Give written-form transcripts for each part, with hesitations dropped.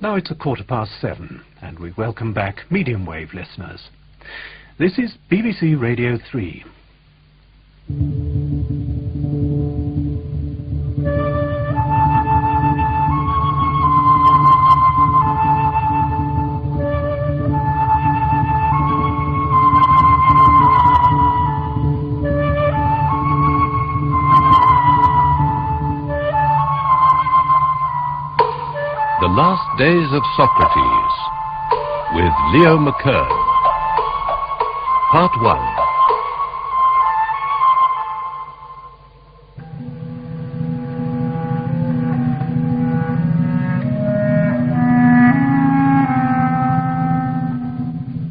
Now it's 7:15, and we welcome back medium wave listeners. This is BBC Radio 3. The Last Days of Socrates, with Leo McKern. Part 1.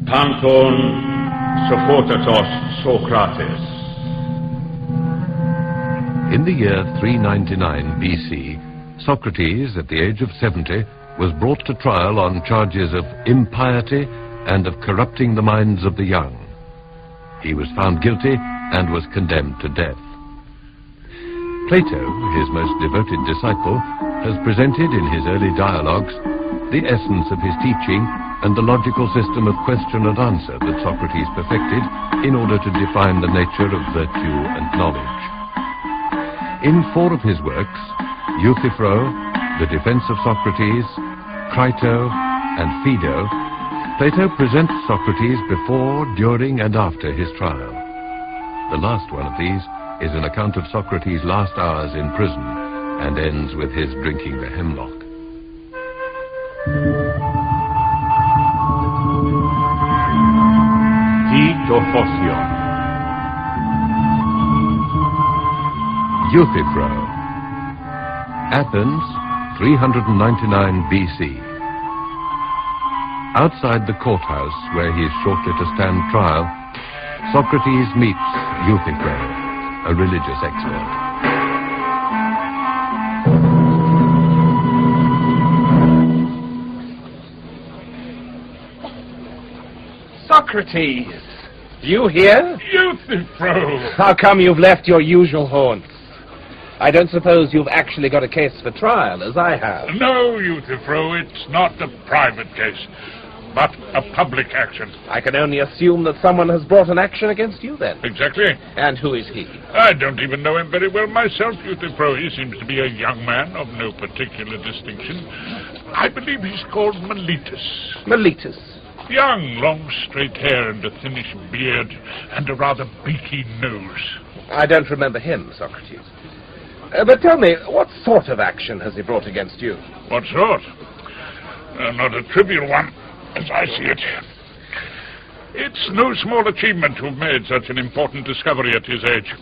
Tanton Sophotatos Socrates. In the year 399 BC, Socrates, at the age of 70, was brought to trial on charges of impiety and of corrupting the minds of the young. He was found guilty and was condemned to death. Plato, his most devoted disciple, has presented in his early dialogues the essence of his teaching and the logical system of question and answer that Socrates perfected in order to define the nature of virtue and knowledge. In 4 of his works, Euthyphro, The Defense of Socrates, Crito, and Phaedo, Plato presents Socrates before, during, and after his trial. The last one of these is an account of Socrates' last hours in prison and ends with his drinking the hemlock. Titophosion. Euthyphro. Athens, 399 BC. Outside the courthouse where he is shortly to stand trial, Socrates meets Euthyphro, a religious expert. Socrates, you here? Euthyphro! How come you've left your usual haunts? I don't suppose you've actually got a case for trial, as I have. No, Euthyphro, it's not a private case, but a public action. I can only assume that someone has brought an action against you, then. Exactly. And who is he? I don't even know him very well myself, Euthyphro. He seems to be a young man of no particular distinction. I believe he's called Miletus. Miletus. Young, long, straight hair and a thinnish beard and a rather beaky nose. I don't remember him, Socrates. But tell me, what sort of action has he brought against you? What sort? Not a trivial one, as I see it. It's no small achievement to have made such an important discovery at his age.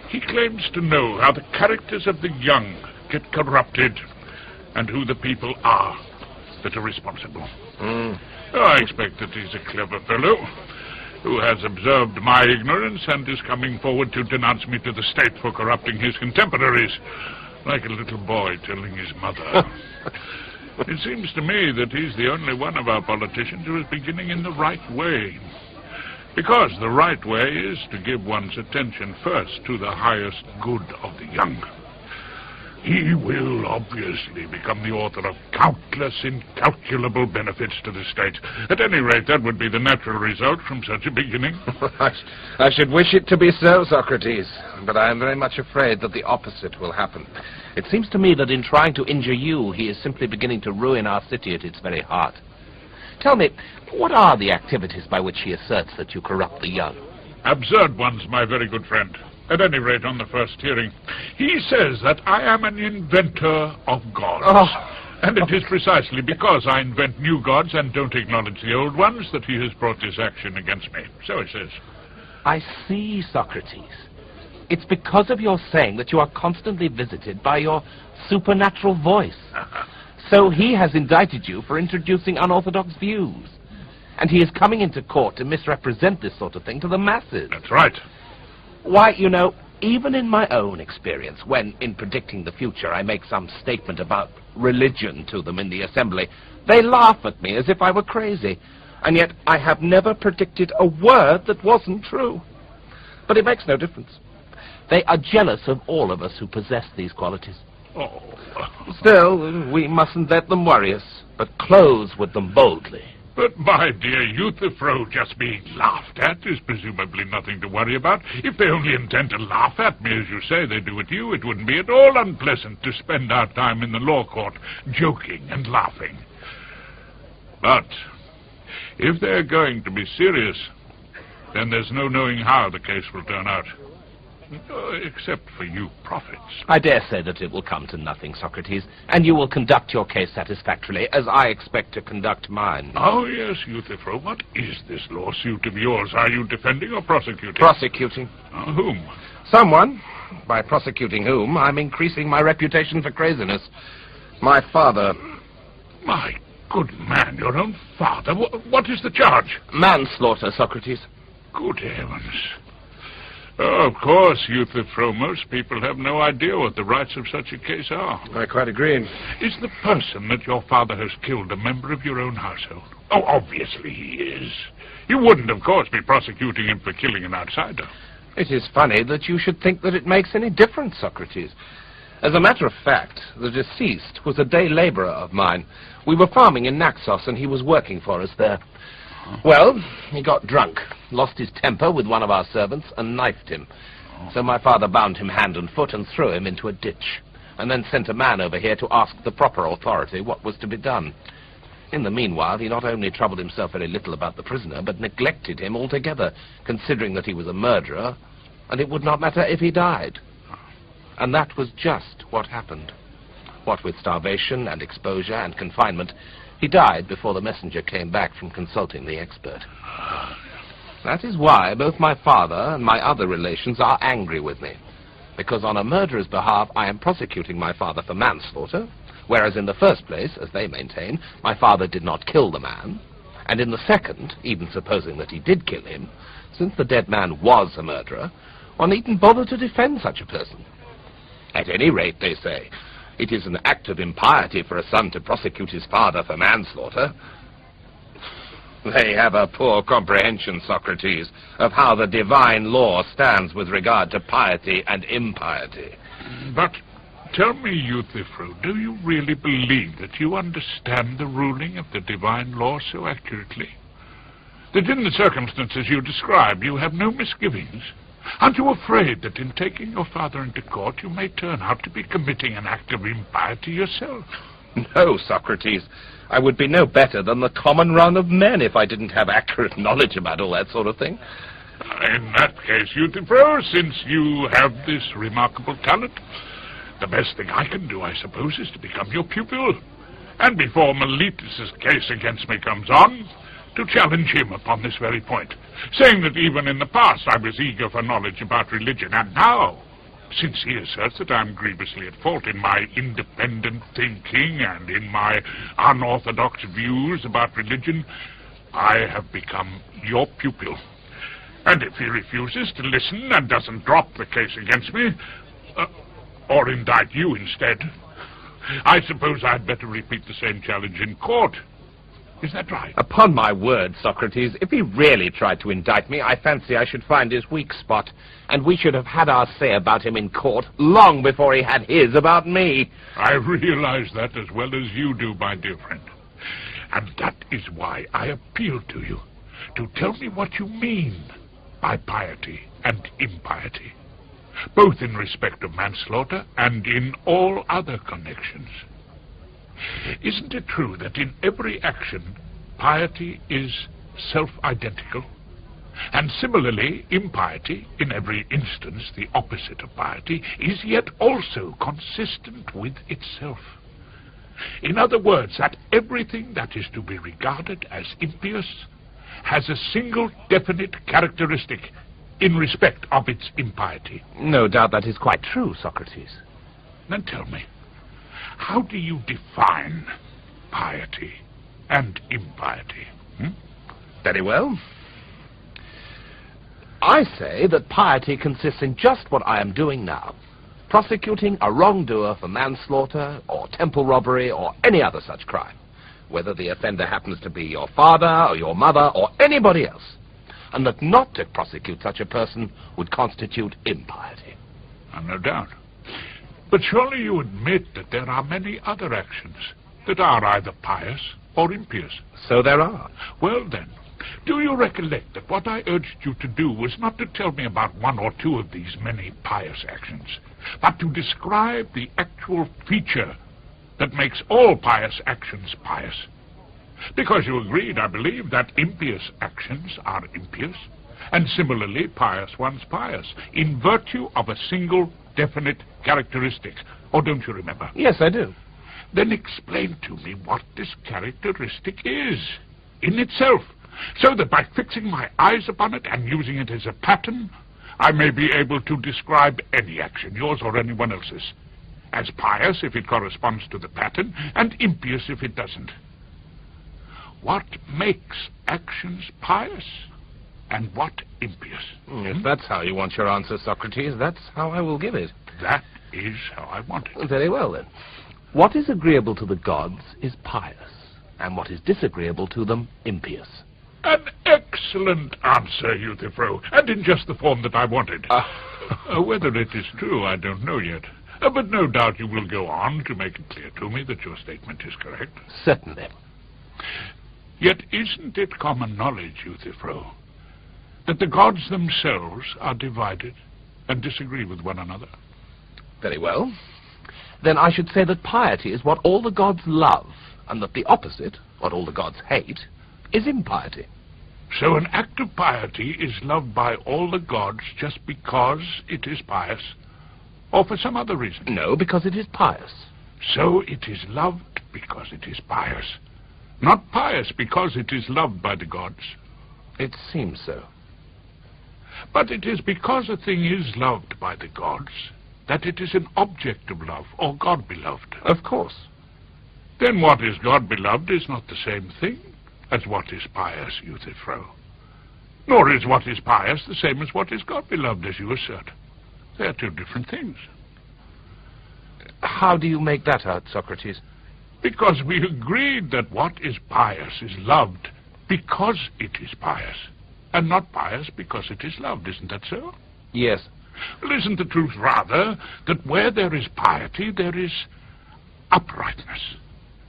He claims to know how the characters of the young get corrupted and who the people are that are responsible. I expect that he's a clever fellow who has observed my ignorance and is coming forward to denounce me to the state for corrupting his contemporaries, like a little boy telling his mother. It seems to me that he's the only one of our politicians who is beginning in the right way. Because the right way is to give one's attention first to the highest good of the young. He will obviously become the author of countless incalculable benefits to the state. At any rate, that would be the natural result from such a beginning. I should wish it to be so, Socrates, but I am very much afraid that the opposite will happen. It seems to me that in trying to injure you, he is simply beginning to ruin our city at its very heart. Tell me, what are the activities by which he asserts that you corrupt the young? Absurd ones, my very good friend. At any rate, on the first hearing, he says that I am an inventor of gods. And it is precisely because I invent new gods and don't acknowledge the old ones that he has brought this action against me. So he says. I see, Socrates. It's because of your saying that you are constantly visited by your supernatural voice. So he has indicted you for introducing unorthodox views. And he is coming into court to misrepresent this sort of thing to the masses. That's right. Why, you know, even in my own experience, when, in predicting the future, I make some statement about religion to them in the assembly, they laugh at me as if I were crazy. And yet I have never predicted a word that wasn't true. But it makes no difference. They are jealous of all of us who possess these qualities. Oh. Still, we mustn't let them worry us, but close with them boldly. But, my dear, Euthyphro just being laughed at is presumably nothing to worry about. If they only intend to laugh at me, as you say they do at you, it wouldn't be at all unpleasant to spend our time in the law court joking and laughing. But if they're going to be serious, then there's no knowing how the case will turn out. Except for you prophets. I dare say that it will come to nothing, Socrates, and you will conduct your case satisfactorily, as I expect to conduct mine. Oh, yes, Euthyphro, what is this lawsuit of yours? Are you defending or prosecuting? Prosecuting. Whom? Someone. By prosecuting whom, I'm increasing my reputation for craziness. My father. My good man, your own father? What is the charge? Manslaughter, Socrates. Good heavens. Oh, of course, Euthyphro, most people have no idea what the rights of such a case are. I quite agree. Is the person that your father has killed a member of your own household? Oh, obviously he is. You wouldn't, of course, be prosecuting him for killing an outsider. It is funny that you should think that it makes any difference, Socrates. As a matter of fact, the deceased was a day laborer of mine. We were farming in Naxos, and he was working for us there. Well, he got drunk, lost his temper with one of our servants, and knifed him. So my father bound him hand and foot and threw him into a ditch, and then sent a man over here to ask the proper authority what was to be done. In the meanwhile, he not only troubled himself very little about the prisoner, but neglected him altogether, considering that he was a murderer, and it would not matter if he died. And that was just what happened. What with starvation and exposure and confinement, he died before the messenger came back from consulting the expert. That is why both my father and my other relations are angry with me. Because on a murderer's behalf, I am prosecuting my father for manslaughter, whereas in the first place, as they maintain, my father did not kill the man. And in the second, even supposing that he did kill him, since the dead man was a murderer, one needn't bother to defend such a person. At any rate, they say, it is an act of impiety for a son to prosecute his father for manslaughter. They have a poor comprehension, Socrates, of how the divine law stands with regard to piety and impiety. But tell me, Euthyphro, do you really believe that you understand the ruling of the divine law so accurately? That in the circumstances you describe, you have no misgivings? Aren't you afraid that in taking your father into court, you may turn out to be committing an act of impiety yourself? No, Socrates. I would be no better than the common run of men if I didn't have accurate knowledge about all that sort of thing. In that case, Euthyphro, since you have this remarkable talent, the best thing I can do, I suppose, is to become your pupil. And before Meletus's case against me comes on, to challenge him upon this very point, saying that even in the past I was eager for knowledge about religion, and now, since he asserts that I am grievously at fault in my independent thinking and in my unorthodox views about religion, I have become your pupil. And if he refuses to listen and doesn't drop the case against me, or indict you instead, I suppose I'd better repeat the same challenge in court. Is that right? Upon my word, Socrates, if he really tried to indict me, I fancy I should find his weak spot, and we should have had our say about him in court long before he had his about me. I realize that as well as you do, my dear friend. And that is why I appeal to you, to tell me what you mean by piety and impiety, both in respect of manslaughter and in all other connections. Isn't it true that in every action, piety is self-identical? And similarly, impiety, in every instance the opposite of piety, is yet also consistent with itself. In other words, that everything that is to be regarded as impious has a single definite characteristic in respect of its impiety. No doubt that is quite true, Socrates. Then tell me, how do you define piety and impiety? Very well. I say that piety consists in just what I am doing now, prosecuting a wrongdoer for manslaughter or temple robbery or any other such crime, whether the offender happens to be your father or your mother or anybody else, and that not to prosecute such a person would constitute impiety. No doubt. But surely you admit that there are many other actions that are either pious or impious. So there are. Well then, do you recollect that what I urged you to do was not to tell me about one or two of these many pious actions, but to describe the actual feature that makes all pious actions pious? Because you agreed, I believe, that impious actions are impious, and similarly pious ones pious, in virtue of a single definite characteristic. Or don't you remember? Yes, I do. Then explain to me what this characteristic is, in itself, so that by fixing my eyes upon it and using it as a pattern, I may be able to describe any action, yours or anyone else's, as pious if it corresponds to the pattern, and impious if it doesn't. What makes actions pious, and what impious? If that's how you want your answer, Socrates, that's how I will give it. That is how I want it. Very well, then. What is agreeable to the gods is pious, and what is disagreeable to them, impious. An excellent answer, Euthyphro, and in just the form that I wanted. Whether it is true, I don't know yet. But no doubt you will go on to make it clear to me that your statement is correct. Certainly. Yet isn't it common knowledge, Euthyphro, that the gods themselves are divided and disagree with one another? Very well. Then I should say that piety is what all the gods love, and that the opposite, what all the gods hate, is impiety. So an act of piety is loved by all the gods just because it is pious, or for some other reason? No, because it is pious. So it is loved because it is pious, not pious because it is loved by the gods. It seems so. But it is because a thing is loved by the gods that it is an object of love, or God-beloved. Of course. Then what is God-beloved is not the same thing as what is pious, Euthyphro. Nor is what is pious the same as what is God-beloved, as you assert. They are two different things. How do you make that out, Socrates? Because we agreed that what is pious is loved because it is pious, and not pious because it is loved. Isn't that so? Yes. Well, isn't the truth rather that where there is piety, there is uprightness?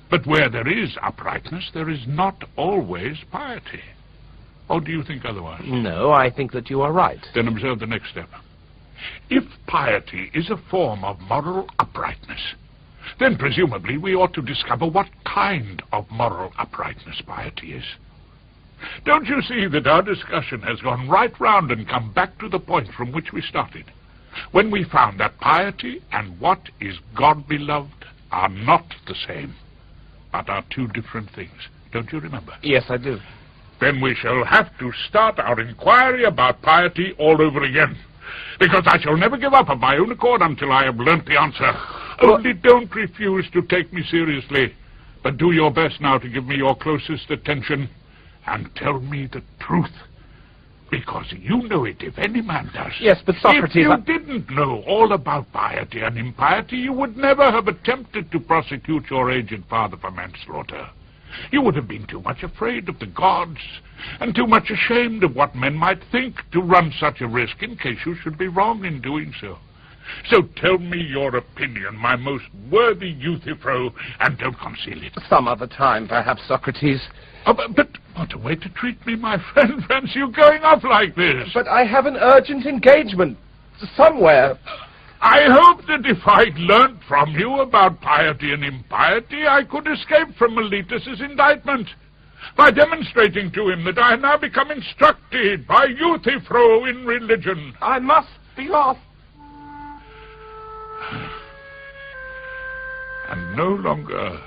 But where there is uprightness, there is not always piety. Or do you think otherwise? No, I think that you are right. Then observe the next step. If piety is a form of moral uprightness, then presumably we ought to discover what kind of moral uprightness piety is. Don't you see that our discussion has gone right round and come back to the point from which we started, when we found that piety and what is God-beloved are not the same, but are two different things. Don't you remember? Yes, I do. Then we shall have to start our inquiry about piety all over again, because I shall never give up of my own accord until I have learnt the answer. Only don't refuse to take me seriously, but do your best now to give me your closest attention and tell me the truth, because you know it if any man does. Yes, but Socrates... If you didn't know all about piety and impiety, you would never have attempted to prosecute your aged father for manslaughter. You would have been too much afraid of the gods, and too much ashamed of what men might think, to run such a risk in case you should be wrong in doing so. So tell me your opinion, my most worthy Euthyphro, and don't conceal it. Some other time, perhaps, Socrates. Oh, but what a way to treat me, my friend. Fancy you going off like this. But I have an urgent engagement somewhere. I hope that if I'd learnt from you about piety and impiety, I could escape from Meletus's indictment by demonstrating to him that I had now become instructed by Euthyphro in religion. I must be off. And no longer,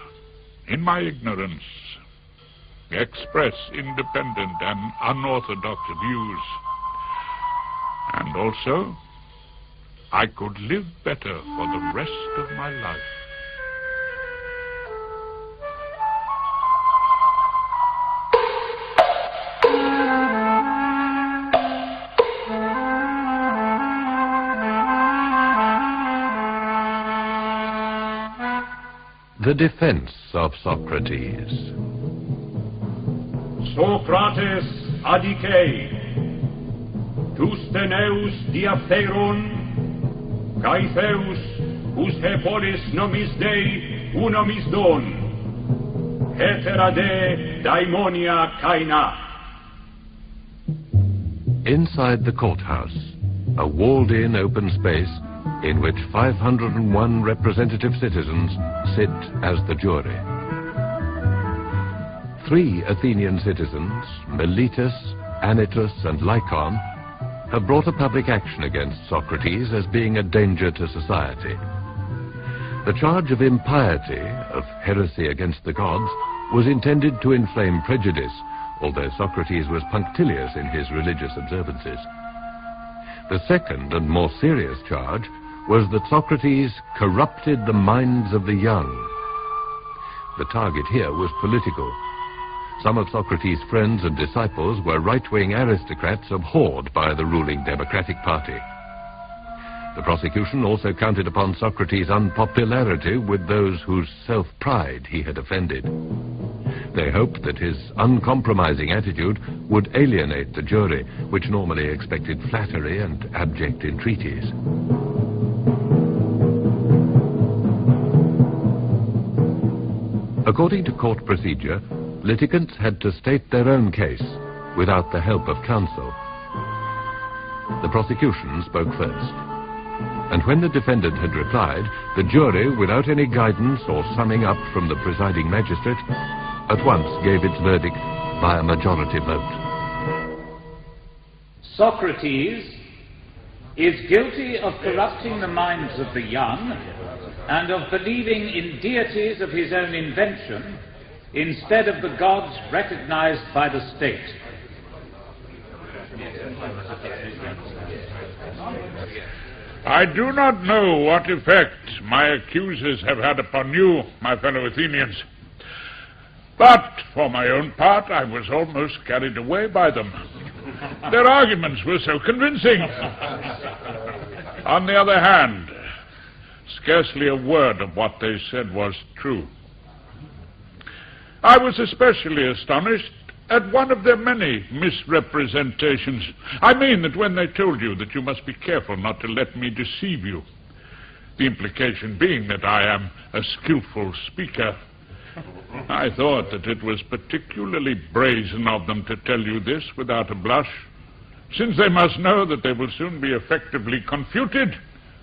in my ignorance, express independent and unorthodox views. And also, I could live better for the rest of my life. The defense of Socrates. Socrates adike, tus teneus diapheron, kai theus usque polis nomis Dei uno mis don, hetera de daimonia caina. Inside the courthouse, a walled-in open space in which 501 representative citizens sit as the jury. 3 Athenian citizens, Meletus, Anytus, and Lycon, have brought a public action against Socrates as being a danger to society. The charge of impiety, of heresy against the gods, was intended to inflame prejudice, although Socrates was punctilious in his religious observances. The second and more serious charge was that Socrates corrupted the minds of the young. The target here was political. Some of Socrates' friends and disciples were right-wing aristocrats abhorred by the ruling Democratic Party. The prosecution also counted upon Socrates' unpopularity with those whose self-pride he had offended. They hoped that his uncompromising attitude would alienate the jury, which normally expected flattery and abject entreaties. According to court procedure, litigants had to state their own case without the help of counsel. The prosecution spoke first, and when the defendant had replied, the jury, without any guidance or summing up from the presiding magistrate, at once gave its verdict by a majority vote. Socrates is guilty of corrupting the minds of the young and of believing in deities of his own invention instead of the gods recognized by the state. I do not know what effect my accusers have had upon you, my fellow Athenians. But, for my own part, I was almost carried away by them. Their arguments were so convincing. On the other hand, scarcely a word of what they said was true. I was especially astonished at one of their many misrepresentations. I mean that when they told you that you must be careful not to let me deceive you, the implication being that I am a skillful speaker, I thought that it was particularly brazen of them to tell you this without a blush, since they must know that they will soon be effectively confuted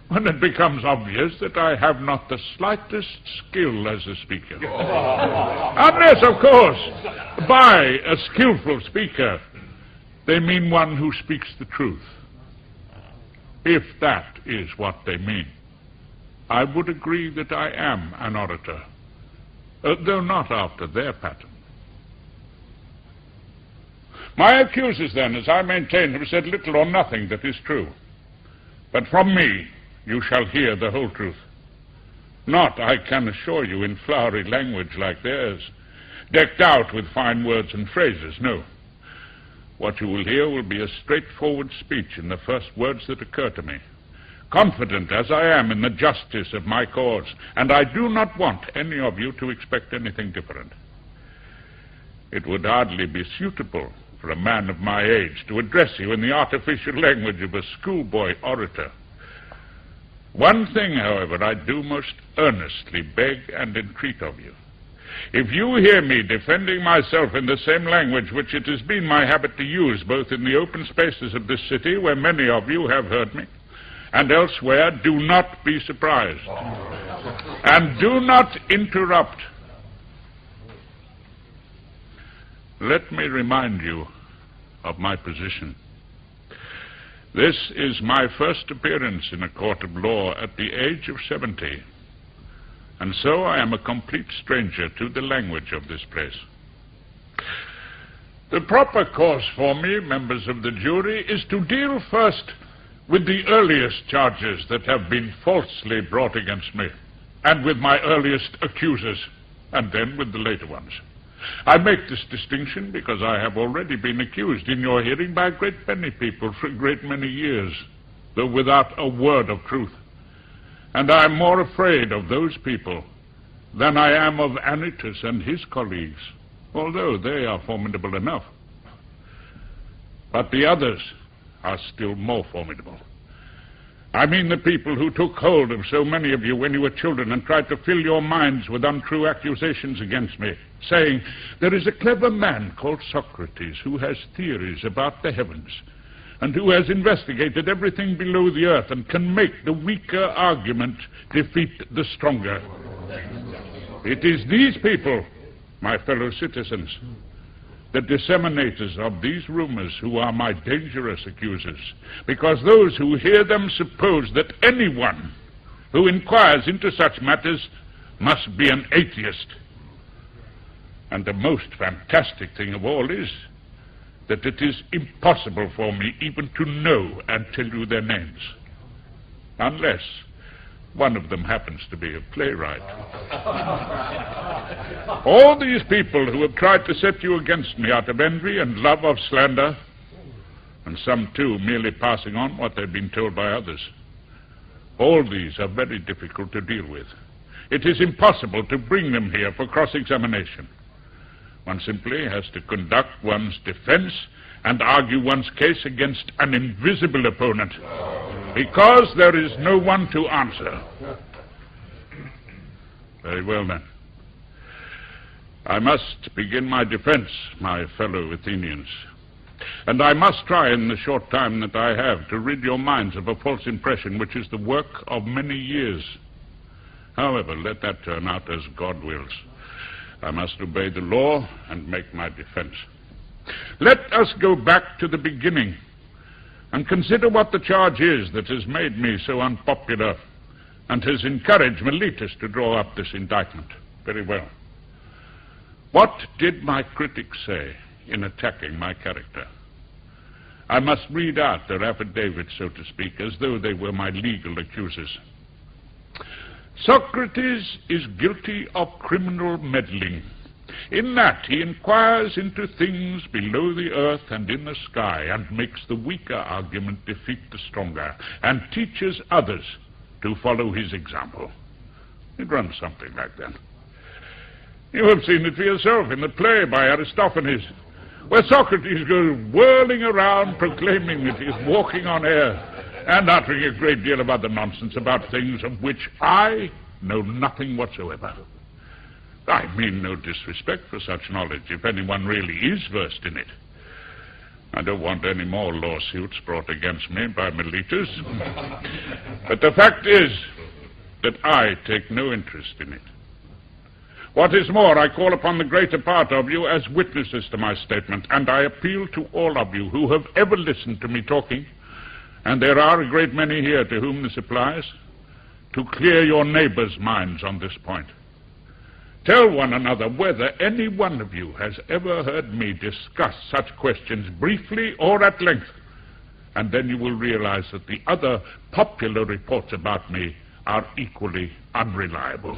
when it becomes obvious that I have not the slightest skill as a speaker. Unless, of course, by a skillful speaker, they mean one who speaks the truth. If that is what they mean, I would agree that I am an orator, though not after their pattern. My accusers, then, as I maintain, have said little or nothing that is true. But from me, you shall hear the whole truth. Not, I can assure you, in flowery language like theirs, decked out with fine words and phrases, no. What you will hear will be a straightforward speech in the first words that occur to me, confident as I am in the justice of my cause, and I do not want any of you to expect anything different. It would hardly be suitable for a man of my age to address you in the artificial language of a schoolboy orator. One thing, however, I do most earnestly beg and entreat of you. If you hear me defending myself in the same language which it has been my habit to use both in the open spaces of this city, where many of you have heard me, and elsewhere, do not be surprised. And do not interrupt. Let me remind you of my position. This is my first appearance in a court of law at the age of 70, and so I am a complete stranger to the language of this place. The proper course for me, members of the jury, is to deal first with the earliest charges that have been falsely brought against me, and with my earliest accusers, and then with the later ones. I make this distinction because I have already been accused in your hearing by a great many people for a great many years, though without a word of truth. And I am more afraid of those people than I am of Anytus and his colleagues, although they are formidable enough. But the others are still more formidable. I mean the people who took hold of so many of you when you were children and tried to fill your minds with untrue accusations against me, saying, there is a clever man called Socrates who has theories about the heavens and who has investigated everything below the earth and can make the weaker argument defeat the stronger. It is these people, my fellow citizens, the disseminators of these rumors, who are my dangerous accusers, because those who hear them suppose that anyone who inquires into such matters must be an atheist. And the most fantastic thing of all is that it is impossible for me even to know and tell you their names, unless one of them happens to be a playwright. All these people who have tried to set you against me out of envy and love of slander, and some too merely passing on what they've been told by others, all these are very difficult to deal with. It is impossible to bring them here for cross-examination. One simply has to conduct one's defense and argue one's case against an invisible opponent, because there is no one to answer. Very well, then. I must begin my defense, my fellow Athenians. And I must try in the short time that I have to rid your minds of a false impression which is the work of many years. However, let that turn out as God wills. I must obey the law and make my defense. Let us go back to the beginning and consider what the charge is that has made me so unpopular and has encouraged Miletus to draw up this indictment. Very well. What did my critics say in attacking my character? I must read out their affidavits, so to speak, as though they were my legal accusers. Socrates is guilty of criminal meddling, in that he inquires into things below the earth and in the sky, and makes the weaker argument defeat the stronger, and teaches others to follow his example. It runs something like that. You have seen it for yourself in the play by Aristophanes, where Socrates goes whirling around proclaiming that he is walking on air and uttering a great deal of other nonsense about things of which I know nothing whatsoever. I mean no disrespect for such knowledge, if anyone really is versed in it. I don't want any more lawsuits brought against me by Miletus. But the fact is that I take no interest in it. What is more, I call upon the greater part of you as witnesses to my statement, and I appeal to all of you who have ever listened to me talking, and there are a great many here to whom this applies, to clear your neighbors' minds on this point. Tell one another whether any one of you has ever heard me discuss such questions briefly or at length, and then you will realize that the other popular reports about me are equally unreliable.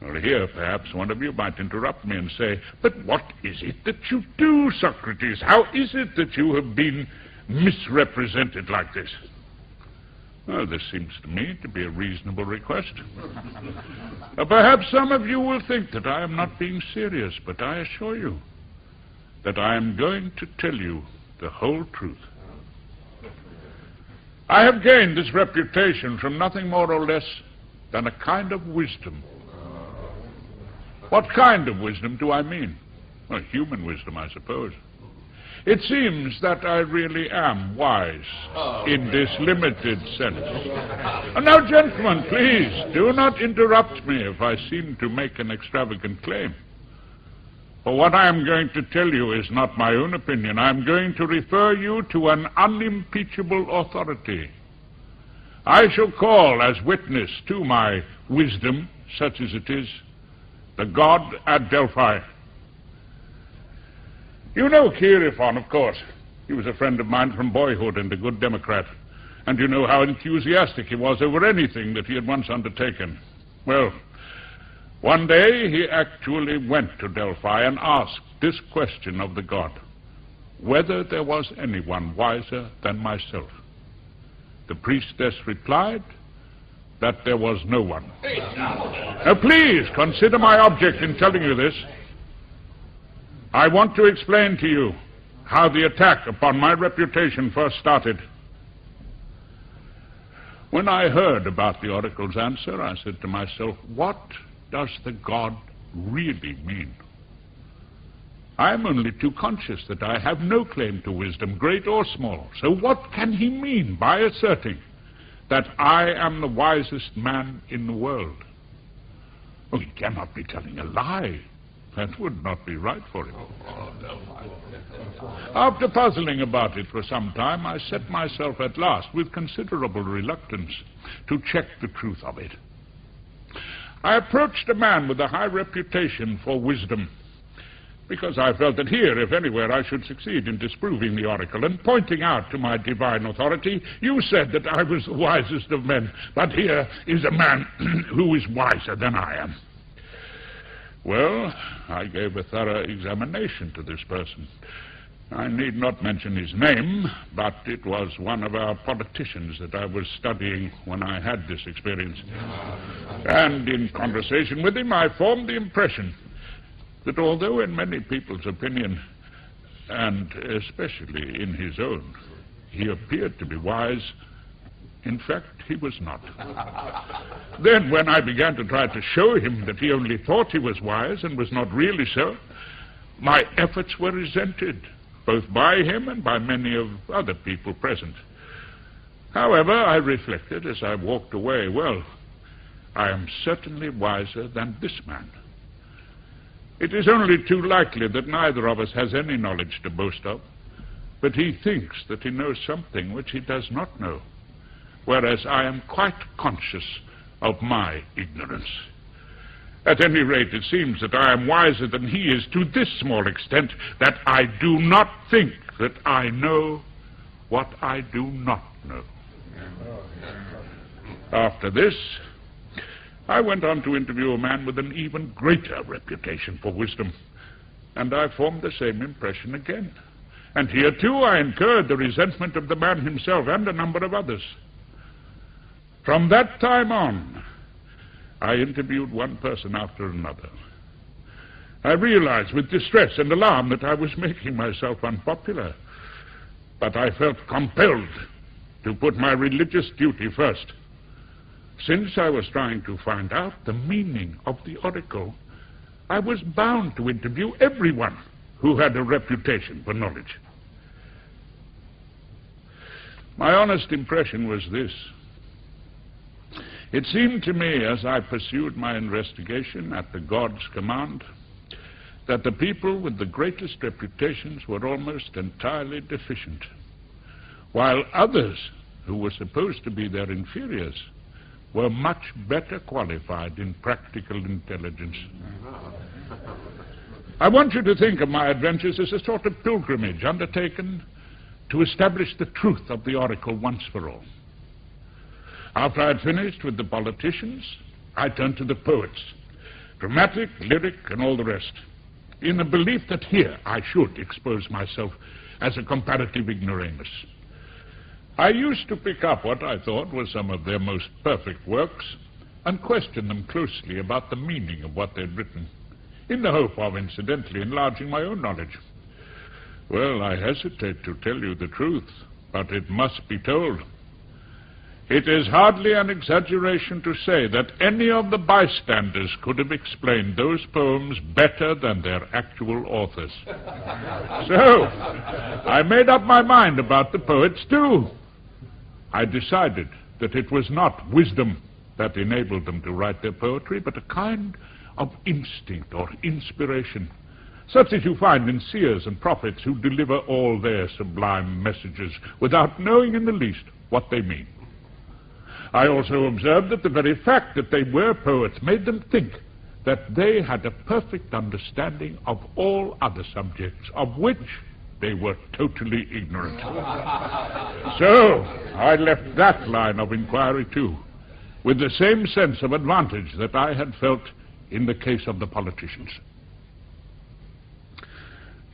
Well, here, perhaps, one of you might interrupt me and say, but what is it that you do, Socrates? How is it that you have been misrepresented like this? Well, this seems to me to be a reasonable request. Perhaps some of you will think that I am not being serious, but I assure you that I am going to tell you the whole truth. I have gained this reputation from nothing more or less than a kind of wisdom. What kind of wisdom do I mean? Well, human wisdom, I suppose. It seems that I really am wise in this limited sense. Now, gentlemen, please, do not interrupt me if I seem to make an extravagant claim. For what I am going to tell you is not my own opinion. I am going to refer you to an unimpeachable authority. I shall call as witness to my wisdom, such as it is, the god at Delphi. You know Chiripon, of course. He was a friend of mine from boyhood and a good Democrat. And you know how enthusiastic he was over anything that he had once undertaken. Well, one day he actually went to Delphi and asked this question of the god, whether there was anyone wiser than myself. The priestess replied that there was no one. Now, please consider my object in telling you this. I want to explain to you how the attack upon my reputation first started. When I heard about the oracle's answer, I said to myself, what does the god really mean? I am only too conscious that I have no claim to wisdom, great or small. So what can he mean by asserting that I am the wisest man in the world? Oh, he cannot be telling a lie. That would not be right for him. After puzzling about it for some time, I set myself at last, with considerable reluctance, to check the truth of it. I approached a man with a high reputation for wisdom, because I felt that here, if anywhere, I should succeed in disproving the oracle and pointing out to my divine authority, you said that I was the wisest of men, but here is a man who is wiser than I am. Well, I gave a thorough examination to this person. I need not mention his name, but it was one of our politicians that I was studying when I had this experience. And in conversation with him, I formed the impression that although in many people's opinion, and especially in his own, he appeared to be wise, in fact, he was not. Then, when I began to try to show him that he only thought he was wise and was not really so, my efforts were resented, both by him and by many of other people present. However, I reflected as I walked away, well, I am certainly wiser than this man. It is only too likely that neither of us has any knowledge to boast of, but he thinks that he knows something which he does not know, whereas I am quite conscious of my ignorance. At any rate, it seems that I am wiser than he is to this small extent, that I do not think that I know what I do not know. After this, I went on to interview a man with an even greater reputation for wisdom, and I formed the same impression again. And here, too, I incurred the resentment of the man himself and a number of others. From that time on, I interviewed one person after another. I realized with distress and alarm that I was making myself unpopular, but I felt compelled to put my religious duty first. Since I was trying to find out the meaning of the oracle, I was bound to interview everyone who had a reputation for knowledge. My honest impression was this. It seemed to me, as I pursued my investigation at the god's command, that the people with the greatest reputations were almost entirely deficient, while others, who were supposed to be their inferiors, were much better qualified in practical intelligence. I want you to think of my adventures as a sort of pilgrimage undertaken to establish the truth of the oracle once for all. After I had finished with the politicians, I turned to the poets, dramatic, lyric, and all the rest, in the belief that here I should expose myself as a comparative ignoramus. I used to pick up what I thought were some of their most perfect works and question them closely about the meaning of what they'd written, in the hope of incidentally enlarging my own knowledge. Well, I hesitate to tell you the truth, but it must be told. It is hardly an exaggeration to say that any of the bystanders could have explained those poems better than their actual authors. So, I made up my mind about the poets too. I decided that it was not wisdom that enabled them to write their poetry, but a kind of instinct or inspiration, such as you find in seers and prophets who deliver all their sublime messages without knowing in the least what they mean. I also observed that the very fact that they were poets made them think that they had a perfect understanding of all other subjects, of which they were totally ignorant. So, I left that line of inquiry too, with the same sense of advantage that I had felt in the case of the politicians.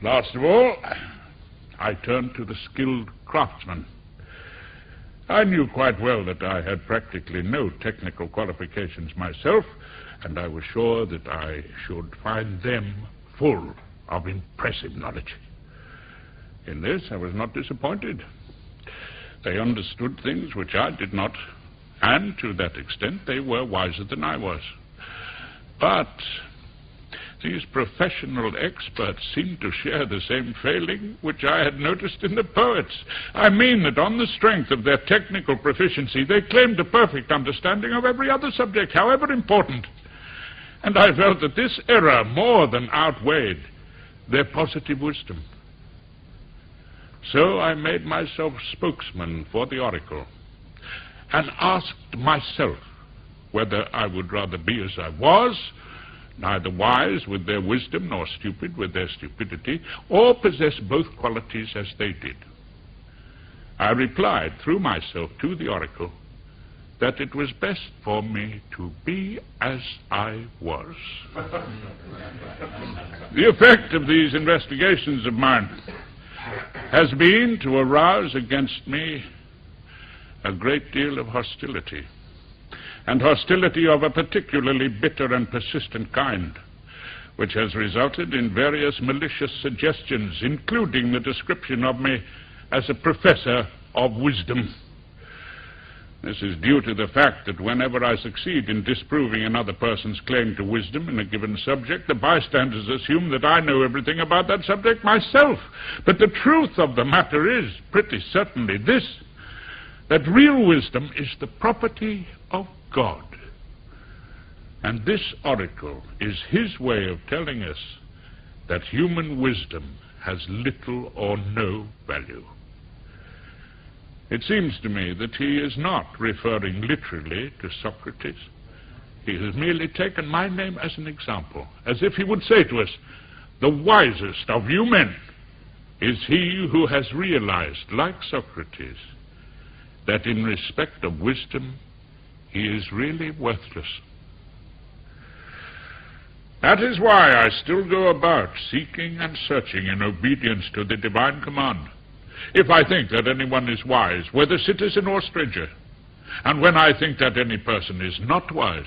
Last of all, I turned to the skilled craftsman. I knew quite well that I had practically no technical qualifications myself, and I was sure that I should find them full of impressive knowledge. In this, I was not disappointed. They understood things which I did not, And to that extent, they were wiser than I was. But these professional experts seemed to share the same failing which I had noticed in the poets. I mean that on the strength of their technical proficiency, they claimed a perfect understanding of every other subject, however important. And I felt that this error more than outweighed their positive wisdom. So I made myself spokesman for the oracle and asked myself whether I would rather be as I was, neither wise with their wisdom nor stupid with their stupidity, or possess both qualities as they did. I replied through myself to the oracle that it was best for me to be as I was. The effect of these investigations of mine has been to arouse against me a great deal of hostility, and hostility of a particularly bitter and persistent kind, which has resulted in various malicious suggestions, including the description of me as a professor of wisdom. This is due to the fact that whenever I succeed in disproving another person's claim to wisdom in a given subject, the bystanders assume that I know everything about that subject myself. But the truth of the matter is, pretty certainly this, that real wisdom is the property of God. And this oracle is his way of telling us that human wisdom has little or no value. It seems to me that he is not referring literally to Socrates. He has merely taken my name as an example, as if he would say to us, the wisest of you men is he who has realized, like Socrates, that in respect of wisdom, he is really worthless. That is why I still go about seeking and searching in obedience to the divine command. If I think that anyone is wise, whether citizen or stranger, and when I think that any person is not wise,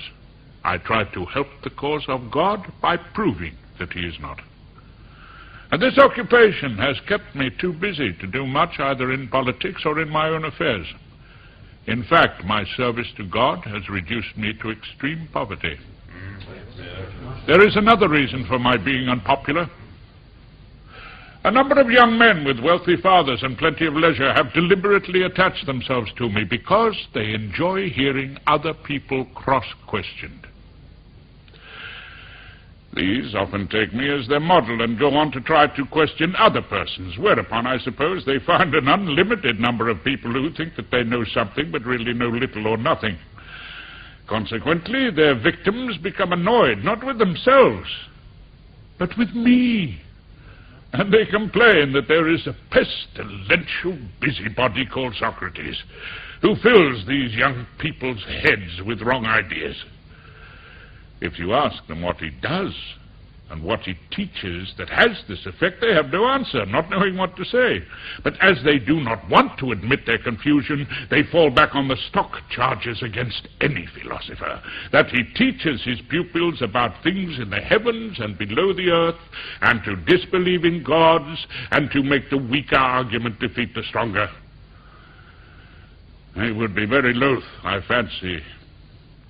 I try to help the cause of God by proving that he is not. And this occupation has kept me too busy to do much either in politics or in my own affairs. In fact, my service to God has reduced me to extreme poverty. There is another reason for my being unpopular. A number of young men with wealthy fathers and plenty of leisure have deliberately attached themselves to me because they enjoy hearing other people cross-questioned. These often take me as their model and go on to try to question other persons, whereupon I suppose they find an unlimited number of people who think that they know something but really know little or nothing. Consequently, their victims become annoyed, not with themselves, but with me. And they complain that there is a pestilential busybody called Socrates who fills these young people's heads with wrong ideas. If you ask them what he does and what he teaches that has this effect, they have no answer, not knowing what to say. But as they do not want to admit their confusion, they fall back on the stock charges against any philosopher, that he teaches his pupils about things in the heavens and below the earth, and to disbelieve in gods, and to make the weaker argument defeat the stronger. They would be very loath, I fancy,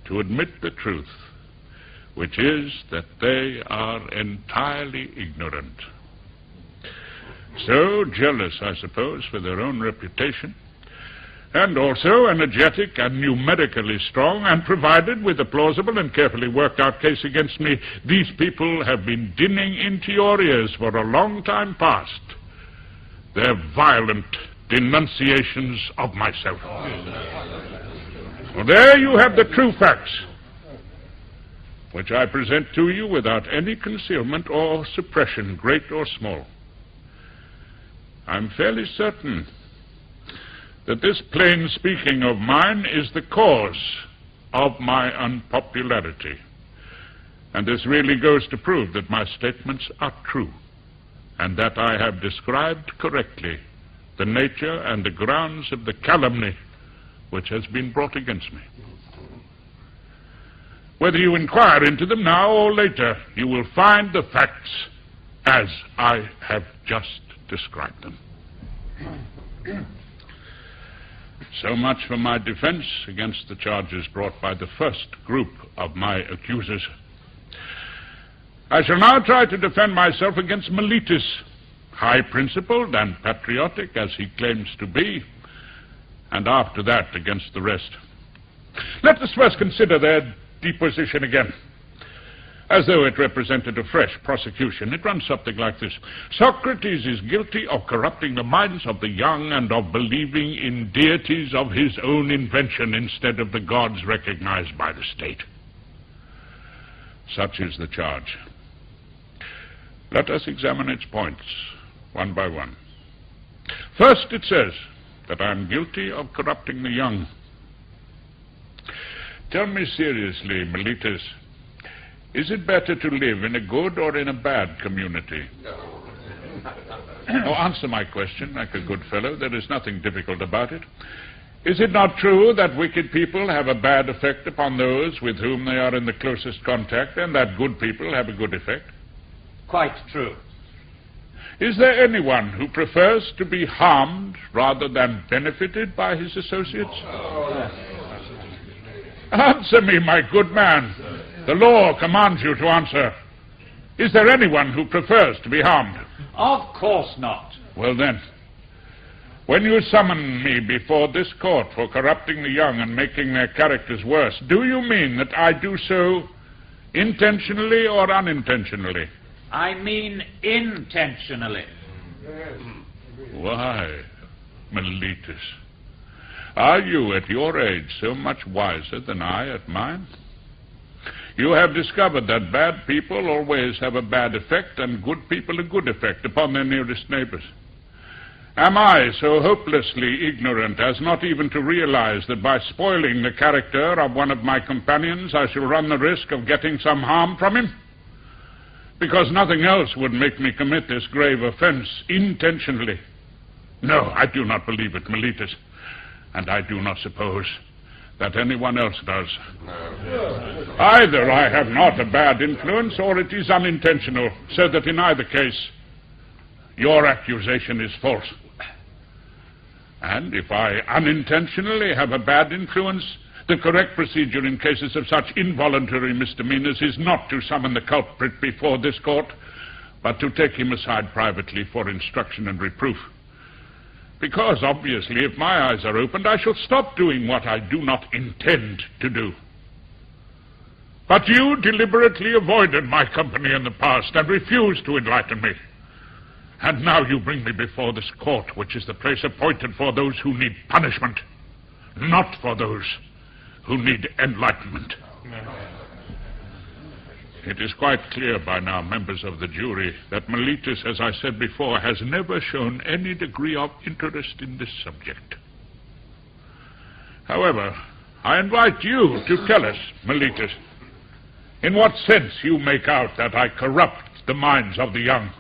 to admit the truth, which is that they are entirely ignorant. So jealous, I suppose, for their own reputation, and also energetic and numerically strong, and provided with a plausible and carefully worked out case against me, these people have been dinning into your ears for a long time past their violent denunciations of myself. Well, there you have the true facts, which I present to you without any concealment or suppression, great or small. I'm fairly certain that this plain speaking of mine is the cause of my unpopularity. And this really goes to prove that my statements are true, and that I have described correctly the nature and the grounds of the calumny which has been brought against me. Whether you inquire into them now or later, you will find the facts as I have just described them. So much for my defense against the charges brought by the first group of my accusers. I shall now try to defend myself against Meletus, high-principled and patriotic as he claims to be, and after that against the rest. Let us first consider their deposition again, as though it represented a fresh prosecution. It runs something like this. Socrates is guilty of corrupting the minds of the young and of believing in deities of his own invention instead of the gods recognized by the state. Such is the charge. Let us examine its points one by one. First, it says that I am guilty of corrupting the young. Tell me seriously, Meletus, is it better to live in a good or in a bad community? Oh, answer my question like a good fellow. There is nothing difficult about it. Is it not true that wicked people have a bad effect upon those with whom they are in the closest contact, and that good people have a good effect? Quite true. Is there anyone who prefers to be harmed rather than benefited by his associates? Answer me, my good man. The law commands you to answer. Is there anyone who prefers to be harmed? Of course not. Well then, when you summon me before this court for corrupting the young and making their characters worse, do you mean that I do so intentionally or unintentionally? I mean intentionally. Why, Meletus, are you at your age so much wiser than I at mine? You have discovered that bad people always have a bad effect and good people a good effect upon their nearest neighbors. Am I so hopelessly ignorant as not even to realize that by spoiling the character of one of my companions I shall run the risk of getting some harm from him? Because nothing else would make me commit this grave offense intentionally. No, I do not believe it, Meletus, and I do not suppose that anyone else does. No. Either I have not a bad influence or it is unintentional, so that in either case your accusation is false. And if I unintentionally have a bad influence, the correct procedure in cases of such involuntary misdemeanors is not to summon the culprit before this court, but to take him aside privately for instruction and reproof. Because, obviously, if my eyes are opened, I shall stop doing what I do not intend to do. But you deliberately avoided my company in the past and refused to enlighten me. And now you bring me before this court, which is the place appointed for those who need punishment, not for those who need enlightenment. It is quite clear by now, members of the jury, that Meletus, as I said before, has never shown any degree of interest in this subject. However, I invite you to tell us, Meletus, in what sense you make out that I corrupt the minds of the young.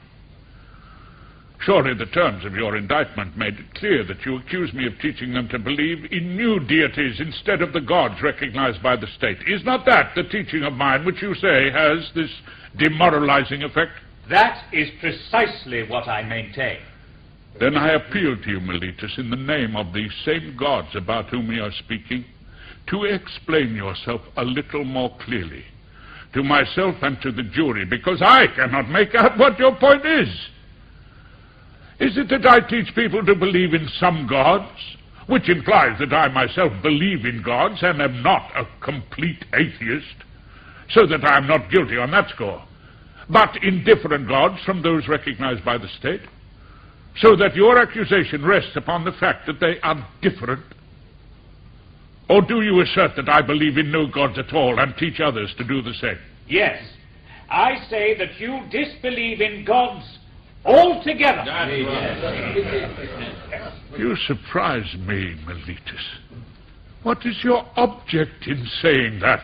Surely the terms of your indictment made it clear that you accuse me of teaching them to believe in new deities instead of the gods recognized by the state. Is not that the teaching of mine which you say has this demoralizing effect? That is precisely what I maintain. Then I appeal to you, Meletus, in the name of these same gods about whom we are speaking, to explain yourself a little more clearly to myself and to the jury, because I cannot make out what your point is. Is it that I teach people to believe in some gods, which implies that I myself believe in gods and am not a complete atheist, so that I am not guilty on that score, but in different gods from those recognized by the state, so that your accusation rests upon the fact that they are different? Or do you assert that I believe in no gods at all and teach others to do the same? Yes, I say that you disbelieve in gods altogether. You surprise me, Meletus. What is your object in saying that?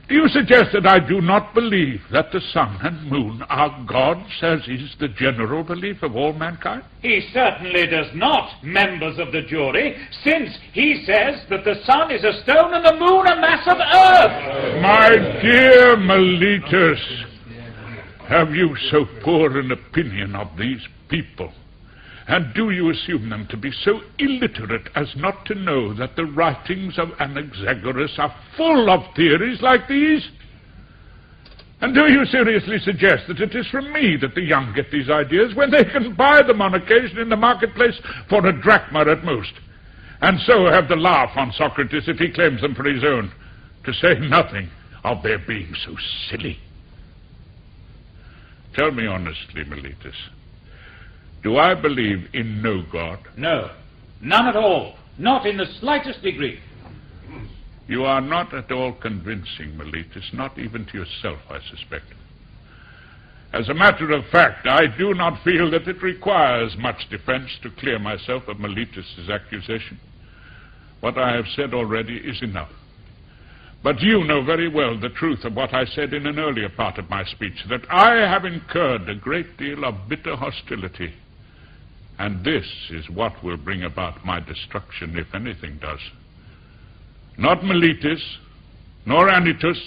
Do you suggest that I do not believe that the sun and moon are gods, as is the general belief of all mankind? He certainly does not, members of the jury, since he says that the sun is a stone and the moon a mass of earth. My dear Meletus, have you so poor an opinion of these people And do you assume them to be so illiterate as not to know that the writings of Anaxagoras are full of theories like these? And do you seriously suggest that it is from me that the young get these ideas, when they can buy them on occasion in the marketplace for a drachma at most, and so have the laugh on Socrates if he claims them for his own, to say nothing of their being so silly? Tell me honestly, Meletus, do I believe in no God? No, none at all. Not in the slightest degree. You are not at all convincing, Meletus, not even to yourself, I suspect. As a matter of fact, I do not feel that it requires much defense to clear myself of Meletus's accusation. What I have said already is enough. But you know very well the truth of what I said in an earlier part of my speech, that I have incurred a great deal of bitter hostility. And this is what will bring about my destruction, if anything does. Not Meletus, nor Anytus,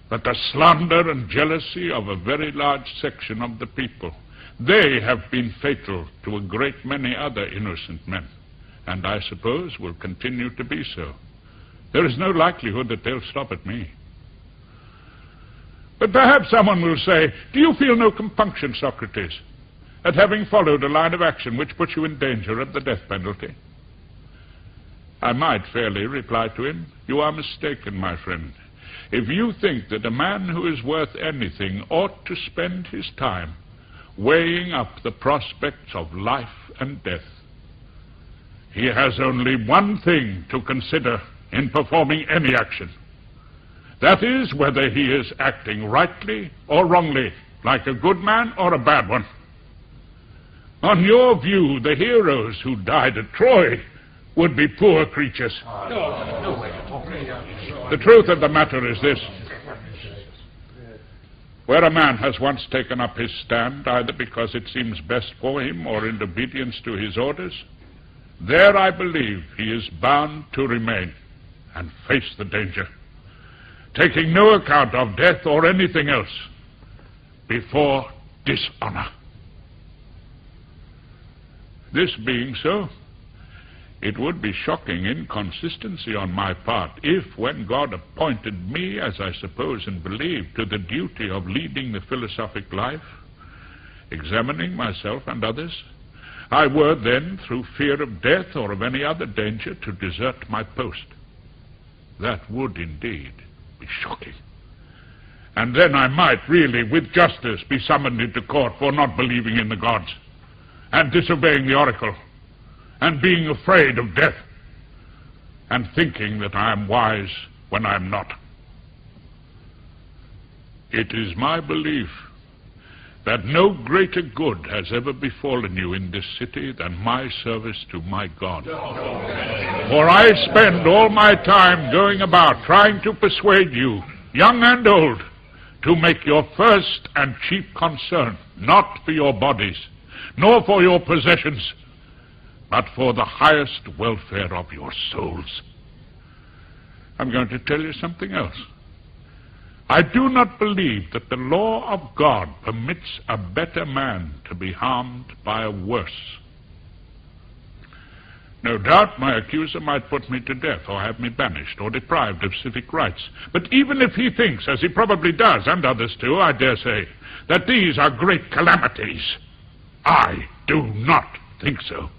but the slander and jealousy of a very large section of the people. They have been fatal to a great many other innocent men, and I suppose will continue to be so. There is no likelihood that they'll stop at me. But perhaps someone will say, do you feel no compunction, Socrates, at having followed a line of action which puts you in danger of the death penalty? I might fairly reply to him, you are mistaken, my friend, if you think that a man who is worth anything ought to spend his time weighing up the prospects of life and death. He has only one thing to consider in performing any action. That is, whether he is acting rightly or wrongly, like a good man or a bad one. On your view, the heroes who died at Troy would be poor creatures. The truth of the matter is this. Where a man has once taken up his stand, either because it seems best for him or in obedience to his orders, there I believe he is bound to remain and face the danger, taking no account of death or anything else before dishonor. This being so, it would be shocking inconsistency on my part if, when God appointed me, as I suppose and believe, to the duty of leading the philosophic life, examining myself and others, I were then, through fear of death or of any other danger, to desert my post. That would indeed be shocking. And then I might really, with justice, be summoned into court for not believing in the gods, and disobeying the oracle, and being afraid of death, and thinking that I am wise when I am not. It is my belief that no greater good has ever befallen you in this city than my service to my God. For I spend all my time going about trying to persuade you, young and old, to make your first and chief concern not for your bodies, nor for your possessions, but for the highest welfare of your souls. I'm going to tell you something else. I do not believe that the law of God permits a better man to be harmed by a worse. No doubt my accuser might put me to death or have me banished or deprived of civic rights. But even if he thinks, as he probably does, and others too, I dare say, that these are great calamities, I do not think so.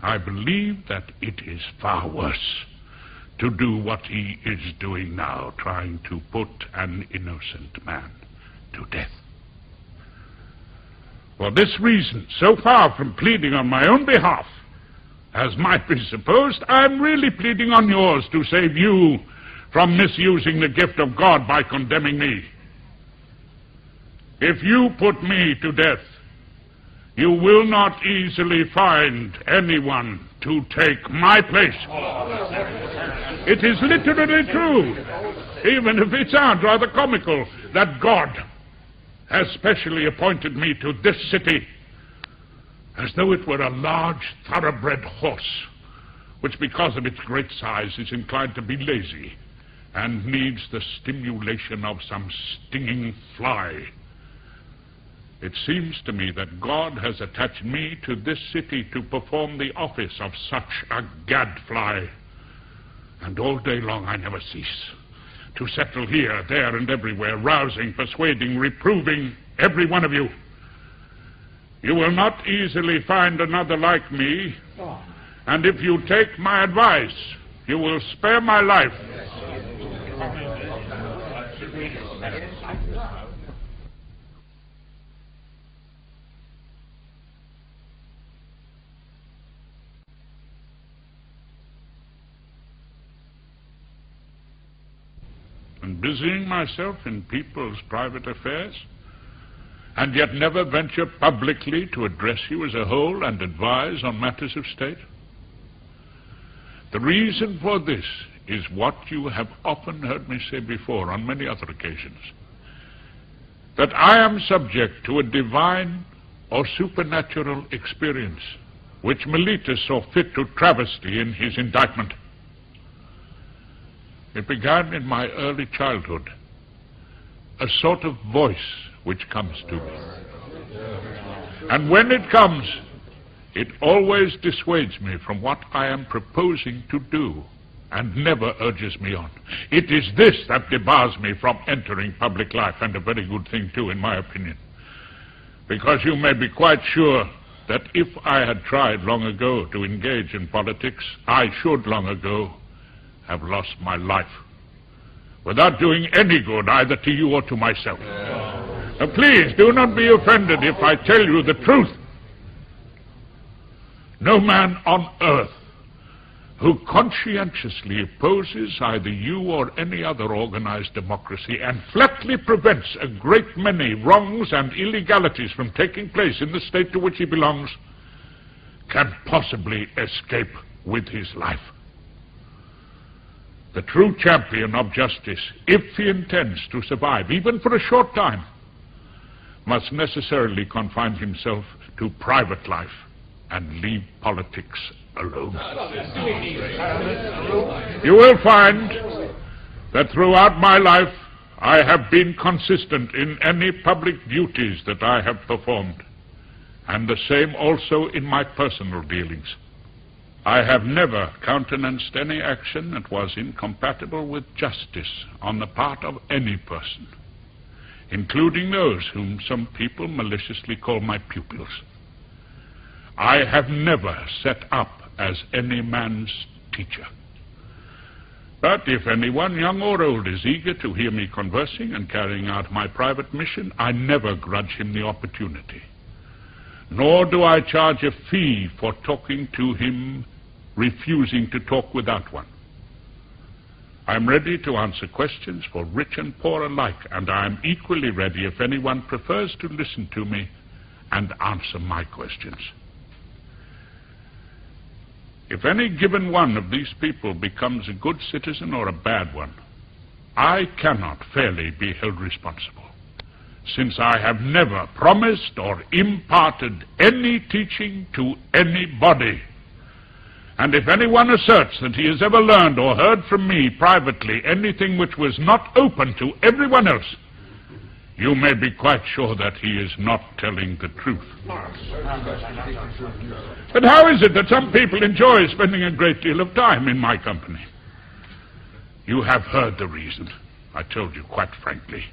I believe that it is far worse to do what he is doing now, trying to put an innocent man to death. For this reason, so far from pleading on my own behalf, as might be supposed, I am really pleading on yours to save you from misusing the gift of God by condemning me. If you put me to death, you will not easily find anyone to take my place. It is literally true, even if it sounds rather comical, that God has specially appointed me to this city, as though it were a large thoroughbred horse, which because of its great size is inclined to be lazy and needs the stimulation of some stinging fly. It seems to me that God has attached me to this city to perform the office of such a gadfly. And all day long I never cease to settle here, there, and everywhere, rousing, persuading, reproving every one of you. You will not easily find another like me, and if you take my advice, you will spare my life. And busying myself in people's private affairs, and yet never venture publicly to address you as a whole and advise on matters of state? The reason for this is what you have often heard me say before on many other occasions, that I am subject to a divine or supernatural experience, which Meletus saw fit to travesty in his indictment. It began in my early childhood, a sort of voice which comes to me. And when it comes, it always dissuades me from what I am proposing to do, and never urges me on. It is this that debars me from entering public life, and a very good thing too, in my opinion. Because you may be quite sure that if I had tried long ago to engage in politics, I should long ago have lost my life, without doing any good either to you or to myself. Please do not be offended if I tell you the truth. No man on earth who conscientiously opposes either you or any other organized democracy and flatly prevents a great many wrongs and illegalities from taking place in the state to which he belongs can possibly escape with his life. The true champion of justice, if he intends to survive, even for a short time, must necessarily confine himself to private life and leave politics alone. You will find that throughout my life I have been consistent in any public duties that I have performed, and the same also in my personal dealings. I have never countenanced any action that was incompatible with justice on the part of any person, including those whom some people maliciously call my pupils. I have never set up as any man's teacher. But if anyone, young or old, is eager to hear me conversing and carrying out my private mission, I never grudge him the opportunity. Nor do I charge a fee for talking to him, refusing to talk without one. I am ready to answer questions for rich and poor alike, and I am equally ready if anyone prefers to listen to me and answer my questions. If any given one of these people becomes a good citizen or a bad one, I cannot fairly be held responsible, since I have never promised or imparted any teaching to anybody. And if anyone asserts that he has ever learned or heard from me privately anything which was not open to everyone else, you may be quite sure that he is not telling the truth. But how is it that some people enjoy spending a great deal of time in my company? You have heard the reason. I told you quite frankly.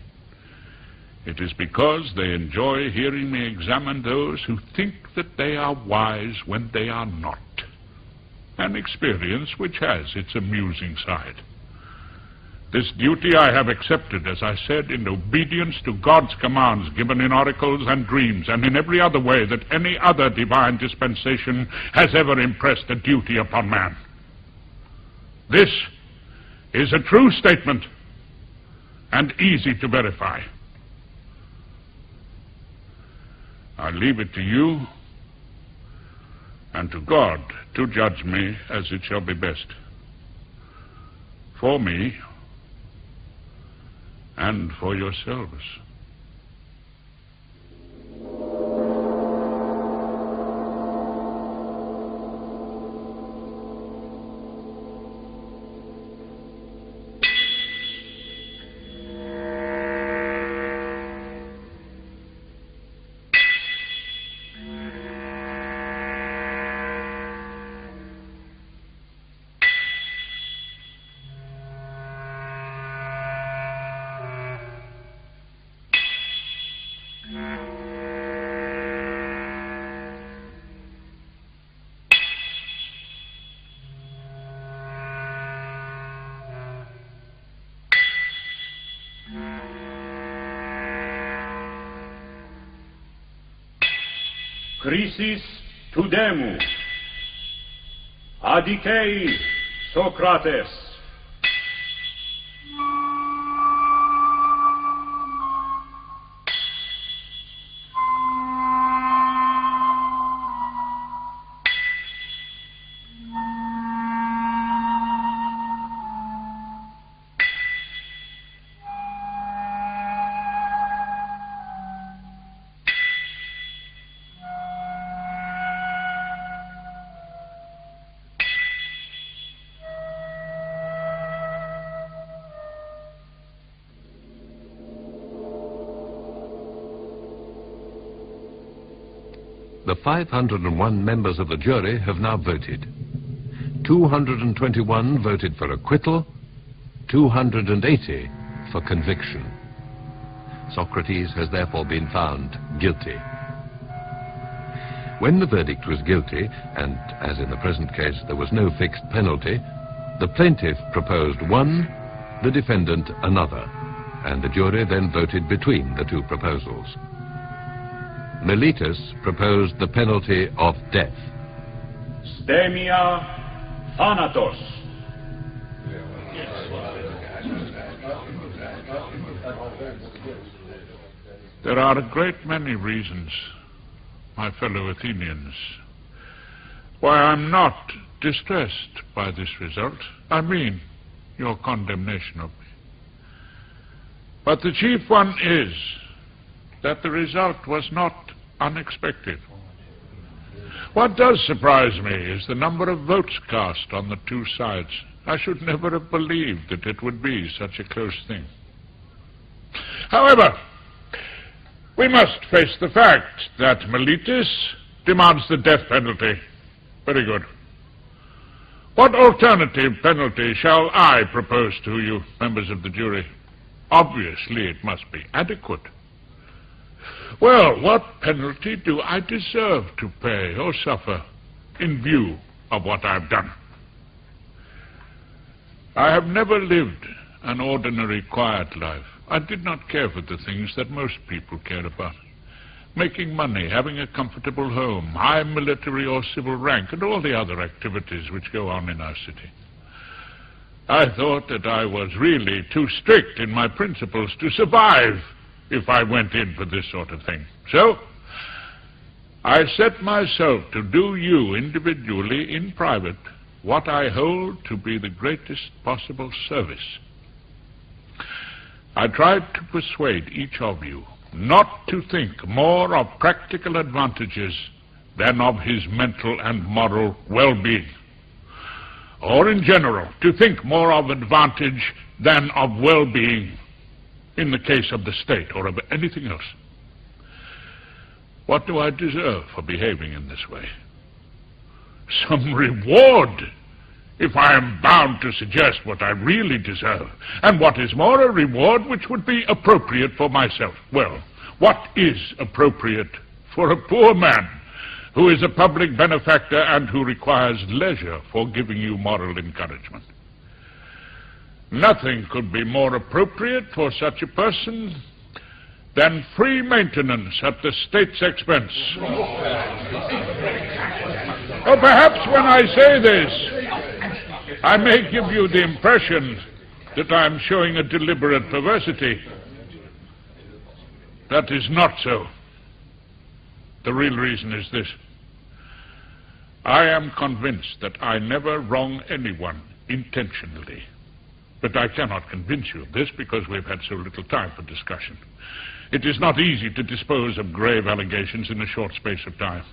It is because they enjoy hearing me examine those who think that they are wise when they are not. An experience which has its amusing side. This duty I have accepted, as I said, in obedience to God's commands given in oracles and dreams, and in every other way that any other divine dispensation has ever impressed a duty upon man. This is a true statement and easy to verify. I leave it to you and to God to judge me as it shall be best, for me and for yourselves. Crisis tudemu. Adikei Socrates. The 501 members of the jury have now voted. 221 voted for acquittal, 280 for conviction. Socrates has therefore been found guilty. When the verdict was guilty, and as in the present case there was no fixed penalty, the plaintiff proposed one, the defendant another, and the jury then voted between the two proposals. Meletus proposed the penalty of death. Stemia thanatos. There are a great many reasons, my fellow Athenians, why I'm not distressed by this result. I mean, your condemnation of me. But the chief one is that the result was not unexpected. What does surprise me is the number of votes cast on the two sides. I should never have believed that it would be such a close thing. However, we must face the fact that Meletus demands the death penalty. Very good. What alternative penalty shall I propose to you, members of the jury? Obviously, it must be adequate. Well, what penalty do I deserve to pay or suffer in view of what I've done? I have never lived an ordinary, quiet life. I did not care for the things that most people care about. Making money, having a comfortable home, high military or civil rank, and all the other activities which go on in our city. I thought that I was really too strict in my principles to survive if I went in for this sort of thing. So, I set myself to do you individually in private what I hold to be the greatest possible service. I tried to persuade each of you not to think more of practical advantages than of his mental and moral well-being, or in general, to think more of advantage than of well-being in the case of the state or of anything else. What do I deserve for behaving in this way? Some reward, if I am bound to suggest what I really deserve, and what is more, a reward which would be appropriate for myself. Well, what is appropriate for a poor man who is a public benefactor and who requires leisure for giving you moral encouragement? Nothing could be more appropriate for such a person than free maintenance at the state's expense. Or perhaps when I say this, I may give you the impression that I am showing a deliberate perversity. That is not so. The real reason is this. I am convinced that I never wrong anyone intentionally. But I cannot convince you of this because we've had so little time for discussion. It is not easy to dispose of grave allegations in a short space of time.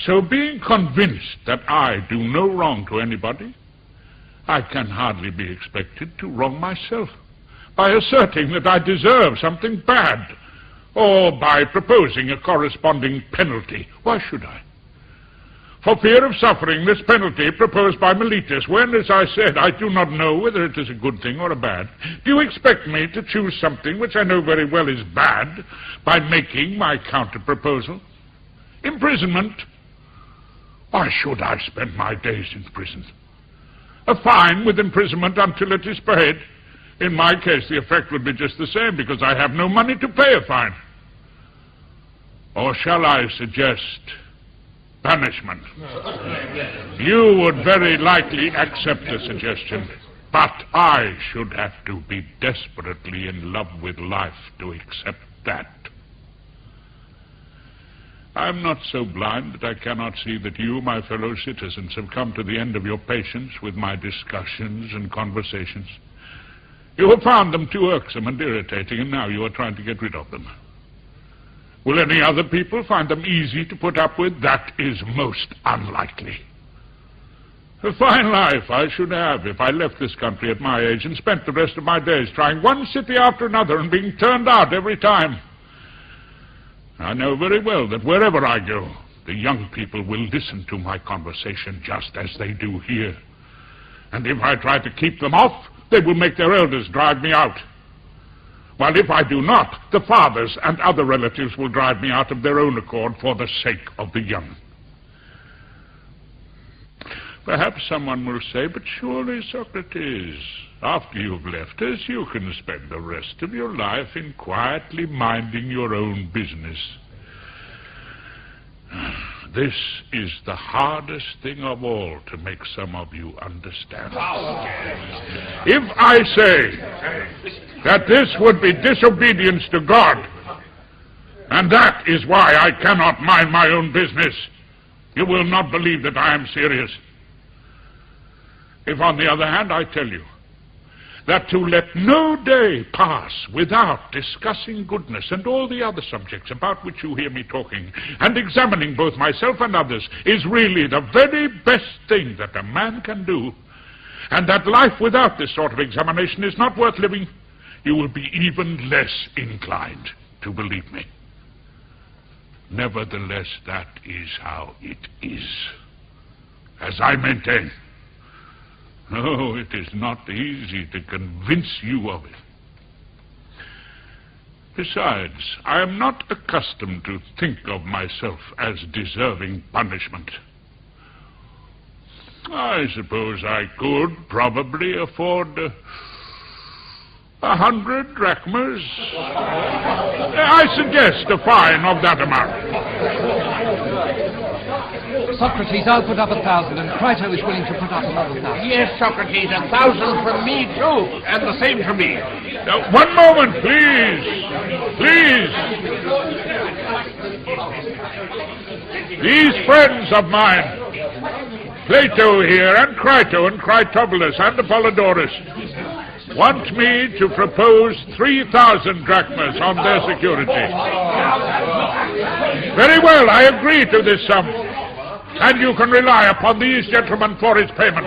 So being convinced that I do no wrong to anybody, I can hardly be expected to wrong myself by asserting that I deserve something bad, or by proposing a corresponding penalty. Why should I? For fear of suffering this penalty proposed by Meletus, when, as I said, I do not know whether it is a good thing or a bad, do you expect me to choose something which I know very well is bad by making my counter-proposal? Imprisonment? Why should I spend my days in prison? A fine with imprisonment until it is paid? In my case, the effect would be just the same, because I have no money to pay a fine. Or shall I suggest punishment. You would very likely accept the suggestion, but I should have to be desperately in love with life to accept that. I'm not so blind that I cannot see that you, my fellow citizens, have come to the end of your patience with my discussions and conversations. You have found them too irksome and irritating, and now you are trying to get rid of them. Will any other people find them easy to put up with? That is most unlikely. A fine life I should have if I left this country at my age and spent the rest of my days trying one city after another and being turned out every time. I know very well that wherever I go, the young people will listen to my conversation just as they do here. And if I try to keep them off, they will make their elders drive me out. While if I do not, the fathers and other relatives will drive me out of their own accord for the sake of the young. Perhaps someone will say, but surely, Socrates, after you've left us, you can spend the rest of your life in quietly minding your own business. This is the hardest thing of all to make some of you understand. If I say that this would be disobedience to God, and that is why I cannot mind my own business, you will not believe that I am serious. If, on the other hand, I tell you that to let no day pass without discussing goodness and all the other subjects about which you hear me talking, and examining both myself and others, is really the very best thing that a man can do, and that life without this sort of examination is not worth living, you will be even less inclined to believe me. Nevertheless, that is how it is, as I maintain. No, it is not easy to convince you of it. Besides, I am not accustomed to think of myself as deserving punishment. I suppose I could probably afford 100 drachmas. I suggest a fine of that amount. Socrates, I'll put up 1,000, and Crito is willing to put up another 1,000. Yes, Socrates, 1,000 from me, too, and the same from me. Now, one moment, please. Please. These friends of mine, Plato here, and Crito, and Critobulus, and Apollodorus, want me to propose 3,000 drachmas on their security. Very well, I agree to this sum. And you can rely upon these gentlemen for its payment.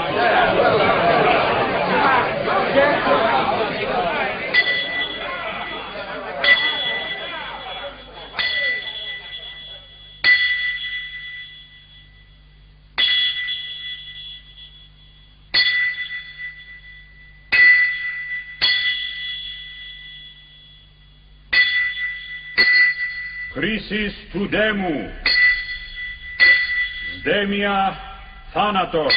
Chrysis tudemu. Demia thanatos.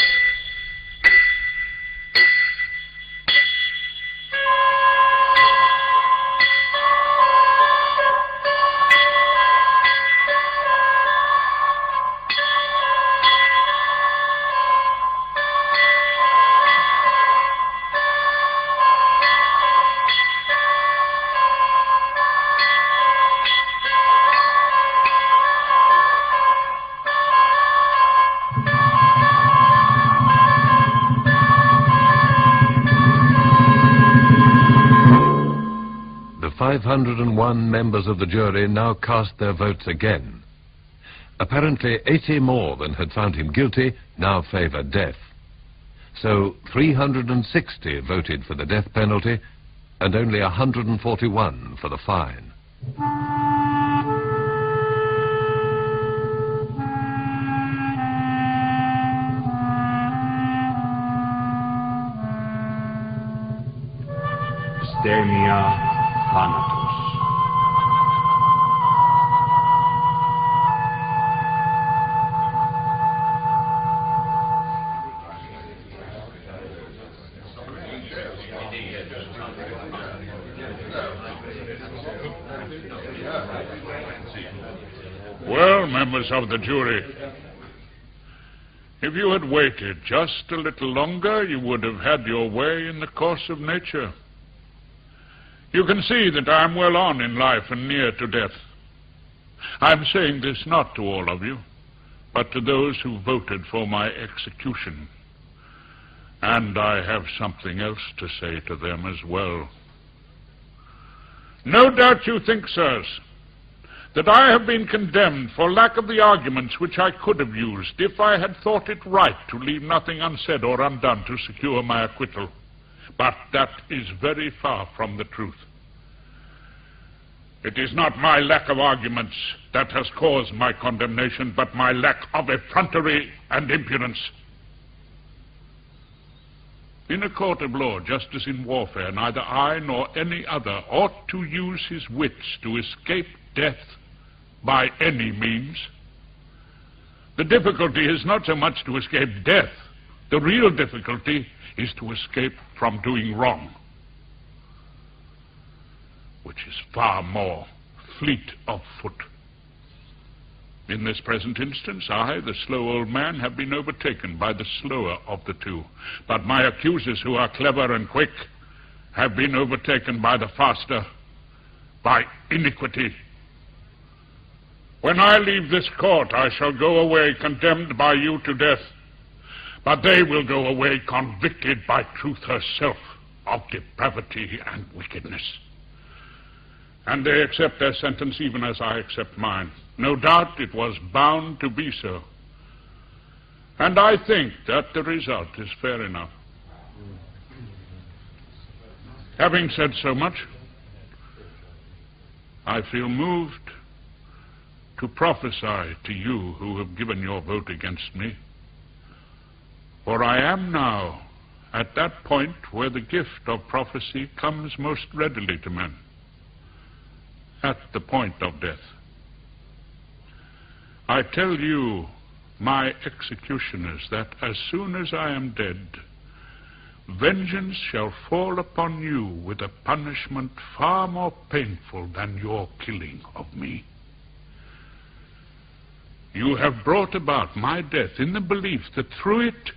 The 501 members of the jury now cast their votes again. Apparently 80 more than had found him guilty now favor death. So 360 voted for the death penalty and only 141 for the fine. Demia thanatos. Well, members of the jury, If you had waited just a little longer, you would have had your way in the course of nature. You can see that I am well on in life and near to death. I am saying this not to all of you, but to those who voted for my execution. And I have something else to say to them as well. No doubt you think, sirs, that I have been condemned for lack of the arguments which I could have used if I had thought it right to leave nothing unsaid or undone to secure my acquittal. But that is very far from the truth. It is not my lack of arguments that has caused my condemnation, but my lack of effrontery and impudence. In a court of law, just as in warfare, neither I nor any other ought to use his wits to escape death by any means. The difficulty is not so much to escape death. The real difficulty is to escape from doing wrong, which is far more fleet of foot. In this present instance, I, the slow old man, have been overtaken by the slower of the two. But my accusers, who are clever and quick, have been overtaken by the faster, by iniquity. When I leave this court, I shall go away condemned by you to death, but they will go away convicted by truth herself of depravity and wickedness. And they accept their sentence even as I accept mine. No doubt it was bound to be so. And I think that the result is fair enough. Having said so much, I feel moved to prophesy to you who have given your vote against me. For I am now at that point where the gift of prophecy comes most readily to men, at the point of death. I tell you, my executioners, that as soon as I am dead, vengeance shall fall upon you with a punishment far more painful than your killing of me. You have brought about my death in the belief that through it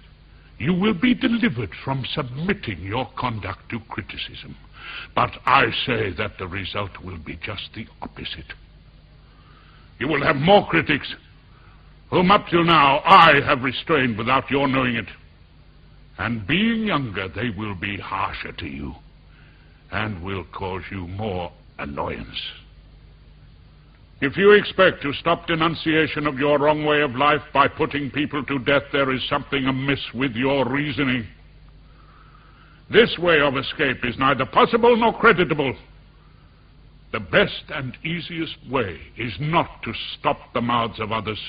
you will be delivered from submitting your conduct to criticism. But I say that the result will be just the opposite. You will have more critics, whom up till now I have restrained without your knowing it. And being younger, they will be harsher to you and will cause you more annoyance. If you expect to stop denunciation of your wrong way of life by putting people to death, there is something amiss with your reasoning. This way of escape is neither possible nor creditable. The best and easiest way is not to stop the mouths of others,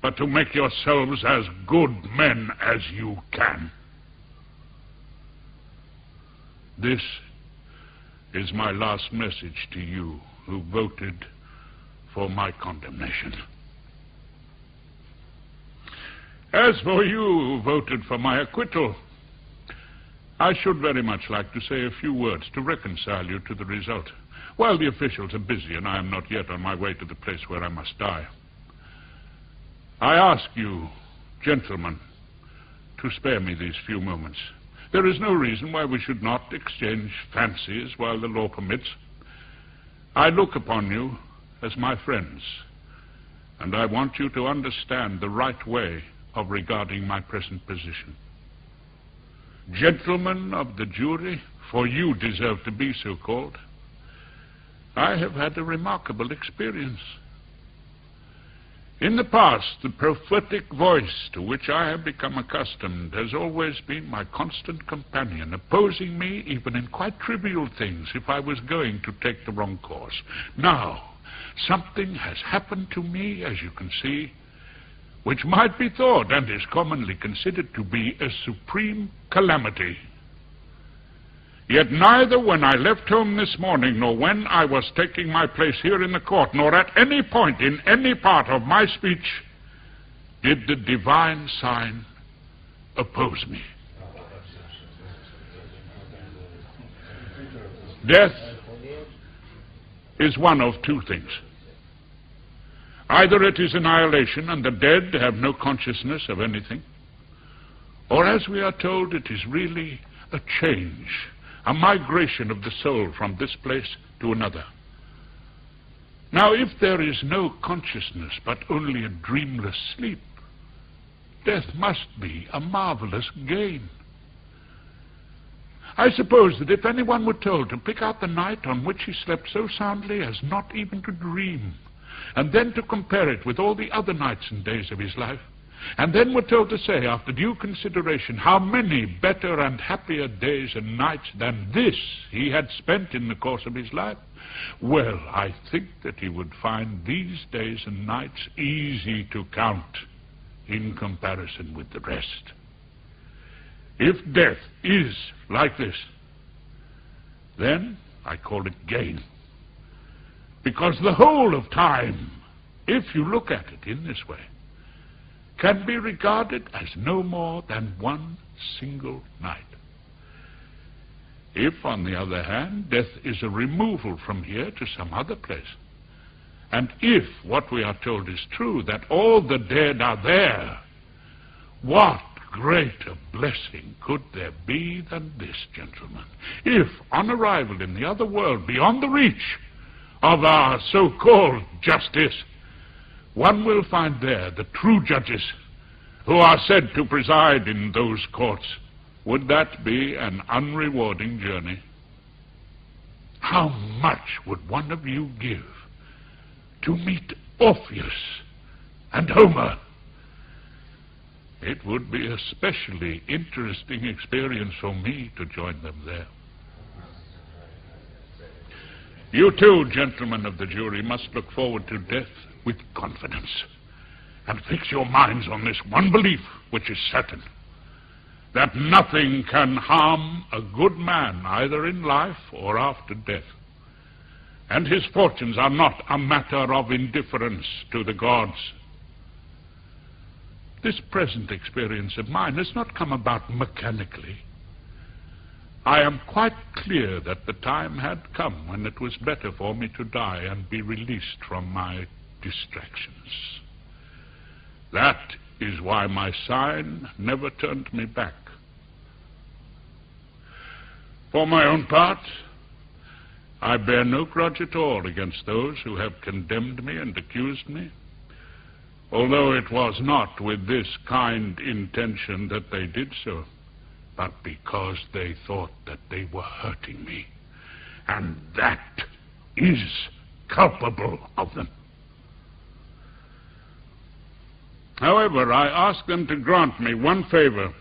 but to make yourselves as good men as you can. This is my last message to you who voted for my condemnation. As for you who voted for my acquittal, I should very much like to say a few words to reconcile you to the result. While the officials are busy and I am not yet on my way to the place where I must die, I ask you, gentlemen, to spare me these few moments. There is no reason why we should not exchange fancies while the law permits. I look upon you as my friends, and I want you to understand the right way of regarding my present position. Gentlemen of the jury, for you deserve to be so called, I have had a remarkable experience. In the past, the prophetic voice to which I have become accustomed has always been my constant companion, opposing me even in quite trivial things if I was going to take the wrong course. Now, something has happened to me, as you can see, which might be thought and is commonly considered to be a supreme calamity. Yet neither when I left home this morning, nor when I was taking my place here in the court, nor at any point in any part of my speech, did the divine sign oppose me. Death is one of two things. Either it is annihilation and the dead have no consciousness of anything, or as we are told, it is really a change, a migration of the soul from this place to another. Now, if there is no consciousness but only a dreamless sleep, death must be a marvelous gain. I suppose that if anyone were told to pick out the night on which he slept so soundly as not even to dream, and then to compare it with all the other nights and days of his life, and then were told to say, after due consideration, how many better and happier days and nights than this he had spent in the course of his life, well, I think that he would find these days and nights easy to count in comparison with the rest. If death is like this, then I call it gain. Because the whole of time, if you look at it in this way, can be regarded as no more than one single night. If, on the other hand, death is a removal from here to some other place, and if what we are told is true, that all the dead are there, what greater blessing could there be than this, gentlemen? If, on arrival in the other world, beyond the reach of our so-called justice, one will find there the true judges who are said to preside in those courts, would that be an unrewarding journey? How much would one of you give to meet Orpheus and Homer? It would be a specially interesting experience for me to join them there. You too, gentlemen of the jury, must look forward to death with confidence, and fix your minds on this one belief, which is certain, that nothing can harm a good man, either in life or after death, and his fortunes are not a matter of indifference to the gods. This present experience of mine has not come about mechanically. I am quite clear that the time had come when it was better for me to die and be released from my distractions. That is why my sign never turned me back. For my own part, I bear no grudge at all against those who have condemned me and accused me, although it was not with this kind intention that they did so, but because they thought that they were hurting me, and that is culpable of them. However, I ask them to grant me one favor.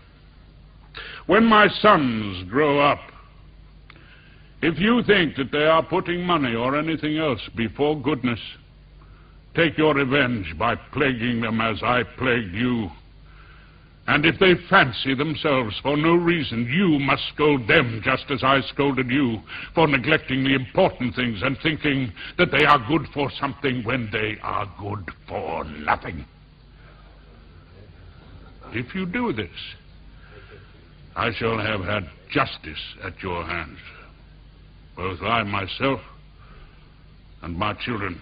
When my sons grow up, if you think that they are putting money or anything else before goodness, take your revenge by plaguing them as I plagued you. And if they fancy themselves for no reason, you must scold them just as I scolded you for neglecting the important things and thinking that they are good for something when they are good for nothing. If you do this, I shall have had justice at your hands, both I myself and my children.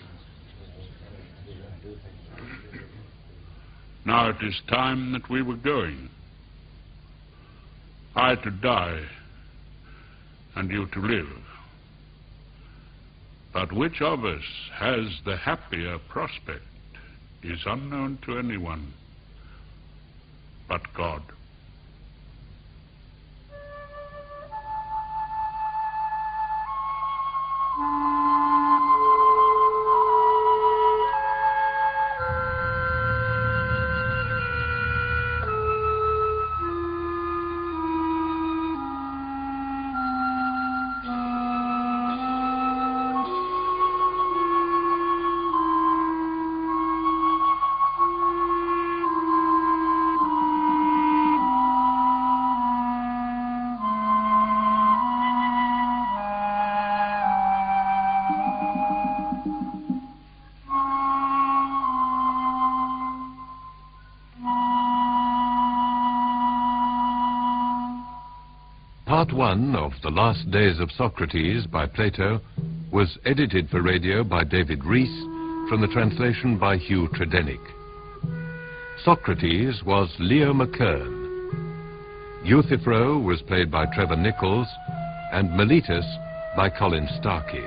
Now it is time that we were going. I to die, and you to live. But which of us has the happier prospect is unknown to anyone but God. Part 1 of The Last Days of Socrates by Plato was edited for radio by David Rees, from the translation by Hugh Tredennick. Socrates was Leo McKern. Euthyphro was played by Trevor Nichols, and Miletus by Colin Starkey.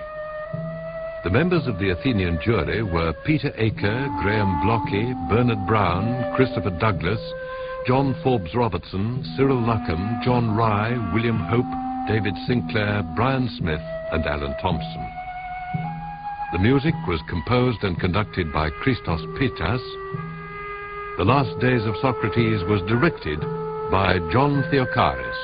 The members of the Athenian jury were Peter Aker, Graham Blockey, Bernard Brown, Christopher Douglas, John Forbes Robertson, Cyril Luckham, John Rye, William Hope, David Sinclair, Brian Smith, and Alan Thompson. The music was composed and conducted by Christos Pitas. The Last Days of Socrates was directed by John Theocharis.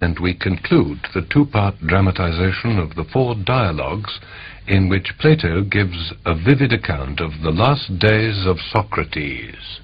And we conclude the two-part dramatization of the 4 dialogues in which Plato gives a vivid account of the last days of Socrates.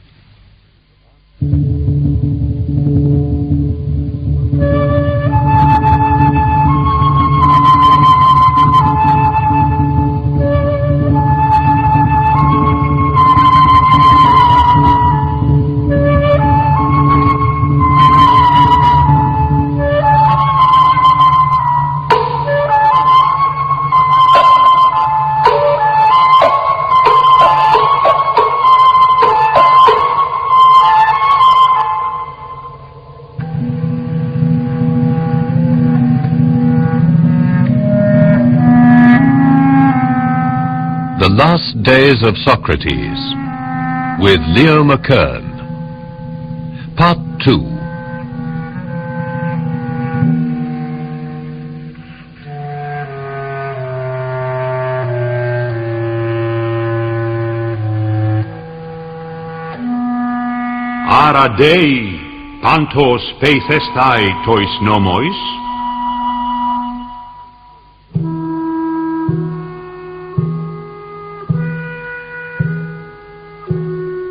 The Last Days of Socrates, with Leo McKern. Part 2. Ara Dei, pantos peis estai tois nomois?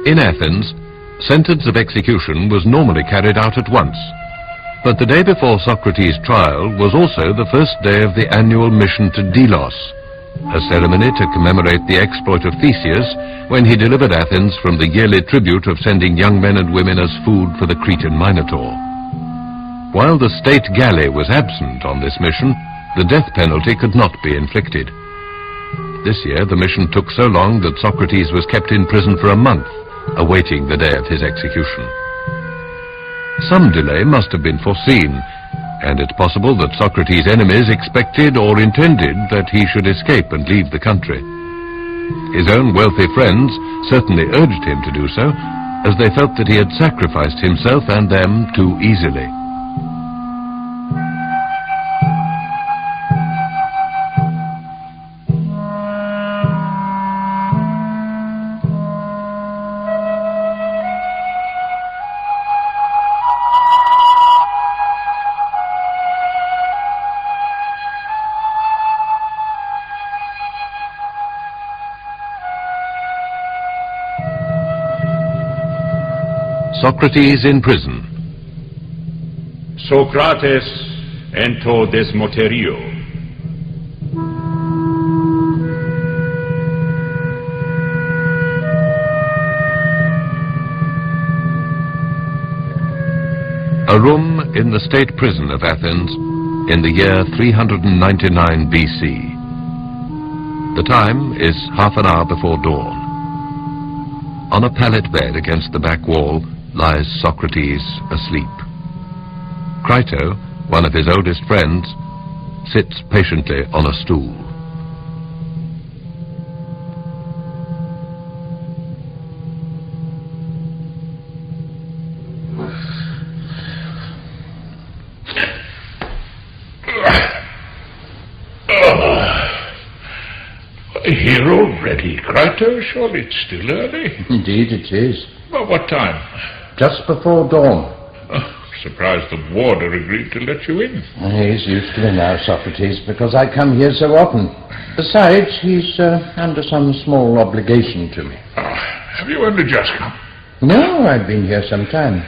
In Athens, sentence of execution was normally carried out at once. But the day before Socrates' trial was also the first day of the annual mission to Delos, a ceremony to commemorate the exploit of Theseus when he delivered Athens from the yearly tribute of sending young men and women as food for the Cretan Minotaur. While the state galley was absent on this mission, the death penalty could not be inflicted. This year the mission took so long that Socrates was kept in prison for a month, awaiting the day of his execution. Some delay must have been foreseen, and it's possible that Socrates' enemies expected or intended that he should escape and leave the country. His own wealthy friends certainly urged him to do so, as they felt that he had sacrificed himself and them too easily. Socrates in prison. Socrates ento desmoterio. A room in the state prison of Athens in the year 399 BC. The time is half an hour before dawn. On a pallet bed against the back wall lies Socrates asleep. Crito, one of his oldest friends, sits patiently on a stool. Here already, Crito? Surely it's still early. Indeed it is. Well, what time? Just before dawn. Surprised the warder agreed to let you in. He's used to me now, Socrates, because I come here so often. Besides, he's under some small obligation to me. Have you only just come? No, I've been here some time.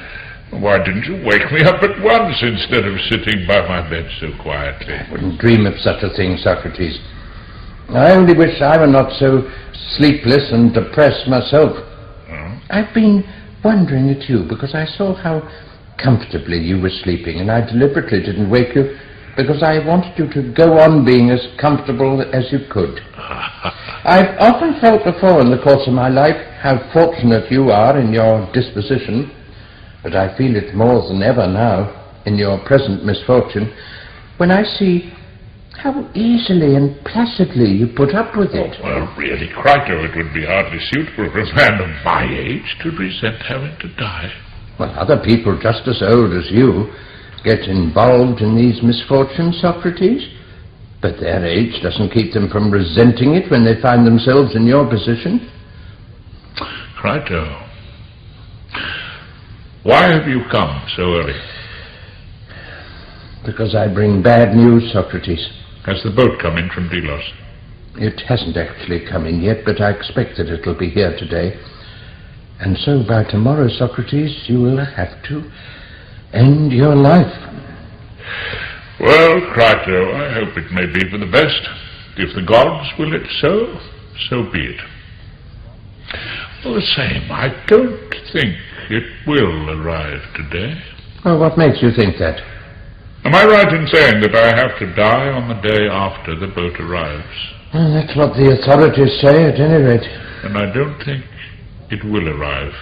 Why didn't you wake me up at once instead of sitting by my bed so quietly? I wouldn't dream of such a thing, Socrates. I only wish I were not so sleepless and depressed myself. I've been wondering at you because I saw how comfortably you were sleeping, and I deliberately didn't wake you because I wanted you to go on being as comfortable as you could. I've often felt before in the course of my life how fortunate you are in your disposition, but I feel it more than ever now in your present misfortune when I see how easily and placidly you put up with it. Well, really, Crito, it would be hardly suitable for a man of my age to resent having to die. Well, other people just as old as you get involved in these misfortunes, Socrates, but their age doesn't keep them from resenting it when they find themselves in your position. Crito, why have you come so early? Because I bring bad news, Socrates. Has the boat come in from Delos? It hasn't actually come in yet, but I expect that it'll be here today. And so by tomorrow, Socrates, you will have to end your life. Well, Crito, I hope it may be for the best. If the gods will it so, so be it. All the same, I don't think it will arrive today. Well, what makes you think that? Am I right in saying that I have to die on the day after the boat arrives? Well, that's what the authorities say, at any rate. And I don't think it will arrive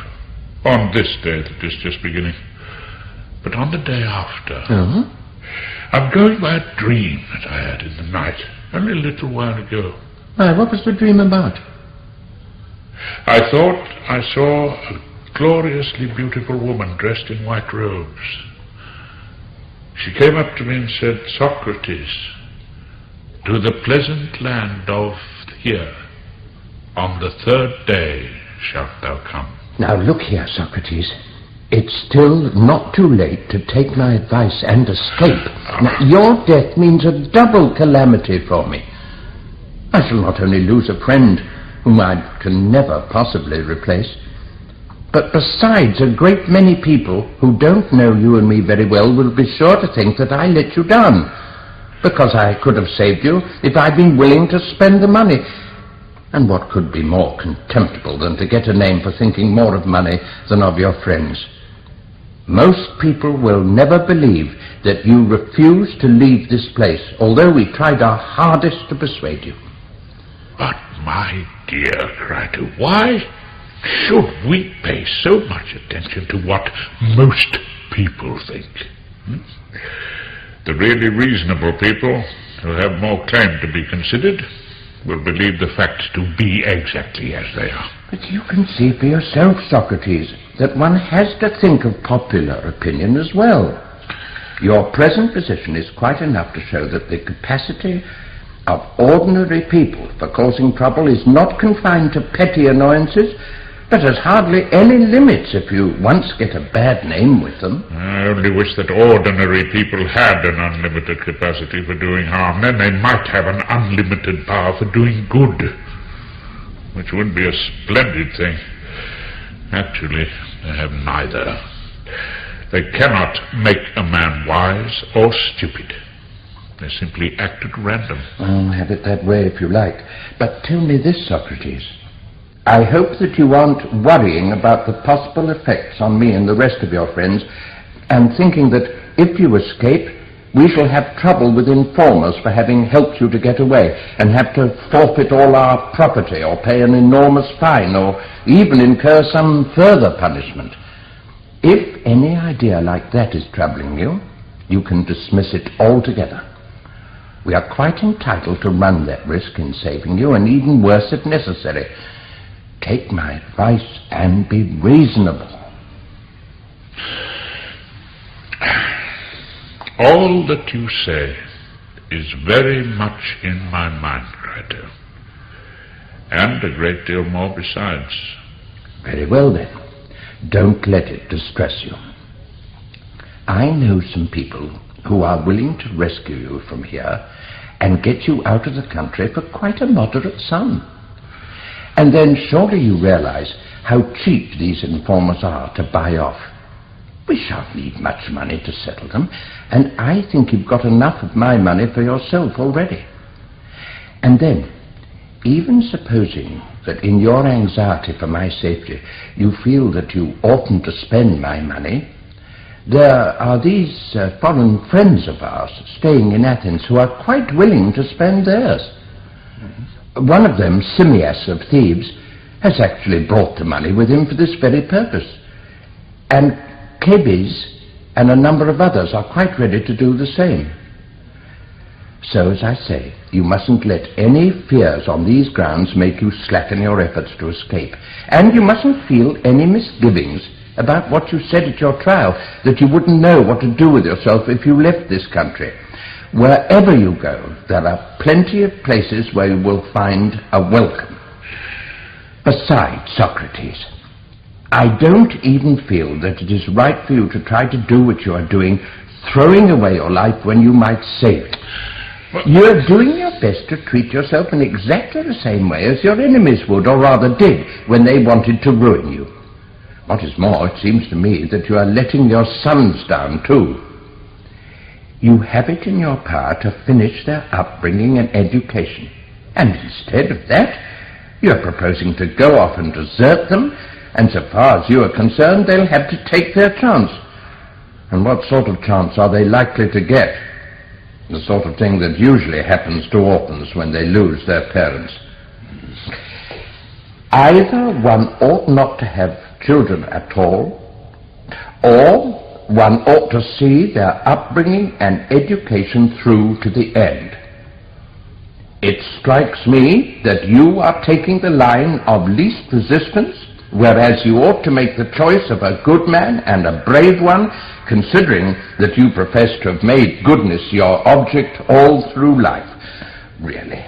on this day that is just beginning, but on the day after. I'm going by a dream that I had in the night, only a little while ago. What was the dream about? I thought I saw a gloriously beautiful woman dressed in white robes. She came up to me and said, Socrates, to the pleasant land of here, on the third day shalt thou come. Now look here, Socrates. It's still not too late to take my advice and escape. Now, your death means a double calamity for me. I shall not only lose a friend whom I can never possibly replace, but besides, a great many people who don't know you and me very well will be sure to think that I let you down, because I could have saved you if I'd been willing to spend the money. And what could be more contemptible than to get a name for thinking more of money than of your friends? Most people will never believe that you refuse to leave this place, although we tried our hardest to persuade you. But, my dear Crito, why should we pay so much attention to what most people think? The really reasonable people who have more claim to be considered will believe the facts to be exactly as they are. But you can see for yourself, Socrates, that one has to think of popular opinion as well. Your present position is quite enough to show that the capacity of ordinary people for causing trouble is not confined to petty annoyances, but has hardly any limits if you once get a bad name with them. I only wish that ordinary people had an unlimited capacity for doing harm. Then they might have an unlimited power for doing good, which would be a splendid thing. Actually, they have neither. They cannot make a man wise or stupid. They simply act at random. Have it that way if you like. But tell me this, Socrates. I hope that you aren't worrying about the possible effects on me and the rest of your friends, and thinking that if you escape, we shall have trouble with informers for having helped you to get away, and have to forfeit all our property, or pay an enormous fine, or even incur some further punishment. If any idea like that is troubling you, you can dismiss it altogether. We are quite entitled to run that risk in saving you, and even worse if necessary. Take my advice and be reasonable. All that you say is very much in my mind, Crito. and a great deal more besides. Very well, then. Don't let it distress you. I know some people who are willing to rescue you from here and get you out of the country for quite a moderate sum. And then surely you realize how cheap these informers are to buy off. We shan't need much money to settle them, and I think you've got enough of my money for yourself already. And then, even supposing that in your anxiety for my safety you feel that you oughtn't to spend my money, there are these foreign friends of ours staying in Athens who are quite willing to spend theirs. One of them, Simmias of Thebes, has actually brought the money with him for this very purpose. And Cabes and a number of others are quite ready to do the same. So, as I say, you mustn't let any fears on these grounds make you slacken your efforts to escape. And you mustn't feel any misgivings about what you said at your trial, that you wouldn't know what to do with yourself if you left this country. Wherever you go, there are plenty of places where you will find a welcome. Besides, Socrates, I don't even feel that it is right for you to try to do what you are doing, throwing away your life when you might save it. You're doing your best to treat yourself in exactly the same way as your enemies would, or rather did, when they wanted to ruin you. What is more, it seems to me that you are letting your sons down, too. You have it in your power to finish their upbringing and education, and instead of that, you're proposing to go off and desert them, and so far as you are concerned, they'll have to take their chance. And what sort of chance are they likely to get? The sort of thing that usually happens to orphans when they lose their parents. Either one ought not to have children at all, or one ought to see their upbringing and education through to the end. It strikes me that you are taking the line of least resistance, whereas you ought to make the choice of a good man and a brave one, considering that you profess to have made goodness your object all through life. Really,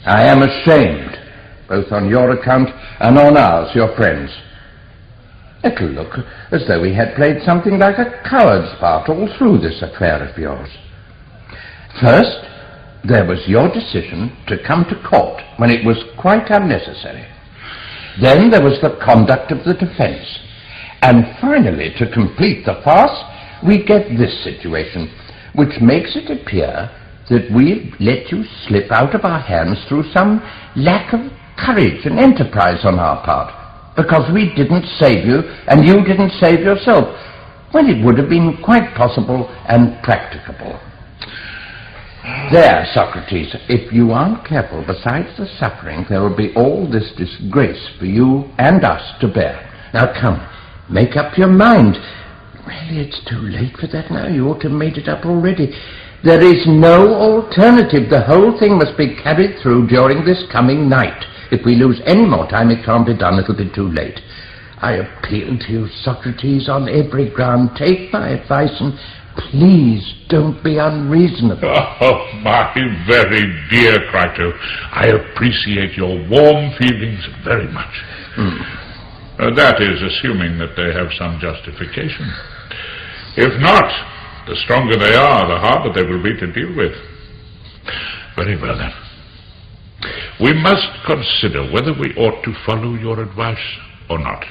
I am ashamed, both on your account and on ours, your friends. It'll look as though we had played something like a coward's part all through this affair of yours. First, there was your decision to come to court when it was quite unnecessary. Then there was the conduct of the defense. And finally, to complete the farce, we get this situation, which makes it appear that we've let you slip out of our hands through some lack of courage and enterprise on our part, because we didn't save you and you didn't save yourself, when it would have been quite possible and practicable. There, Socrates, if you aren't careful, besides the suffering, there will be all this disgrace for you and us to bear. Now come, make up your mind. Really, it's too late for that now. You ought to have made it up already. There is no alternative. The whole thing must be carried through during this coming night. If we lose any more time, it can't be done. It'll be too late. I appeal to you, Socrates, on every ground. Take my advice and please don't be unreasonable. Oh, my very dear Crito, I appreciate your warm feelings very much. That is assuming that they have some justification. If not, the stronger they are, the harder they will be to deal with. Very well, then. We must consider whether we ought to follow your advice or not.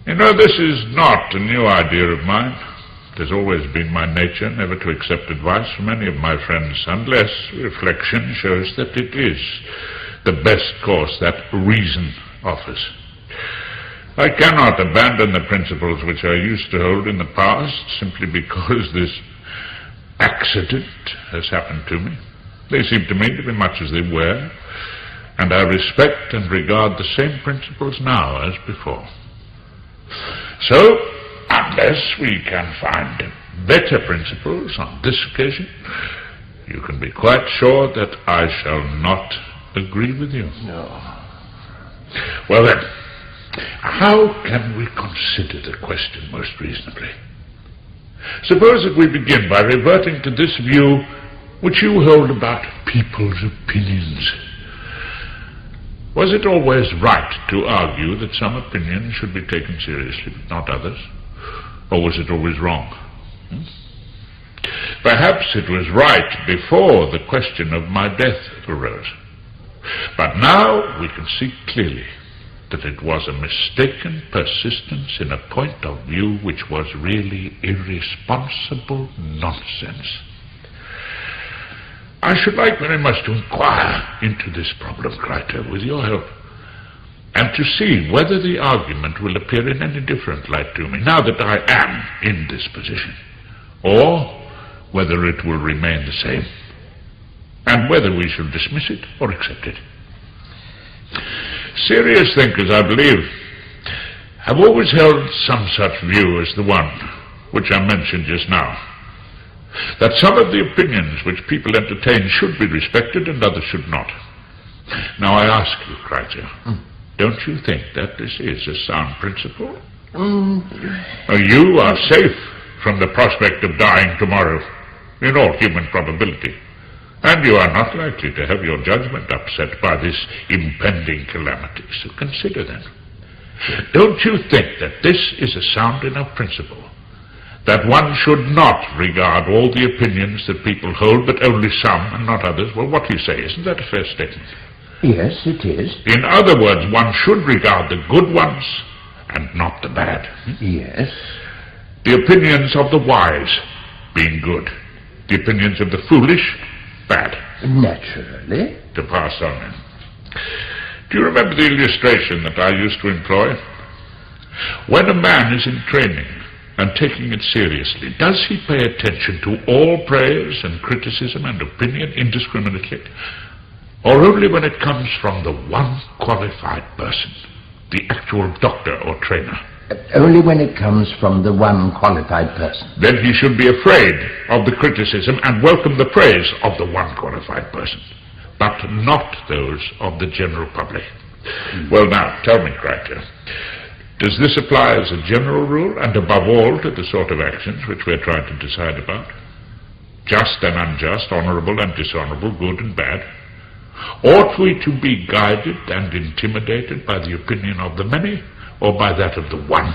You know, this is not a new idea of mine. It has always been my nature never to accept advice from any of my friends unless reflection shows that it is the best course that reason offers. I cannot abandon the principles which I used to hold in the past simply because this accident has happened to me. They seem to me to be much as they were, and I respect and regard the same principles now as before. So, unless we can find better principles on this occasion, you can be quite sure that I shall not agree with you. No. Well then, how can we consider the question most reasonably? Suppose that we begin by reverting to this view which you hold about people's opinions. Was it always right to argue that some opinions should be taken seriously, but not others? Or was it always wrong? Perhaps it was right before the question of my death arose. But now we can see clearly that it was a mistaken persistence in a point of view which was really irresponsible nonsense. I should like very much to inquire into this problem, Crito, with your help, and to see whether the argument will appear in any different light to me now that I am in this position, or whether it will remain the same, and whether we shall dismiss it or accept it. Serious thinkers, I believe, have always held some such view as the one which I mentioned just now, that some of the opinions which people entertain should be respected and others should not. Now I ask you, Crito, don't you think that this is a sound principle? You are safe from the prospect of dying tomorrow, in all human probability, and you are not likely to have your judgment upset by this impending calamity. So consider then. Don't you think that this is a sound enough principle, that one should not regard all the opinions that people hold, but only some and not others? Well, what do you say? Isn't that a fair statement? Yes, it is. In other words, one should regard the good ones and not the bad. Yes. The opinions of the wise being good, the opinions of the foolish bad. Naturally. To pass on then. Do you remember the illustration that I used to employ? When a man is in training and taking it seriously, does he pay attention to all praise and criticism and opinion indiscriminately? Or only when it comes from the one qualified person, the actual doctor or trainer? Only when it comes from the one qualified person. Then he should be afraid of the criticism and welcome the praise of the one qualified person, but not those of the general public. Well, now, tell me, Crito, does this apply as a general rule, and above all to the sort of actions which we're trying to decide about? Just and unjust, honorable and dishonorable, good and bad? Ought we to be guided and intimidated by the opinion of the many, or by that of the one,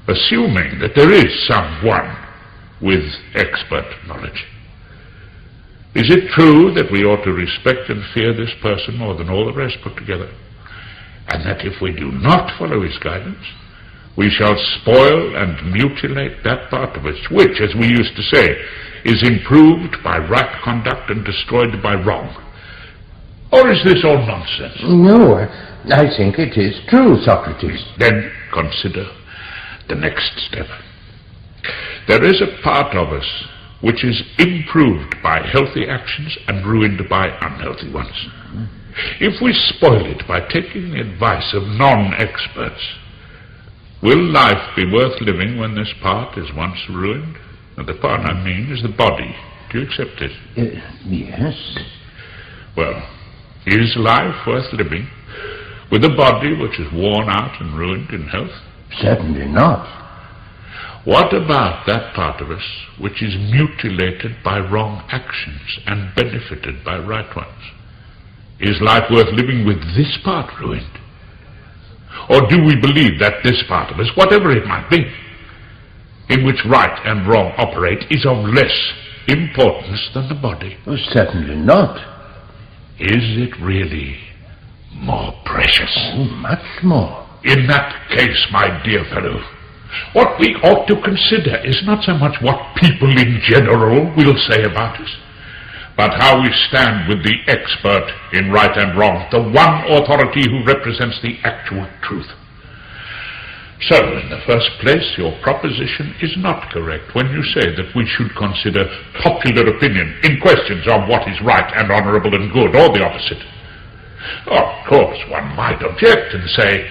assuming that there is some one with expert knowledge? Is it true that we ought to respect and fear this person more than all the rest put together, and that if we do not follow his guidance, we shall spoil and mutilate that part of us which, as we used to say, is improved by right conduct and destroyed by wrong? Or is this all nonsense? No, I think it is true, Socrates. Then consider the next step. There is a part of us which is improved by healthy actions and ruined by unhealthy ones. If we spoil it by taking the advice of non-experts, will life be worth living when this part is once ruined? And the part I mean is the body. Do you accept it? Yes. Well, is life worth living with a body which is worn out and ruined in health? Certainly not. What about that part of us which is mutilated by wrong actions and benefited by right ones? Is life worth living with this part ruined? Or do we believe that this part of us, whatever it might be, in which right and wrong operate, is of less importance than the body? Oh, certainly not. Is it really more precious? Oh, much more. In that case, my dear fellow, what we ought to consider is not so much what people in general will say about us, but how we stand with the expert in right and wrong, the one authority who represents the actual truth. So, in the first place, your proposition is not correct when you say that we should consider popular opinion in questions of what is right and honorable and good, or the opposite. Of course, one might object and say,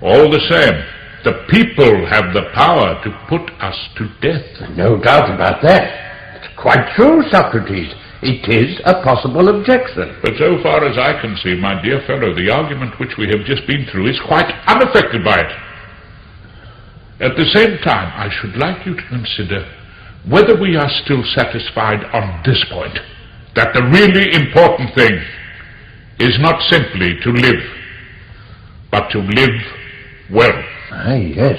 all the same, the people have the power to put us to death. No doubt about that. It's quite true, Socrates. It is a possible objection. But so far as I can see, my dear fellow, the argument which we have just been through is quite unaffected by it. At the same time, I should like you to consider whether we are still satisfied on this point, that the really important thing is not simply to live, but to live well. Ah, yes.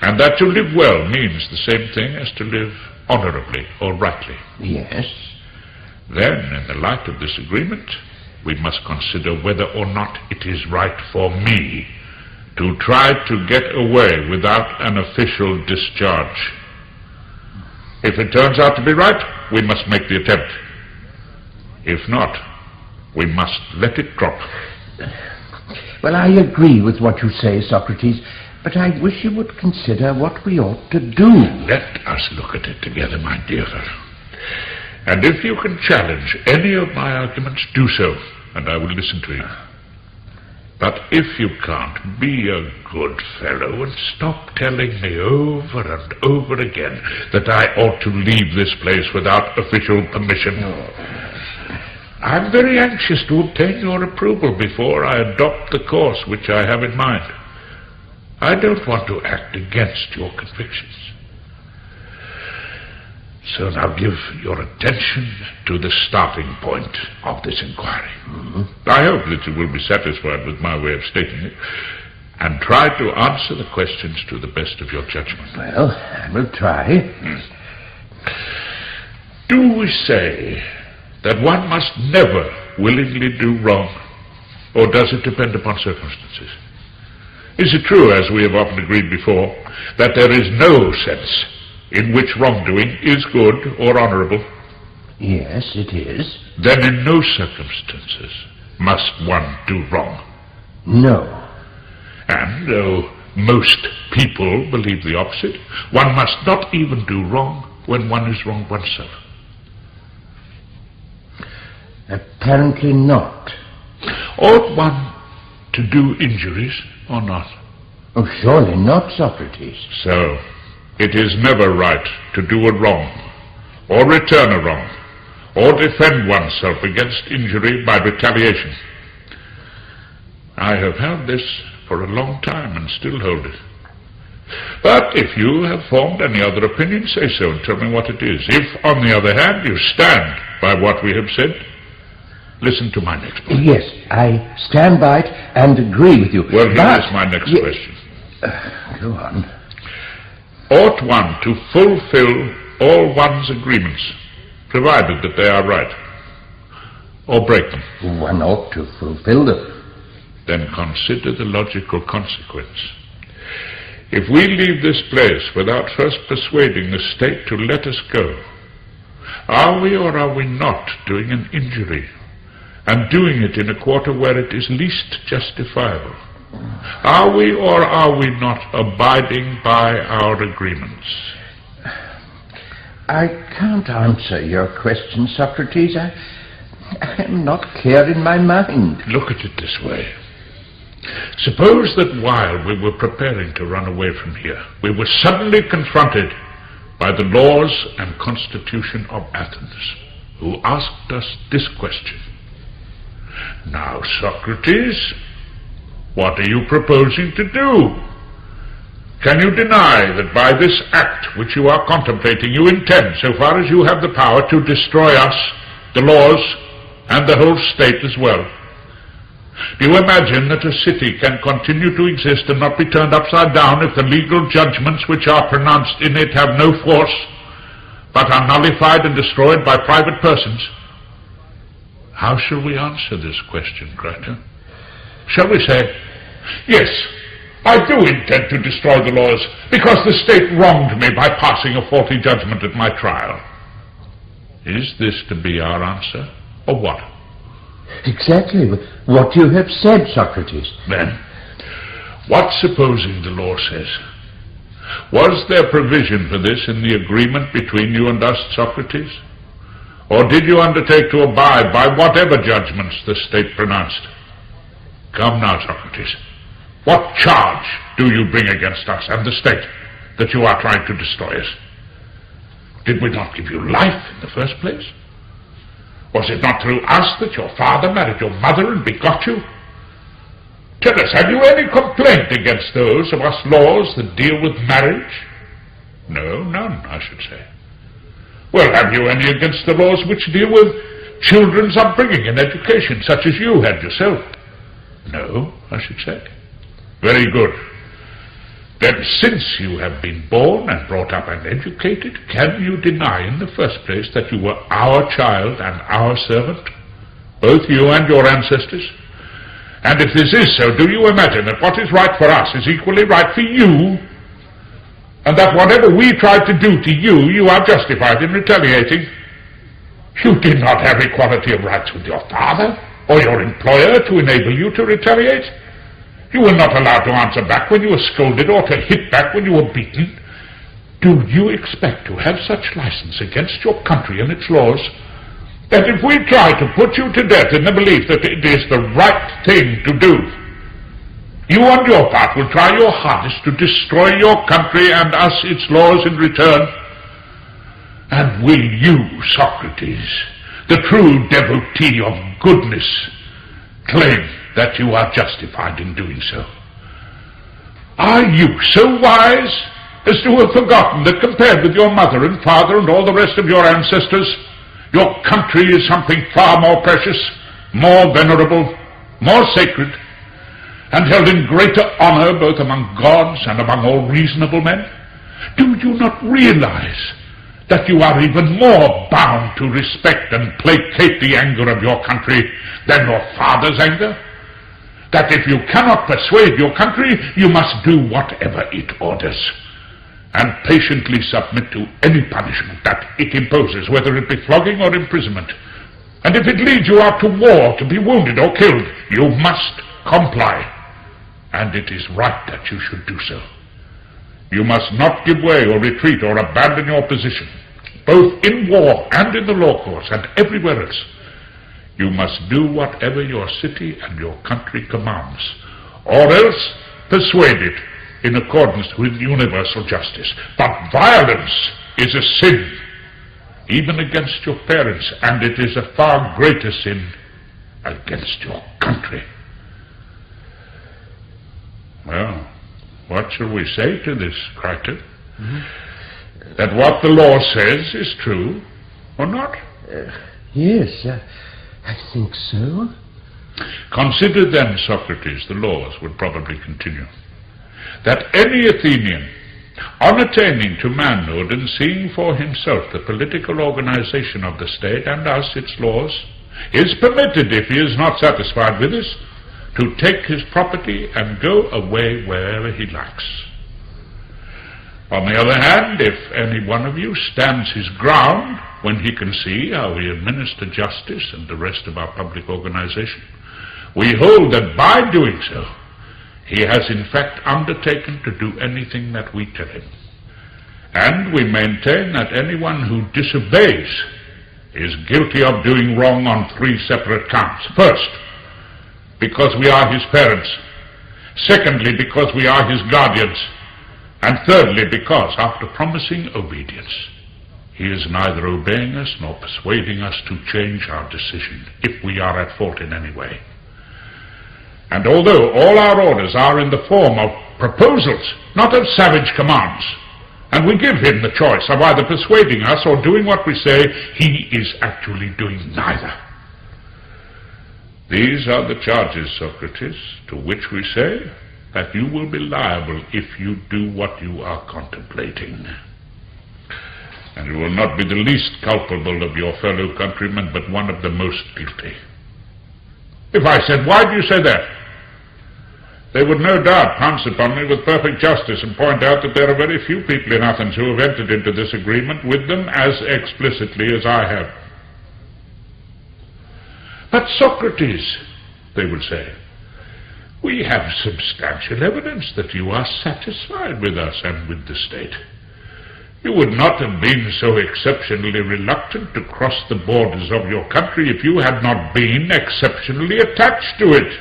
And that to live well means the same thing as to live honorably or rightly. Yes. Then, in the light of this agreement, we must consider whether or not it is right for me to try to get away without an official discharge. If it turns out to be right, we must make the attempt. If not, we must let it drop. Well, I agree with what you say, Socrates, but I wish you would consider what we ought to do. Let us look at it together, my dear fellow. And if you can challenge any of my arguments, do so, and I will listen to you. But if you can't, be a good fellow and stop telling me over and over again that I ought to leave this place without official permission. I'm very anxious to obtain your approval before I adopt the course which I have in mind. I don't want to act against your convictions. So now give your attention to the starting point of this inquiry. I hope that you will be satisfied with my way of stating it, and try to answer the questions to the best of your judgment. Well, I will try. Do we say that one must never willingly do wrong, or does it depend upon circumstances? Is it true, as we have often agreed before, that there is no sense in which wrongdoing is good or honorable? Yes, it is. Then in no circumstances must one do wrong. No. And though most people believe the opposite, one must not even do wrong when one is wrong oneself. Apparently not. Ought one to do injuries or not? Oh, surely not, Socrates. So, it is never right to do a wrong, or return a wrong, or defend oneself against injury by retaliation. I have held this for a long time and still hold it. But if you have formed any other opinion, say so and tell me what it is. If, on the other hand, you stand by what we have said, listen to my next point. Yes, I stand by it and agree with you. Well, here is my next question. Go on. Ought one to fulfill all one's agreements, provided that they are right, or break them? One ought to fulfill them. Then consider the logical consequence. If we leave this place without first persuading the state to let us go, are we or are we not doing an injury, and doing it in a quarter where it is least justifiable? Are we or are we not abiding by our agreements? I can't answer your question, Socrates. I am not clear in my mind. Look at it this way. Suppose that while we were preparing to run away from here, we were suddenly confronted by the laws and constitution of Athens, who asked us this question. Now, Socrates, what are you proposing to do? Can you deny that by this act which you are contemplating, you intend, so far as you have the power, to destroy us, the laws, and the whole state as well? Do you imagine that a city can continue to exist and not be turned upside down if the legal judgments which are pronounced in it have no force, but are nullified and destroyed by private persons? How shall we answer this question, Crito? Shall we say, yes, I do intend to destroy the laws because the state wronged me by passing a faulty judgment at my trial? Is this to be our answer, or what? Exactly what you have said, Socrates. Then, what supposing the law says? Was there provision for this in the agreement between you and us, Socrates? Or did you undertake to abide by whatever judgments the state pronounced? Come now, Socrates. What charge do you bring against us and the state that you are trying to destroy us? Did we not give you life in the first place? Was it not through us that your father married your mother and begot you? Tell us, have you any complaint against those of us laws that deal with marriage? No, none, I should say. Well, have you any against the laws which deal with children's upbringing and education, such as you had yourself? No, I should say. Very good. Then, since you have been born and brought up and educated, can you deny in the first place that you were our child and our servant, both you and your ancestors? And if this is so, do you imagine that what is right for us is equally right for you, and that whatever we tried to do to you, you are justified in retaliating? You did not have equality of rights with your father or your employer to enable you to retaliate. You were not allowed to answer back when you were scolded or to hit back when you were beaten. Do you expect to have such license against your country and its laws that if we try to put you to death in the belief that it is the right thing to do, you on your part will try your hardest to destroy your country and us its laws in return? And will you, Socrates, the true devotee of goodness, claim that you are justified in doing so? Are you so wise as to have forgotten that compared with your mother and father and all the rest of your ancestors, your country is something far more precious, more venerable, more sacred, and held in greater honor both among gods and among all reasonable men? Do you not realize that you are even more bound to respect and placate the anger of your country than your father's anger? That if you cannot persuade your country, you must do whatever it orders, and patiently submit to any punishment that it imposes, whether it be flogging or imprisonment. And if it leads you out to war to be wounded or killed, you must comply, and it is right that you should do so. You must not give way or retreat or abandon your position, both in war and in the law courts and everywhere else. You must do whatever your city and your country commands, or else persuade it in accordance with universal justice. But violence is a sin, even against your parents, and it is a far greater sin against your country. Well, what shall we say to this, Crichton? That what the law says is true, or not? Yes, I think so. Consider then, Socrates, the laws would probably continue, that any Athenian, on attaining to manhood and seeing for himself the political organization of the state and us its laws, is permitted, if he is not satisfied with this, to take his property and go away wherever he likes. On the other hand, if any one of you stands his ground when he can see how we administer justice and the rest of our public organization, we hold that by doing so, he has in fact undertaken to do anything that we tell him. And we maintain that anyone who disobeys is guilty of doing wrong on 3 separate counts. First, because we are his parents. Secondly, because we are his guardians. And thirdly, because, after promising obedience, he is neither obeying us nor persuading us to change our decision, if we are at fault in any way. And although all our orders are in the form of proposals, not of savage commands, and we give him the choice of either persuading us or doing what we say, he is actually doing neither. These are the charges, Socrates, to which we say that you will be liable if you do what you are contemplating. And you will not be the least culpable of your fellow countrymen, but one of the most guilty. If I said, "Why do you say that?" they would no doubt pounce upon me with perfect justice and point out that there are very few people in Athens who have entered into this agreement with them as explicitly as I have. "But Socrates," they would say, "we have substantial evidence that you are satisfied with us and with the state. You would not have been so exceptionally reluctant to cross the borders of your country if you had not been exceptionally attached to it.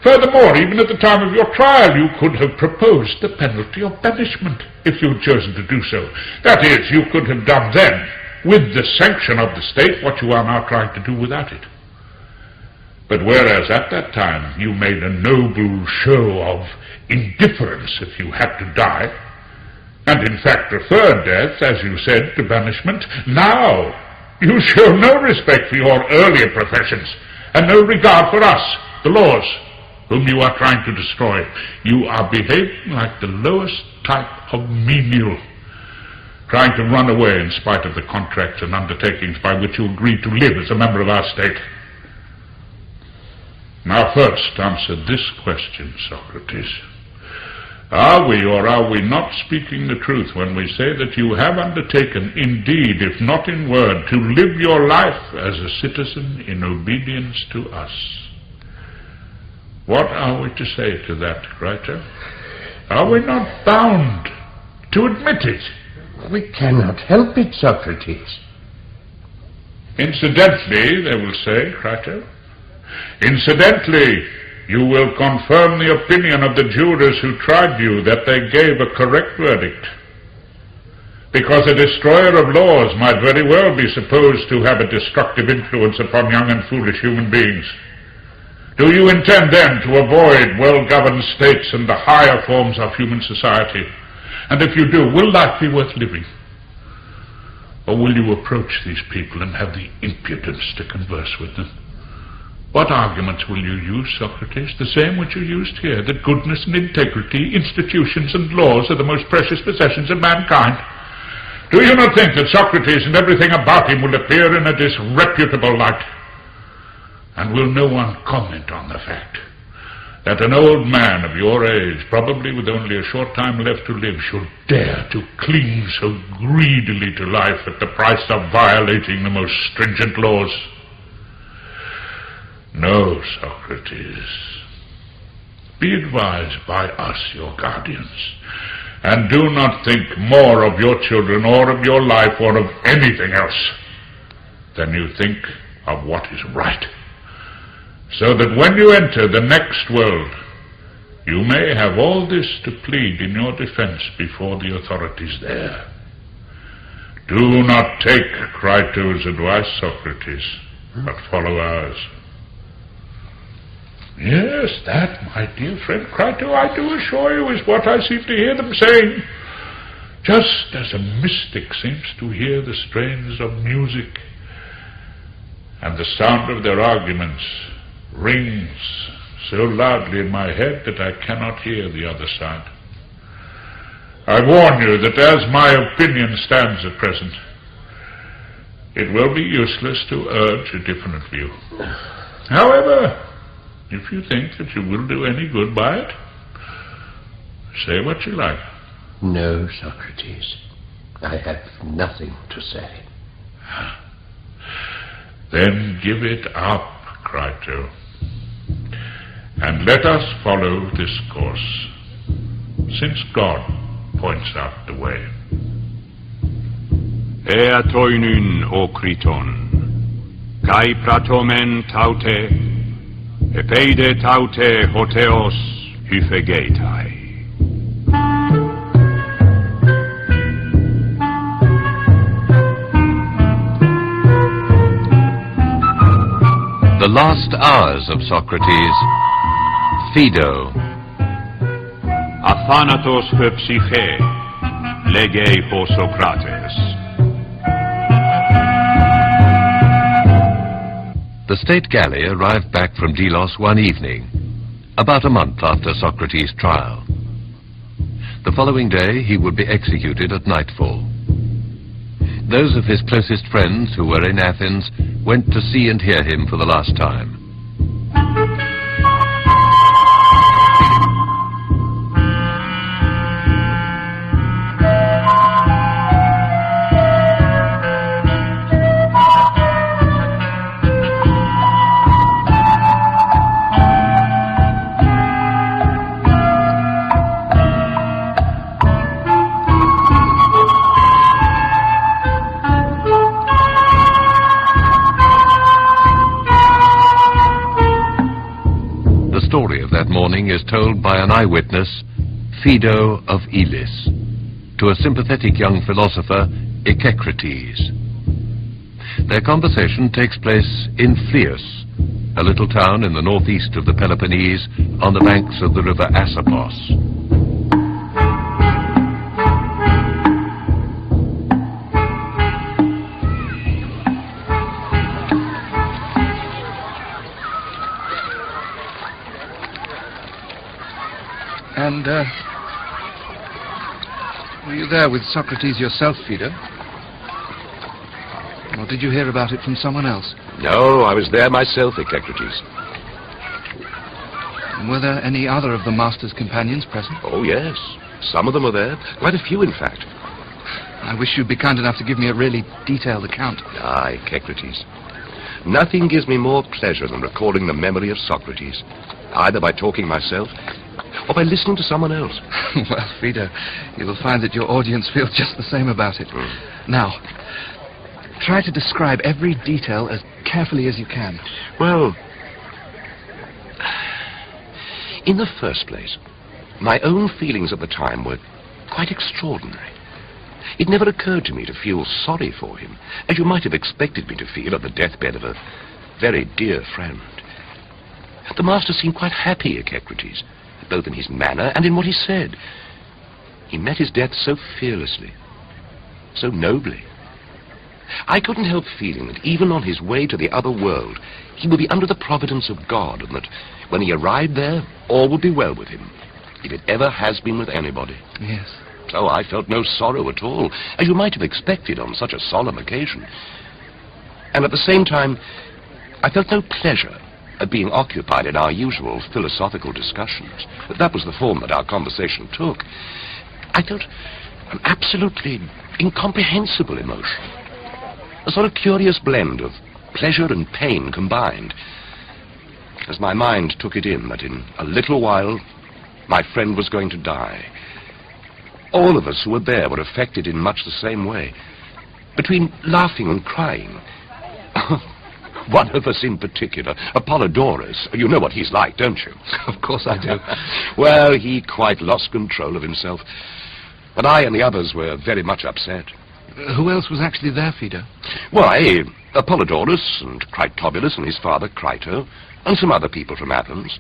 Furthermore, even at the time of your trial, you could have proposed the penalty of banishment if you had chosen to do so. That is, you could have done then, with the sanction of the state, what you are now trying to do without it. But whereas at that time you made a noble show of indifference if you had to die, and in fact preferred death, as you said, to banishment, now You show no respect for your earlier professions, and no regard for us, the laws, whom you are trying to destroy. You are behaving like the lowest type of menial, trying to run away in spite of the contracts and undertakings by which you agreed to live as a member of our state. Now first, answer this question, Socrates. Are we or are we not speaking the truth when we say that you have undertaken, indeed, if not in word, to live your life as a citizen in obedience to us? What are we to say to that, Crito? Are we not bound to admit it? We cannot help it, Socrates. Incidentally, they will say, Crito, incidentally, you will confirm the opinion of the jurors who tried you that they gave a correct verdict. Because a destroyer of laws might very well be supposed to have a destructive influence upon young and foolish human beings. Do you intend then to avoid well-governed states and the higher forms of human society? And if you do, will life be worth living? Or will you approach these people and have the impudence to converse with them? What arguments will you use, Socrates? The same which you used here, that goodness and integrity, institutions and laws are the most precious possessions of mankind. Do you not think that Socrates and everything about him will appear in a disreputable light? And will no one comment on the fact that an old man of your age, probably with only a short time left to live, should dare to cling so greedily to life at the price of violating the most stringent laws? No, Socrates. Be advised by us, your guardians, and do not think more of your children or of your life or of anything else than you think of what is right, so that when you enter the next world, you may have all this to plead in your defense before the authorities there. Do not take Crito's advice, Socrates, but follow ours. Yes, that, my dear friend Crito, I do assure you, is what I seem to hear them saying. Just as a mystic seems to hear the strains of music, and the sound of their arguments rings so loudly in my head that I cannot hear the other side. I warn you that as my opinion stands at present, it will be useless to urge a different view. However, if you think that you will do any good by it, say what you like. No, Socrates. I have nothing to say. Then give it up, Crito, and let us follow this course, since God points out the way. Ea toinun o Kriton, kai pratomen taute, epeide taute hoteos hyphegetai. The last hours of Socrates, Phaedo. Athanatos pe psyche, lege ho Socrates. The state galley arrived back from Delos one evening, about a month after Socrates' trial. The following day he would be executed at nightfall. Those of his closest friends who were in Athens went to see and hear him for the last time. Is told by an eyewitness, Phaedo of Elis, to a sympathetic young philosopher, Socrates. Their conversation takes place in Phlius, a little town in the northeast of the Peloponnese on the banks of the river Asopos. And, were you there with Socrates yourself, Phaedo? Or did you hear about it from someone else? No, I was there myself, Echecrates. Were there any other of the master's companions present? Oh, yes. Some of them were there. Quite a few, in fact. I wish you'd be kind enough to give me a really detailed account. Ah, Echecrates. Nothing gives me more pleasure than recalling the memory of Socrates, either by talking myself or by listening to someone else. Well, Phaedo, you will find that your audience feels just the same about it. Now, try to describe every detail as carefully as you can. Well, in the first place, my own feelings at the time were quite extraordinary. It never occurred to me to feel sorry for him, as you might have expected me to feel at the deathbed of a very dear friend. The master seemed quite happy, Echecrates, both in his manner and in what he said. He met his death so fearlessly, so nobly. I couldn't help feeling that even on his way to the other world, he would be under the providence of God, and that when he arrived there, all would be well with him, if it ever has been with anybody. Yes. So I felt no sorrow at all, as you might have expected on such a solemn occasion. And at the same time, I felt no pleasure at being occupied in our usual philosophical discussions. That was the form that our conversation took. I felt an absolutely incomprehensible emotion, a sort of curious blend of pleasure and pain combined, as my mind took it in that in a little while my friend was going to die. All of us who were there were affected in much the same way. Between laughing and crying, one of us in particular, Apollodorus, you know what he's like, don't you? Of course I do. Well, he quite lost control of himself, and I and the others were very much upset. Who else was actually there, Phaedo? Why, Apollodorus and Critobulus and his father Crito, and some other people from Athens.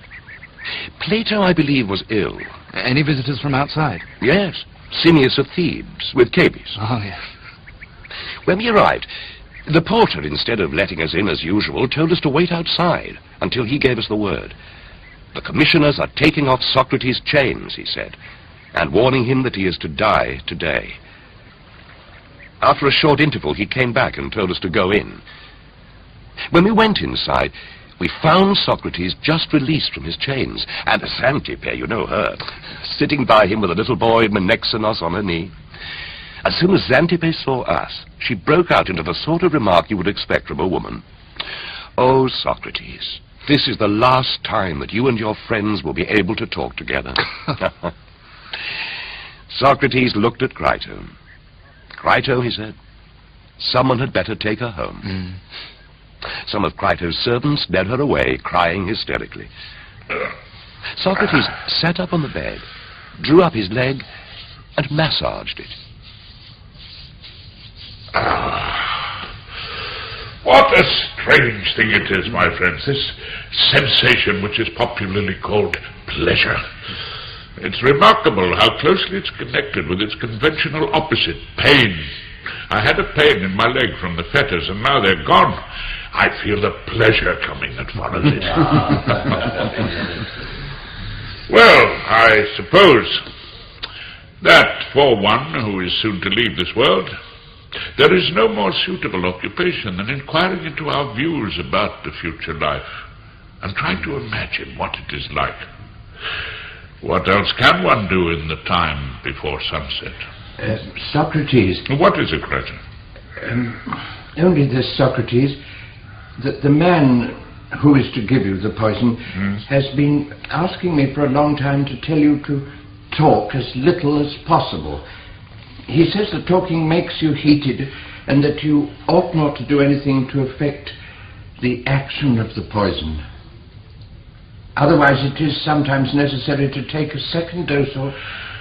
Plato, I believe, was ill. Any visitors from outside? Yes, Simmias of Thebes, with Cabes. Oh, yes. When we arrived, the porter, instead of letting us in as usual, told us to wait outside until he gave us the word. The commissioners are taking off Socrates' chains, he said, and warning him that he is to die today. After a short interval, he came back and told us to go in. When we went inside, we found Socrates just released from his chains, and Xantippe, you know her, sitting by him with a little boy, Menexenos, on her knee. As soon as Xantippe saw us, she broke out into the sort of remark you would expect from a woman. "Oh, Socrates, this is the last time that you and your friends will be able to talk together." Socrates looked at Crito. "Crito," he said, "someone had better take her home." Some of Crito's servants led her away, crying hysterically. Socrates sat up on the bed, drew up his leg, and massaged it. What a strange thing it is, my friends, this sensation which is popularly called pleasure. It's remarkable how closely it's connected with its conventional opposite, pain. I had a pain in my leg from the fetters, and now they're gone. I feel the pleasure coming that follows it. Well, I suppose that for one who is soon to leave this world, there is no more suitable occupation than inquiring into our views about the future life and trying to imagine what it is like. What else can one do in the time before sunset? Socrates. What is it, Crito? Only this, Socrates, that the man who is to give you the poison has been asking me for a long time to tell you to talk as little as possible. He says that talking makes you heated and that you ought not to do anything to affect the action of the poison. Otherwise it is sometimes necessary to take a second dose or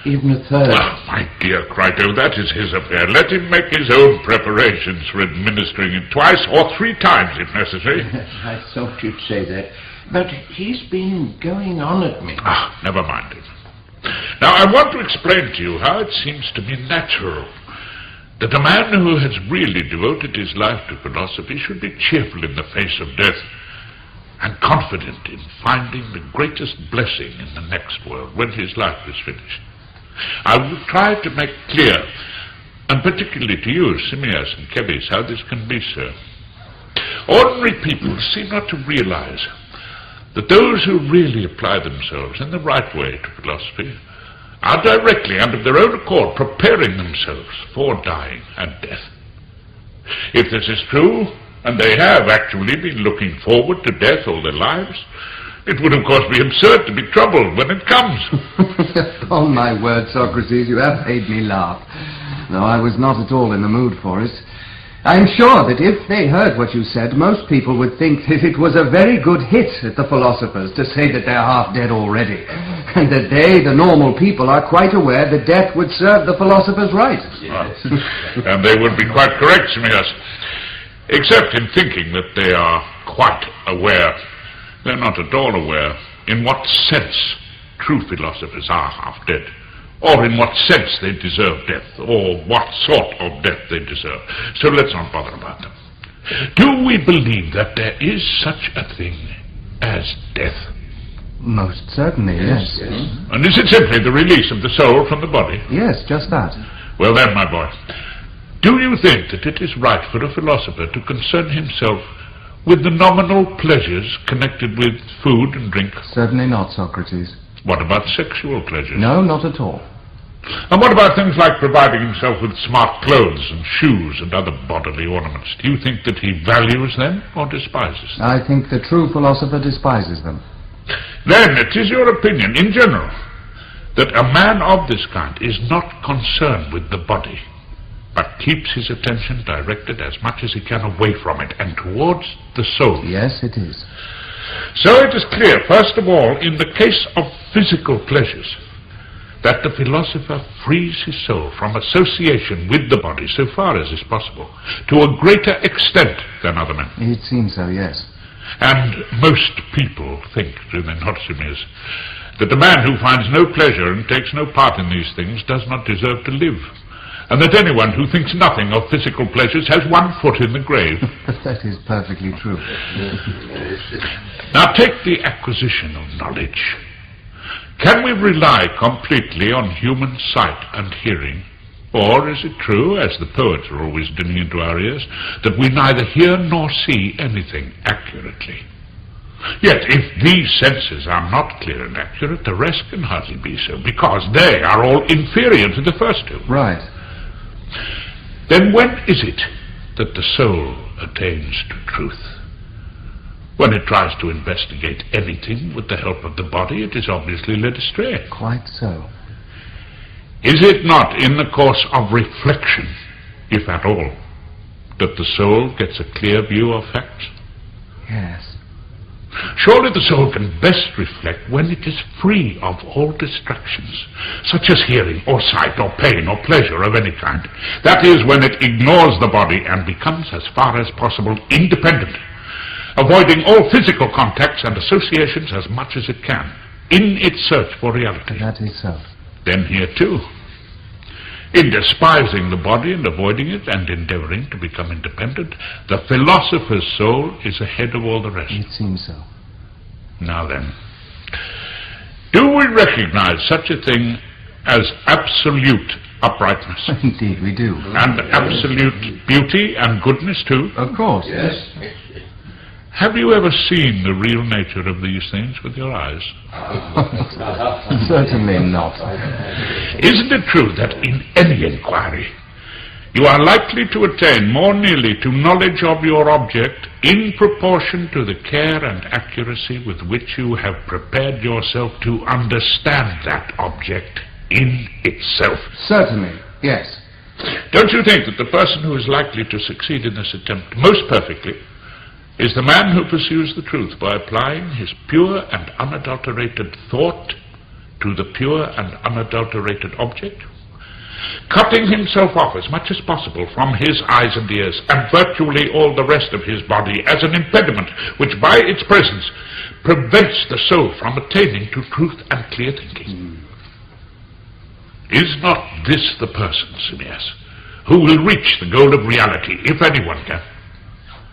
even a third. Oh, my dear Crito, that is his affair. Let him make his own preparations for administering it twice or 3 times if necessary. I thought you'd say that. But he's been going on at me. Never mind it. Now, I want to explain to you how it seems to me natural that a man who has really devoted his life to philosophy should be cheerful in the face of death. and confident in finding the greatest blessing in the next world when his life is finished. I will try to make clear, and particularly to you, Simias and Kebis, how this can be so. Ordinary people seem not to realize that those who really apply themselves in the right way to philosophy are directly and of their own accord preparing themselves for dying and death. If this is true, and they have actually been looking forward to death all their lives, it would of course be absurd to be troubled when it comes. Upon my word, Socrates, you have made me laugh, though I was not at all in the mood for it. I'm sure that if they heard what you said, most people would think that it was a very good hit at the philosophers to say that they're half dead already, and that they, the normal people, are quite aware that death would serve the philosophers right. Yes. And they would be quite correct, Simias, except in thinking that they are quite aware. They're not at all aware in what sense true philosophers are half dead, or in what sense they deserve death, or what sort of death they deserve. So let's not bother about them. Do we believe that there is such a thing as death? Most certainly, yes. And is it simply the release of the soul from the body? Yes, just that. Well then, my boy, do you think that it is right for a philosopher to concern himself with the nominal pleasures connected with food and drink? Certainly not, Socrates. What about sexual pleasures? No, not at all. And what about things like providing himself with smart clothes and shoes and other bodily ornaments? Do you think that he values them or despises them? I think the true philosopher despises them. Then it is your opinion, in general, that a man of this kind is not concerned with the body, but keeps his attention directed as much as he can away from it and towards the soul. Yes, it is. So it is clear, first of all, in the case of physical pleasures, that the philosopher frees his soul from association with the body so far as is possible, to a greater extent than other men. It seems so, yes. And most people think, do they not, Simias, that the man who finds no pleasure and takes no part in these things does not deserve to live, and that anyone who thinks nothing of physical pleasures has one foot in the grave. That is perfectly true. Now take the acquisition of knowledge. Can we rely completely on human sight and hearing? Or is it true, as the poets are always dinning into our ears, that we neither hear nor see anything accurately? Yet if these senses are not clear and accurate, the rest can hardly be so, because they are all inferior to the first two. Right. Then when is it that the soul attains to truth? When it tries to investigate anything with the help of the body, it is obviously led astray. Quite so. Is it not in the course of reflection, if at all, that the soul gets a clear view of facts? Yes. Surely the soul can best reflect when it is free of all distractions, such as hearing or sight or pain or pleasure of any kind. That is, when it ignores the body and becomes as far as possible independent, avoiding all physical contacts and associations as much as it can, in its search for reality. That is so. Then here too, in despising the body and avoiding it and endeavoring to become independent, the philosopher's soul is ahead of all the rest. It seems so. Now then, do we recognize such a thing as absolute uprightness? Indeed we do. And absolute beauty and goodness too? Of course. Yes. Have you ever seen the real nature of these things with your eyes? Certainly not. Isn't it true that in any inquiry you are likely to attain more nearly to knowledge of your object in proportion to the care and accuracy with which you have prepared yourself to understand that object in itself? Certainly, yes. Don't you think that the person who is likely to succeed in this attempt most perfectly is the man who pursues the truth by applying his pure and unadulterated thought to the pure and unadulterated object, cutting himself off as much as possible from his eyes and ears and virtually all the rest of his body as an impediment which by its presence prevents the soul from attaining to truth and clear thinking? Is not this the person, Simias, who will reach the goal of reality, if anyone can?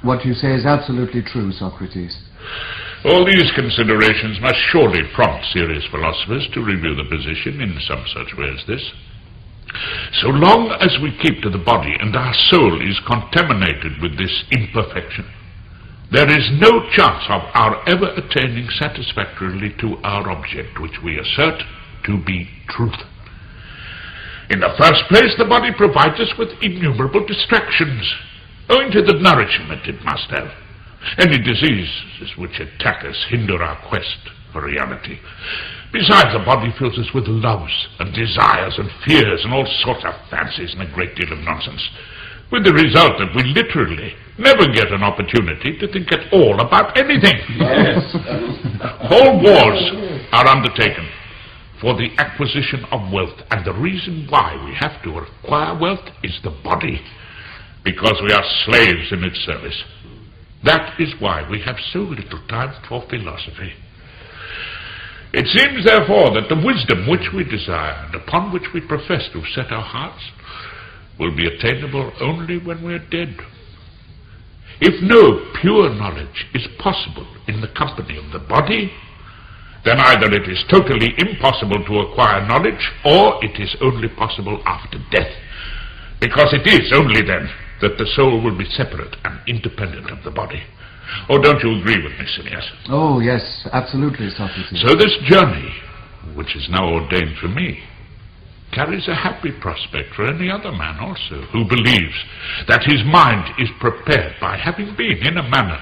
What you say is absolutely true, Socrates. All these considerations must surely prompt serious philosophers to review the position in some such way as this. So long as we keep to the body and our soul is contaminated with this imperfection, there is no chance of our ever attaining satisfactorily to our object, which we assert to be truth. In the first place, the body provides us with innumerable distractions, owing to the nourishment it must have. Any diseases which attack us hinder our quest for reality. Besides, the body fills us with loves and desires and fears and all sorts of fancies and a great deal of nonsense, with the result that we literally never get an opportunity to think at all about anything. Yes. Whole wars are undertaken for the acquisition of wealth, and the reason why we have to acquire wealth is the body, because we are slaves in its service. That is why we have so little time for philosophy. It seems, therefore, that the wisdom which we desire and upon which we profess to set our hearts will be attainable only when we are dead. If no pure knowledge is possible in the company of the body, then either it is totally impossible to acquire knowledge, or it is only possible after death, because it is only then that the soul will be separate and independent of the body. Oh, don't you agree with me, Cineas? Oh, yes, absolutely, Socrates. So this journey, which is now ordained for me, carries a happy prospect for any other man also, who believes that his mind is prepared by having been, in a manner,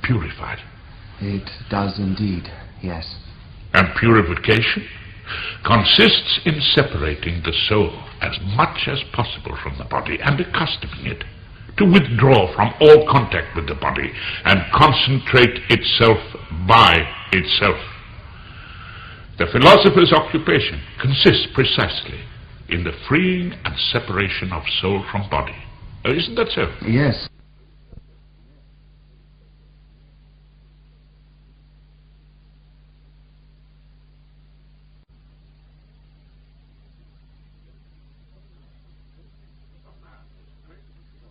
purified. It does indeed, yes. And purification consists in separating the soul as much as possible from the body and accustoming it to withdraw from all contact with the body and concentrate itself by itself. The philosopher's occupation consists precisely in the freeing and separation of soul from body. Isn't that so? Yes.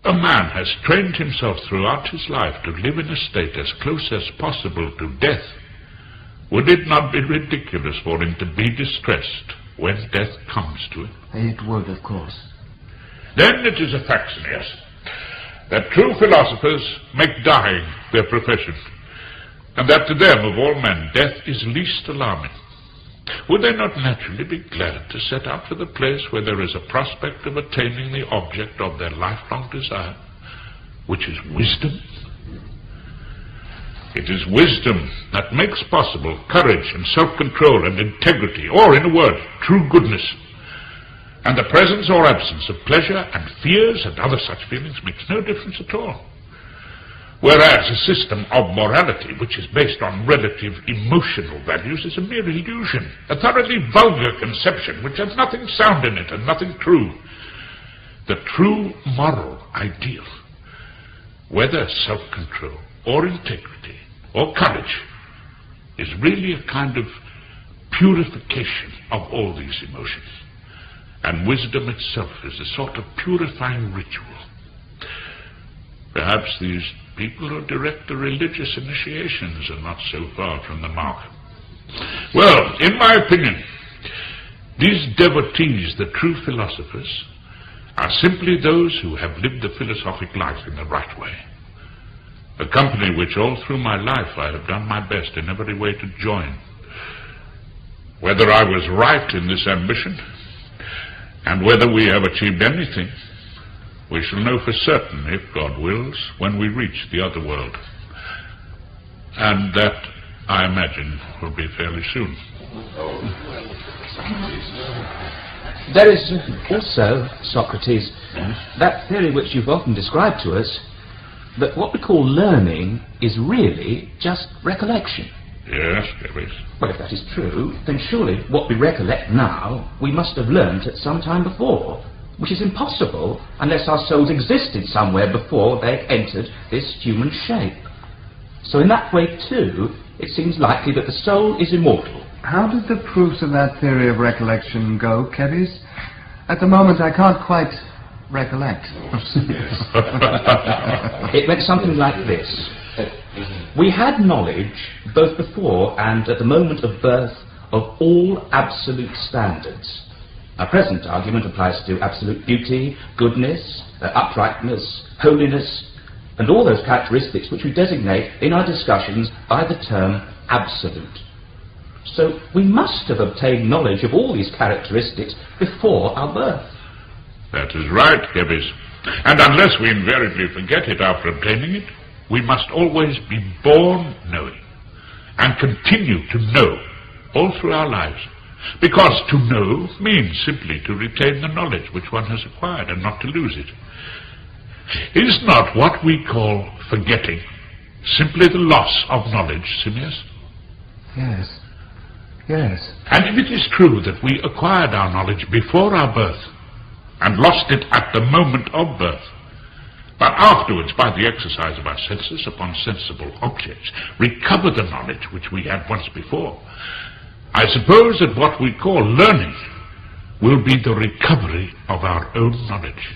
A man has trained himself throughout his life to live in a state as close as possible to death. Would it not be ridiculous for him to be distressed when death comes to him? It would, of course. Then it is a fact, yes, that true philosophers make dying their profession, and that to them, of all men, death is least alarming. Would they not naturally be glad to set out for the place where there is a prospect of attaining the object of their lifelong desire, which is wisdom? It is wisdom that makes possible courage and self-control and integrity, or, in a word, true goodness. And the presence or absence of pleasure and fears and other such feelings makes no difference at all. Whereas a system of morality which is based on relative emotional values is a mere illusion, a thoroughly vulgar conception which has nothing sound in it and nothing true. The true moral ideal, whether self-control or integrity or courage, is really a kind of purification of all these emotions. And wisdom itself is a sort of purifying ritual. Perhaps these people who direct the religious initiations are not so far from the mark. Well, in my opinion, these devotees, the true philosophers, are simply those who have lived the philosophic life in the right way. A company which all through my life I have done my best in every way to join. Whether I was right in this ambition, and whether we have achieved anything, we shall know for certain, if God wills, when we reach the other world. And that, I imagine, will be fairly soon. There is also, Socrates, that theory which you've often described to us, that what we call learning is really just recollection. Yes, there is. Well, if that is true, then surely what we recollect now, we must have learnt at some time before, which is impossible unless our souls existed somewhere before they entered this human shape. So in that way, too, it seems likely that the soul is immortal. How did the proofs of that theory of recollection go, Kedis? At the moment, I can't quite recollect. It went something like this. We had knowledge both before and at the moment of birth of all absolute standards. Our present argument applies to absolute beauty, goodness, uprightness, holiness, and all those characteristics which we designate in our discussions by the term absolute. So we must have obtained knowledge of all these characteristics before our birth. That is right, Gebbies. And unless we invariably forget it after obtaining it, we must always be born knowing and continue to know all through our lives. Because to know means simply to retain the knowledge which one has acquired and not to lose it. Is not what we call forgetting simply the loss of knowledge, Simmias? Yes. Yes. And if it is true that we acquired our knowledge before our birth and lost it at the moment of birth, but afterwards, by the exercise of our senses upon sensible objects, recover the knowledge which we had once before, I suppose that what we call learning will be the recovery of our own knowledge.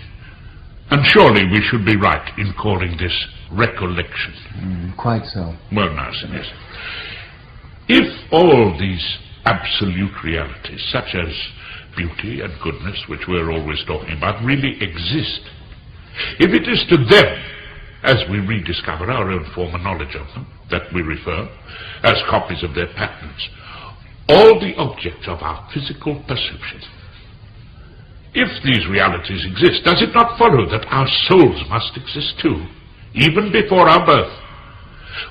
And surely we should be right in calling this recollection. Quite so. Well now, Simmias, if all these absolute realities, such as beauty and goodness, which we're always talking about, really exist, if it is to them, as we rediscover our own former knowledge of them, that we refer, as copies of their patterns, all the objects of our physical perception, if these realities exist, does it not follow that our souls must exist too, even before our birth?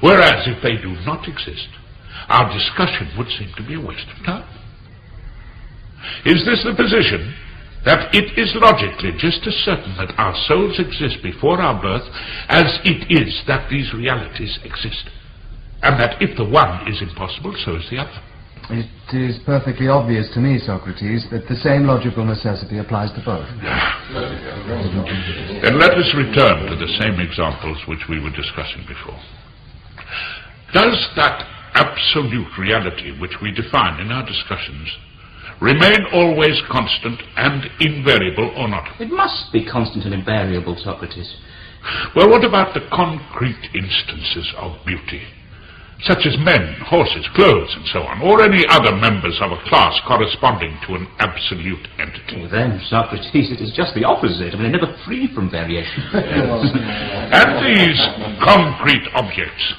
Whereas if they do not exist, our discussion would seem to be a waste of time. Is this the position, that it is logically just as certain that our souls exist before our birth as it is that these realities exist, and that if the one is impossible, so is the other? It is perfectly obvious to me, Socrates, that the same logical necessity applies to both. Then let us return to the same examples which we were discussing before. Does that absolute reality which we define in our discussions remain always constant and invariable or not? It must be constant and invariable, Socrates. Well, what about the concrete instances of beauty, such as men, horses, clothes, and so on, or any other members of a class corresponding to an absolute entity? Well, then, Socrates, it is just the opposite. I mean, they're never free from variation. And these concrete objects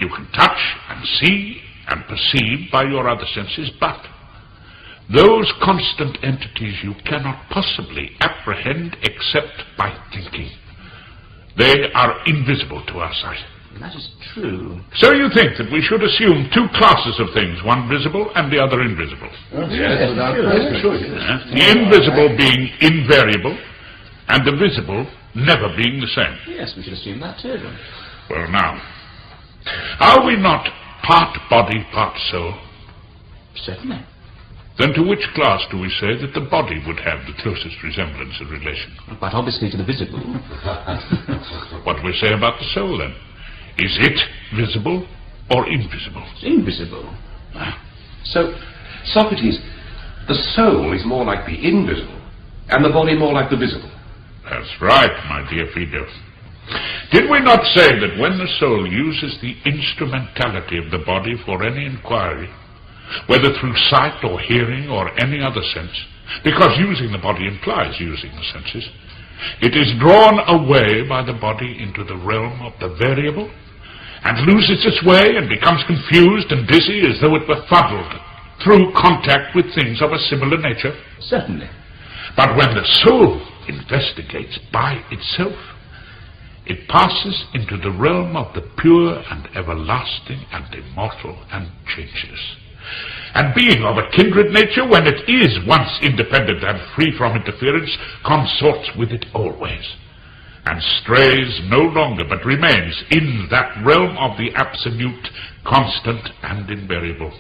you can touch and see and perceive by your other senses, but those constant entities you cannot possibly apprehend except by thinking. They are invisible to our sight. That is true. So you think that we should assume two classes of things, one visible and the other invisible? Yes, without question. The invisible being invariable and the visible never being the same. Yes, we should assume that too. Well now, are we not part body, part soul? Certainly. Then to which class do we say that the body would have the closest resemblance of relation? But obviously to the visible. What do we say about the soul then? Is it visible or invisible? It's invisible. So, Socrates, the soul is more like the invisible, and the body more like the visible. That's right, my dear Fido. Did we not say that when the soul uses the instrumentality of the body for any inquiry, whether through sight or hearing or any other sense, because using the body implies using the senses, it is drawn away by the body into the realm of the variable, and loses its way and becomes confused and dizzy as though it were fuddled through contact with things of a similar nature? Certainly. But when the soul investigates by itself, it passes into the realm of the pure and everlasting and immortal and changeless. And being of a kindred nature, when it is once independent and free from interference, consorts with it always, and strays no longer, but remains in that realm of the absolute, constant, and invariable,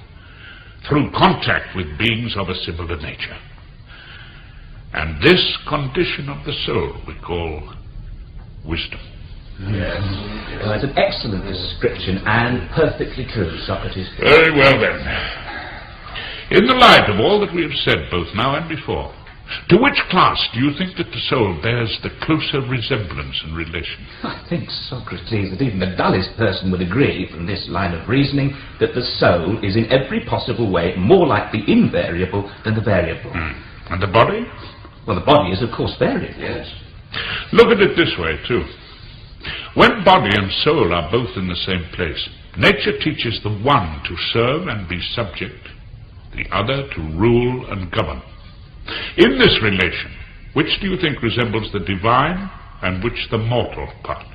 through contact with beings of a similar nature. And this condition of the soul we call wisdom. Yes. Well, it's an excellent description, and perfectly true, Socrates. Very well, then. In the light of all that we have said, both now and before, To which class do you think that the soul bears the closer resemblance and relation? I think, Socrates, that even the dullest person would agree from this line of reasoning that the soul is in every possible way more like the invariable than the variable. And the body? Well, the body is, of course, variable. Yes. Look at it this way, too. When body and soul are both in the same place, nature teaches the one to serve and be subject, the other to rule and govern. In this relation, which do you think resembles the divine and which the mortal part?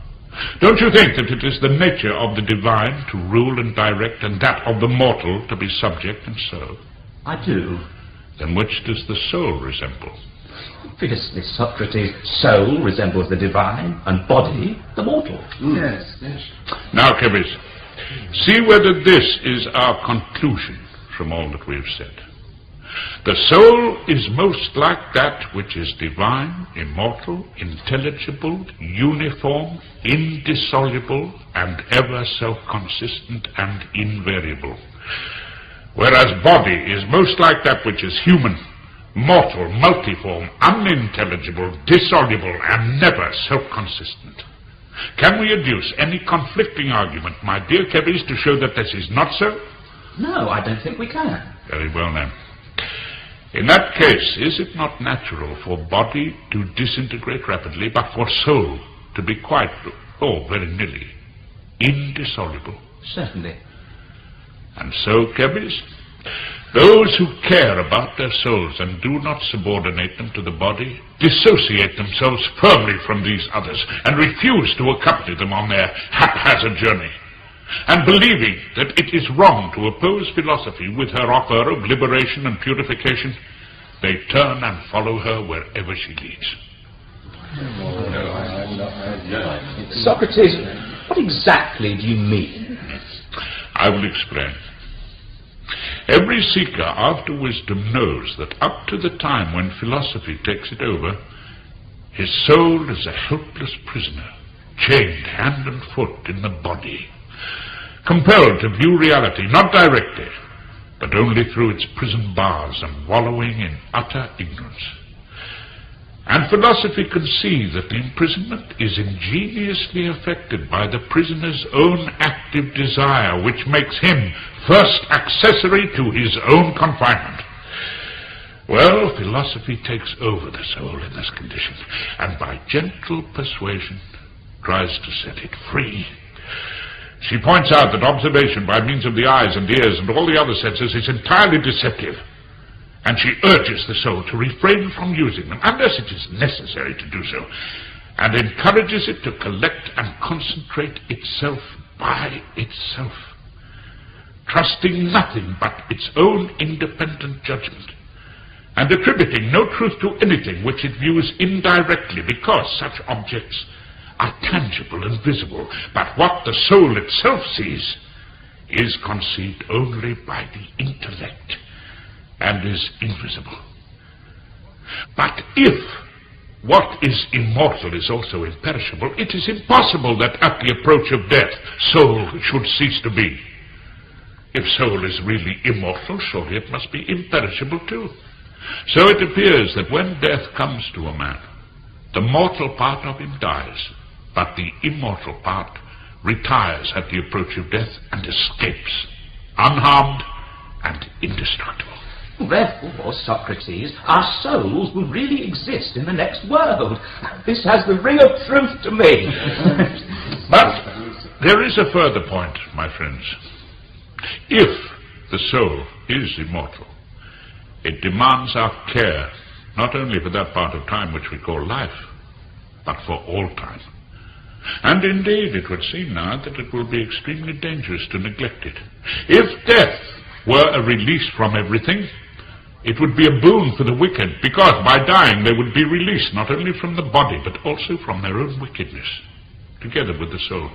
Don't you think that it is the nature of the divine to rule and direct, and that of the mortal to be subject and serve? I do. Then which does the soul resemble? Obviously, Socrates, soul resembles the divine, and body the mortal. Yes. Now, Kebis, see whether this is our conclusion from all that we have said. The soul is most like that which is divine, immortal, intelligible, uniform, indissoluble, and ever self-consistent and invariable. Whereas body is most like that which is human, mortal, multiform, unintelligible, dissoluble, and never self-consistent. Can we adduce any conflicting argument, my dear Kebis, to show that this is not so? No, I don't think we can. Very well, then. In that case, is it not natural for body to disintegrate rapidly, but for soul to be quite, very nearly, indissoluble? Certainly. And so, Kebis, those who care about their souls and do not subordinate them to the body dissociate themselves firmly from these others and refuse to accompany them on their haphazard journey. And believing that it is wrong to oppose philosophy with her offer of liberation and purification, they turn and follow her wherever she leads. Socrates, what exactly do you mean? I will explain. Every seeker after wisdom knows that up to the time when philosophy takes it over, his soul is a helpless prisoner, chained hand and foot in the body, compelled to view reality not directly, but only through its prison bars and wallowing in utter ignorance. And philosophy can see that the imprisonment is ingeniously affected by the prisoner's own active desire, which makes him first accessory to his own confinement. Well, philosophy takes over the soul in this condition, and by gentle persuasion tries to set it free. She points out that observation by means of the eyes and ears and all the other senses is entirely deceptive, and she urges the soul to refrain from using them, unless it is necessary to do so, and encourages it to collect and concentrate itself by itself, trusting nothing but its own independent judgment, and attributing no truth to anything which it views indirectly, because such objects are tangible and visible, but what the soul itself sees is conceived only by the intellect and is invisible. But if what is immortal is also imperishable, it is impossible that at the approach of death soul should cease to be. If soul is really immortal, surely it must be imperishable too. So it appears that when death comes to a man, the mortal part of him dies, but the immortal part retires at the approach of death and escapes, unharmed and indestructible. Therefore, Socrates, our souls will really exist in the next world. This has the ring of truth to me. But there is a further point, my friends. If the soul is immortal, it demands our care, not only for that part of time which we call life, but for all time. And indeed, it would seem now that it will be extremely dangerous to neglect it. If death were a release from everything, it would be a boon for the wicked, because by dying they would be released not only from the body, but also from their own wickedness, together with the soul.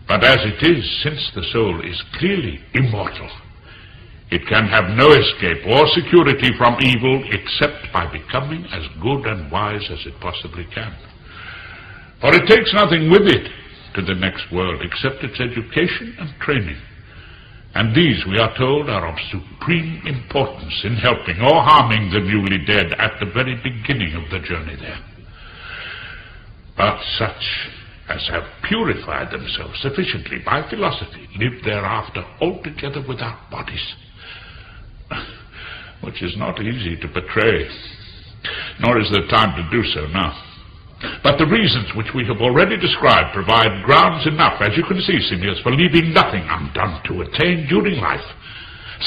But as it is, since the soul is clearly immortal, it can have no escape or security from evil except by becoming as good and wise as it possibly can. For it takes nothing with it to the next world except its education and training. And these, we are told, are of supreme importance in helping or harming the newly dead at the very beginning of the journey there. But such as have purified themselves sufficiently by philosophy live thereafter altogether without bodies, which is not easy to portray, nor is there time to do so now. But the reasons which we have already described provide grounds enough, as you can see, Simmias, for leaving nothing undone to attain during life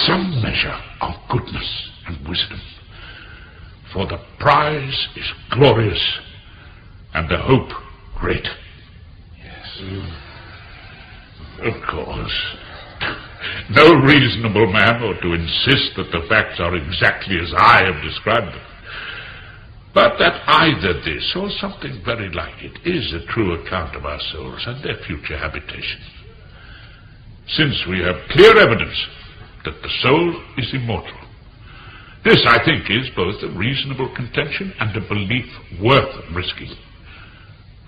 some measure of goodness and wisdom. For the prize is glorious and the hope great. Yes. Of course. No reasonable man ought to insist that the facts are exactly as I have described them, but that either this or something very like it is a true account of our souls and their future habitation. Since we have clear evidence that the soul is immortal, this, I think, is both a reasonable contention and a belief worth risking,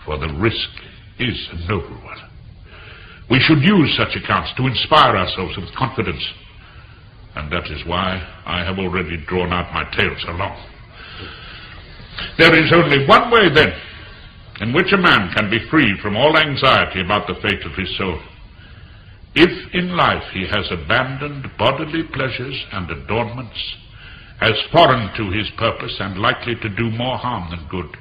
for the risk is a noble one. We should use such accounts to inspire ourselves with confidence, and that is why I have already drawn out my tale so long. There is only one way, then, in which a man can be free from all anxiety about the fate of his soul. If in life he has abandoned bodily pleasures and adornments as foreign to his purpose and likely to do more harm than good,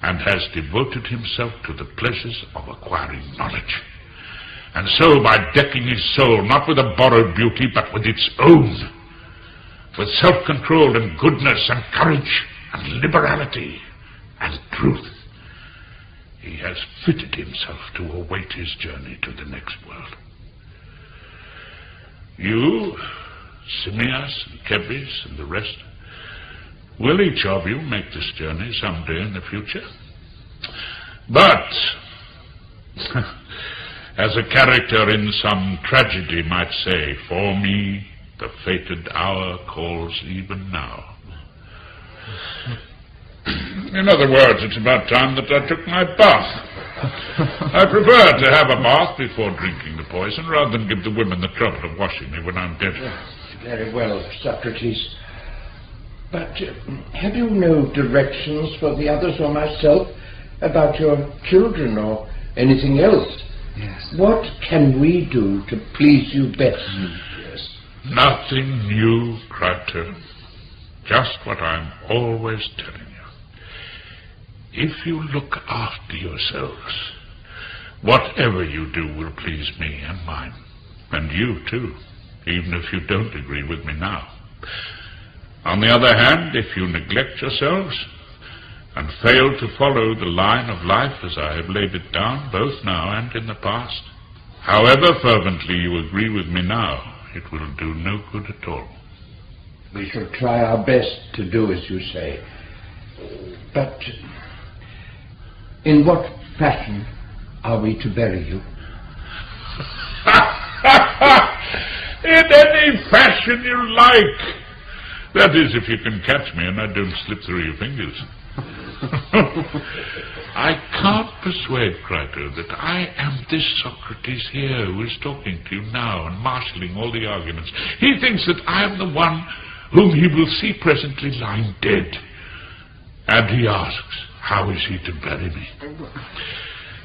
and has devoted himself to the pleasures of acquiring knowledge, and so by decking his soul not with a borrowed beauty but with its own, with self-control and goodness and courage and liberality and truth, he has fitted himself to await his journey to the next world. You, Simmias and Kebis and the rest, will each of you make this journey someday in the future. But, as a character in some tragedy might say, for me the fated hour calls even now. In other words, it's about time that I took my bath. I prefer to have a bath before drinking the poison rather than give the women the trouble of washing me when I'm dead. Very well, Socrates. But have you no directions for the others or myself about your children or anything else? Yes. What can we do to please you best? Yes. Nothing new, Crito. Just what I'm always telling you. If you look after yourselves, whatever you do will please me and mine, and you too, even if you don't agree with me now. On the other hand, if you neglect yourselves and fail to follow the line of life as I have laid it down, both now and in the past, however fervently you agree with me now, it will do no good at all. We shall try our best to do as you say. But in what fashion are we to bury you? In any fashion you like. That is, if you can catch me and I don't slip through your fingers. I can't persuade Crito that I am this Socrates here who is talking to you now and marshalling all the arguments. He thinks that I am the one whom he will see presently lying dead. And he asks, how is he to bury me?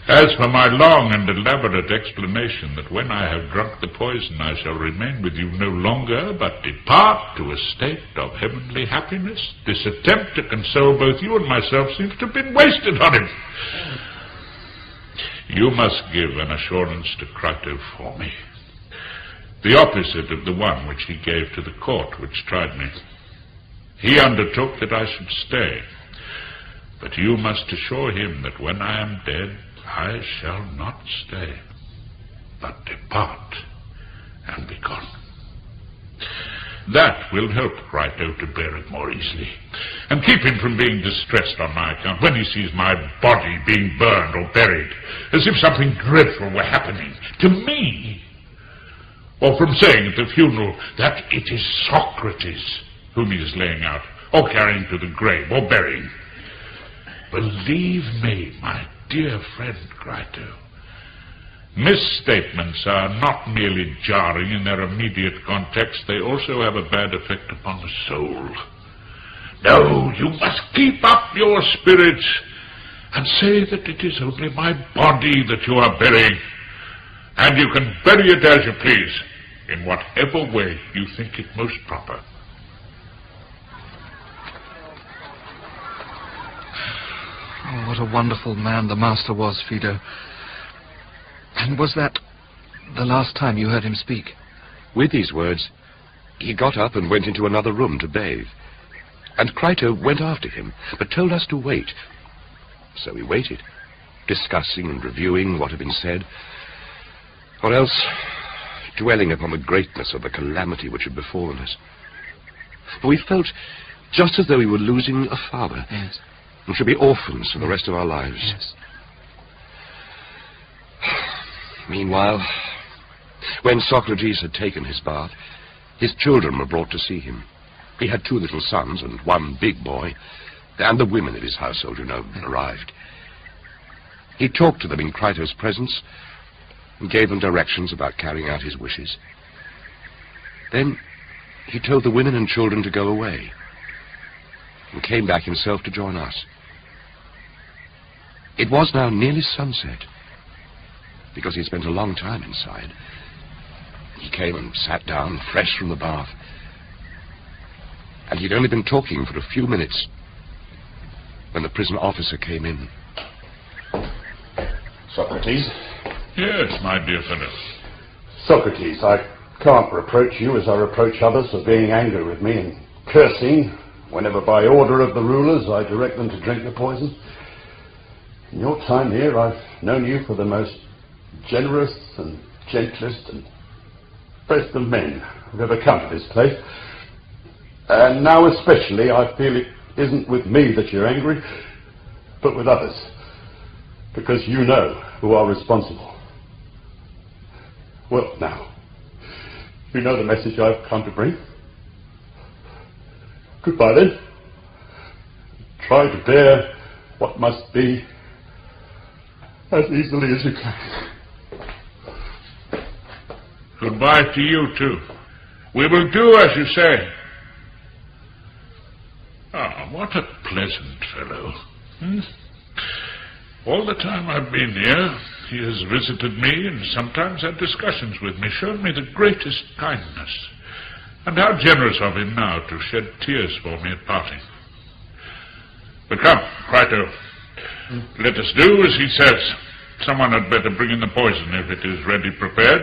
As for my long and elaborate explanation that when I have drunk the poison I shall remain with you no longer, but depart to a state of heavenly happiness, this attempt to console both you and myself seems to have been wasted on him. You must give an assurance to Crito for me, the opposite of the one which he gave to the court which tried me. He undertook that I should stay, but you must assure him that when I am dead, I shall not stay, but depart and be gone. That will help Crito to bear it more easily, and keep him from being distressed on my account when he sees my body being burned or buried, as if something dreadful were happening to me, or from saying at the funeral that it is Socrates whom he is laying out, or carrying to the grave, or burying. Believe me, my dear friend Crito, Misstatements are not merely jarring in their immediate context, they also have a bad effect upon the soul. No, you must keep up your spirits and say that it is only my body that you are burying, and you can bury it as you please, in whatever way you think it most proper. Oh, what a wonderful man the master was, Fido. And was that the last time you heard him speak? With these words, he got up and went into another room to bathe. And Crito went after him, but told us to wait. So we waited, discussing and reviewing what had been said, or else dwelling upon the greatness of the calamity which had befallen us. For we felt just as though we were losing a father, yes, and should be orphans for the rest of our lives. Yes. Meanwhile, when Socrates had taken his bath, his children were brought to see him. He had 2 little sons and 1 big boy, and the women of his household, arrived. He talked to them in Crito's presence and gave them directions about carrying out his wishes. Then he told the women and children to go away and came back himself to join us. It was now nearly sunset, because he had spent a long time inside. He came and sat down, fresh from the bath, and he'd only been talking for a few minutes when the prison officer came in. Socrates? Yes, my dear fellow. Socrates, I can't reproach you as I reproach others for being angry with me and cursing whenever by order of the rulers I direct them to drink the poison. In your time here, I've known you for the most generous and gentlest and best of men who've ever come to this place. And now especially I feel it isn't with me that you're angry, but with others, because you know who are responsible. Well, now, you know the message I've come to bring. Goodbye then. Try to bear what must be as easily as you can. Goodbye to you, too. We will do as you say. Ah, what a pleasant fellow. All the time I've been here, he has visited me and sometimes had discussions with me, shown me the greatest kindness. And how generous of him now to shed tears for me at parting. But come, Crito, let us do as he says. Someone had better bring in the poison if it is ready prepared.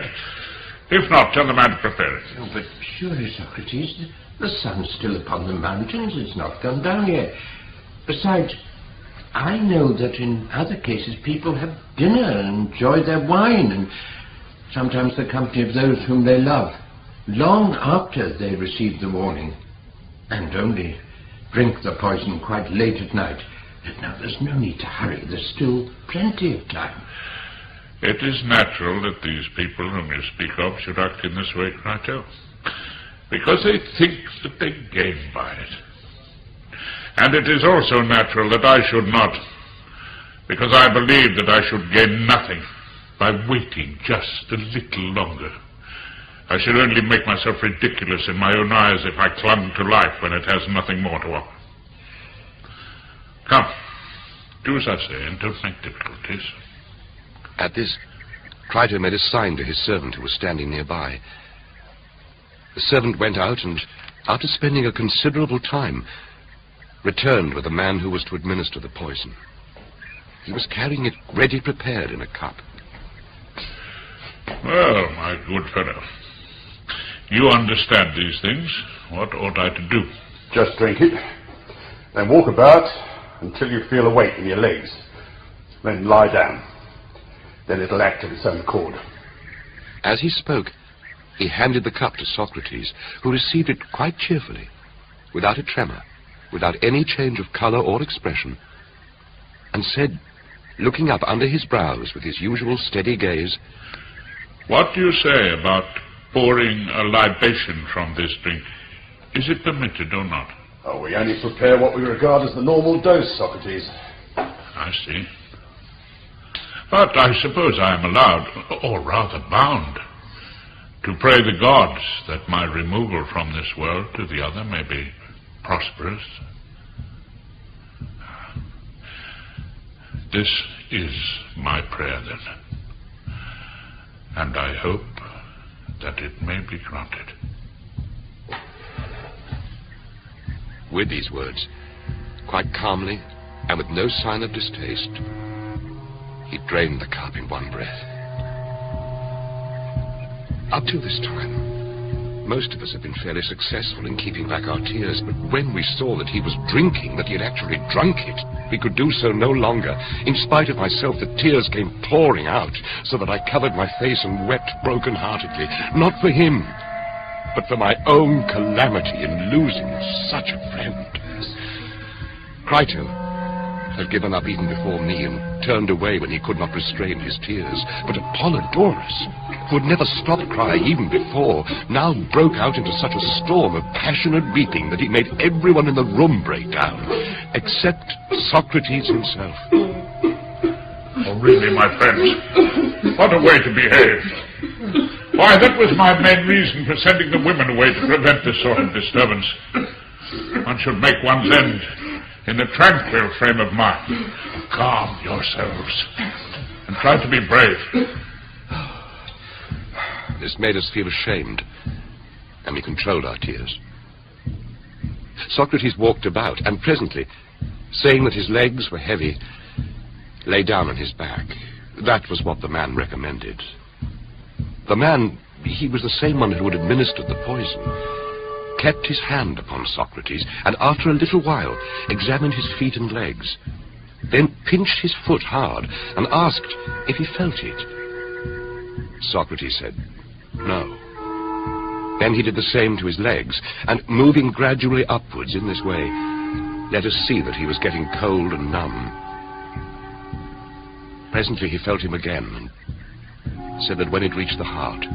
If not, tell the man to prepare it. Oh, but surely, Socrates, the sun's still upon the mountains. It's not gone down yet. Besides, I know that in other cases people have dinner and enjoy their wine and sometimes the company of those whom they love, long after they receive the warning, and only drink the poison quite late at night. Now, there's no need to hurry. There's still plenty of time. It is natural that these people whom you speak of should act in this way, Crito, because they think that they gain by it. And it is also natural that I should not, because I believe that I should gain nothing by waiting just a little longer. I should only make myself ridiculous in my own eyes if I clung to life when it has nothing more to offer. Come, do as I say, and don't make difficulties. At this, Crito made a sign to his servant who was standing nearby. The servant went out and, after spending a considerable time, returned with the man who was to administer the poison. He was carrying it ready prepared in a cup. Well, my good fellow, you understand these things. What ought I to do? Just drink it, then walk about until you feel a weight in your legs. Then lie down. Then it'll act of its own accord. As he spoke, he handed the cup to Socrates, who received it quite cheerfully, without a tremor, without any change of color or expression, and said, looking up under his brows with his usual steady gaze, "What do you say about pouring a libation from this drink? Is it permitted or not?" Oh, we only prepare what we regard as the normal dose, Socrates. I see. But I suppose I am allowed, or rather bound, to pray the gods that my removal from this world to the other may be prosperous. This is my prayer, then, and I hope that it may be granted. With these words, quite calmly and with no sign of distaste, he drained the cup in one breath. Up till this time, most of us have been fairly successful in keeping back our tears, but when we saw that he was drinking, that he had actually drunk it, we could do so no longer. In spite of myself, the tears came pouring out, so that I covered my face and wept broken-heartedly, not for him, but for my own calamity in losing such a friend. Crito had given up even before me and turned away when he could not restrain his tears. But Apollodorus, who had never stopped crying even before, now broke out into such a storm of passionate weeping that he made everyone in the room break down, except Socrates himself. Oh, really, my friends, what a way to behave. Why, that was my main reason for sending the women away, to prevent this sort of disturbance. One should make one's end in a tranquil frame of mind. Calm yourselves and try to be brave. This made us feel ashamed, and we controlled our tears. Socrates walked about, and presently, saying that his legs were heavy, lay down on his back. That was what the man recommended. The man, he was the same one who had administered the poison, kept his hand upon Socrates, and after a little while examined his feet and legs, then pinched his foot hard and asked if he felt it. Socrates said no. Then he did the same to his legs, and moving gradually upwards in this way, let us see that he was getting cold and numb. Presently he felt him again, and said that when it reached the heart,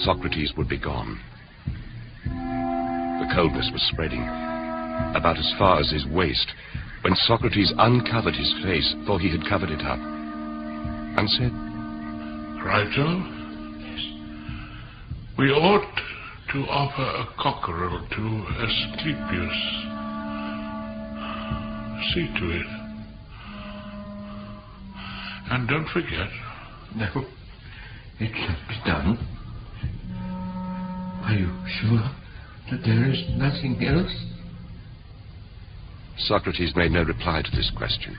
Socrates would be gone. The coldness was spreading about as far as his waist, when Socrates uncovered his face, for he had covered it up, and said, Crito, we ought to offer a cockerel to Asclepius. See to it. And don't forget. No, it can't be done. Are you sure that there is nothing else? Socrates made no reply to this question.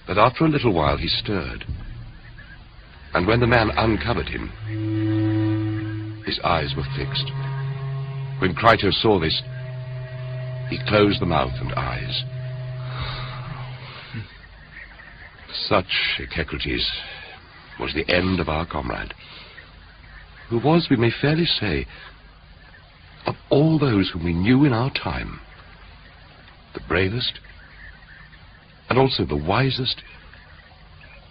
But after a little while he stirred, and when the man uncovered him, his eyes were fixed. When Crito saw this, he closed the mouth and eyes. Such, Socrates, was the end of our comrade, who was, we may fairly say, of all those whom we knew in our time, the bravest, and also the wisest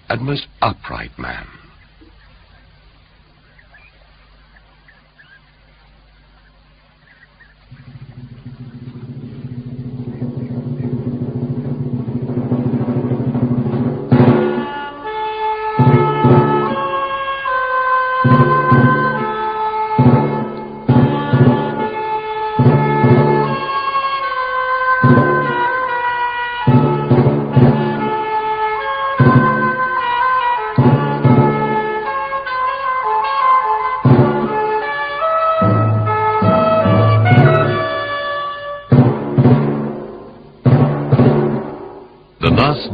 and most upright man.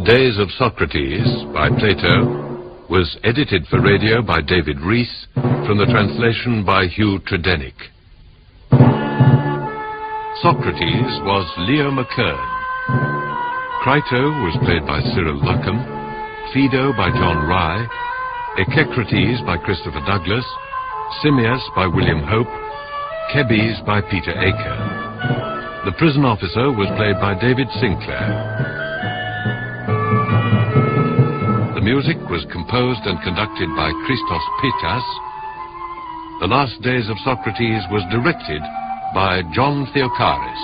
Days of Socrates by Plato was edited for radio by David Rees from the translation by Hugh Tredennick. Socrates was Leo McKern. Crito was played by Cyril Luckham, Phaedo by John Rye, Echecrates by Christopher Douglas, Simmias by William Hope, Kebes by Peter Aker. The prison officer was played by David Sinclair. The music was composed and conducted by Christos Pitas. The Last Days of Socrates was directed by John Theocharis.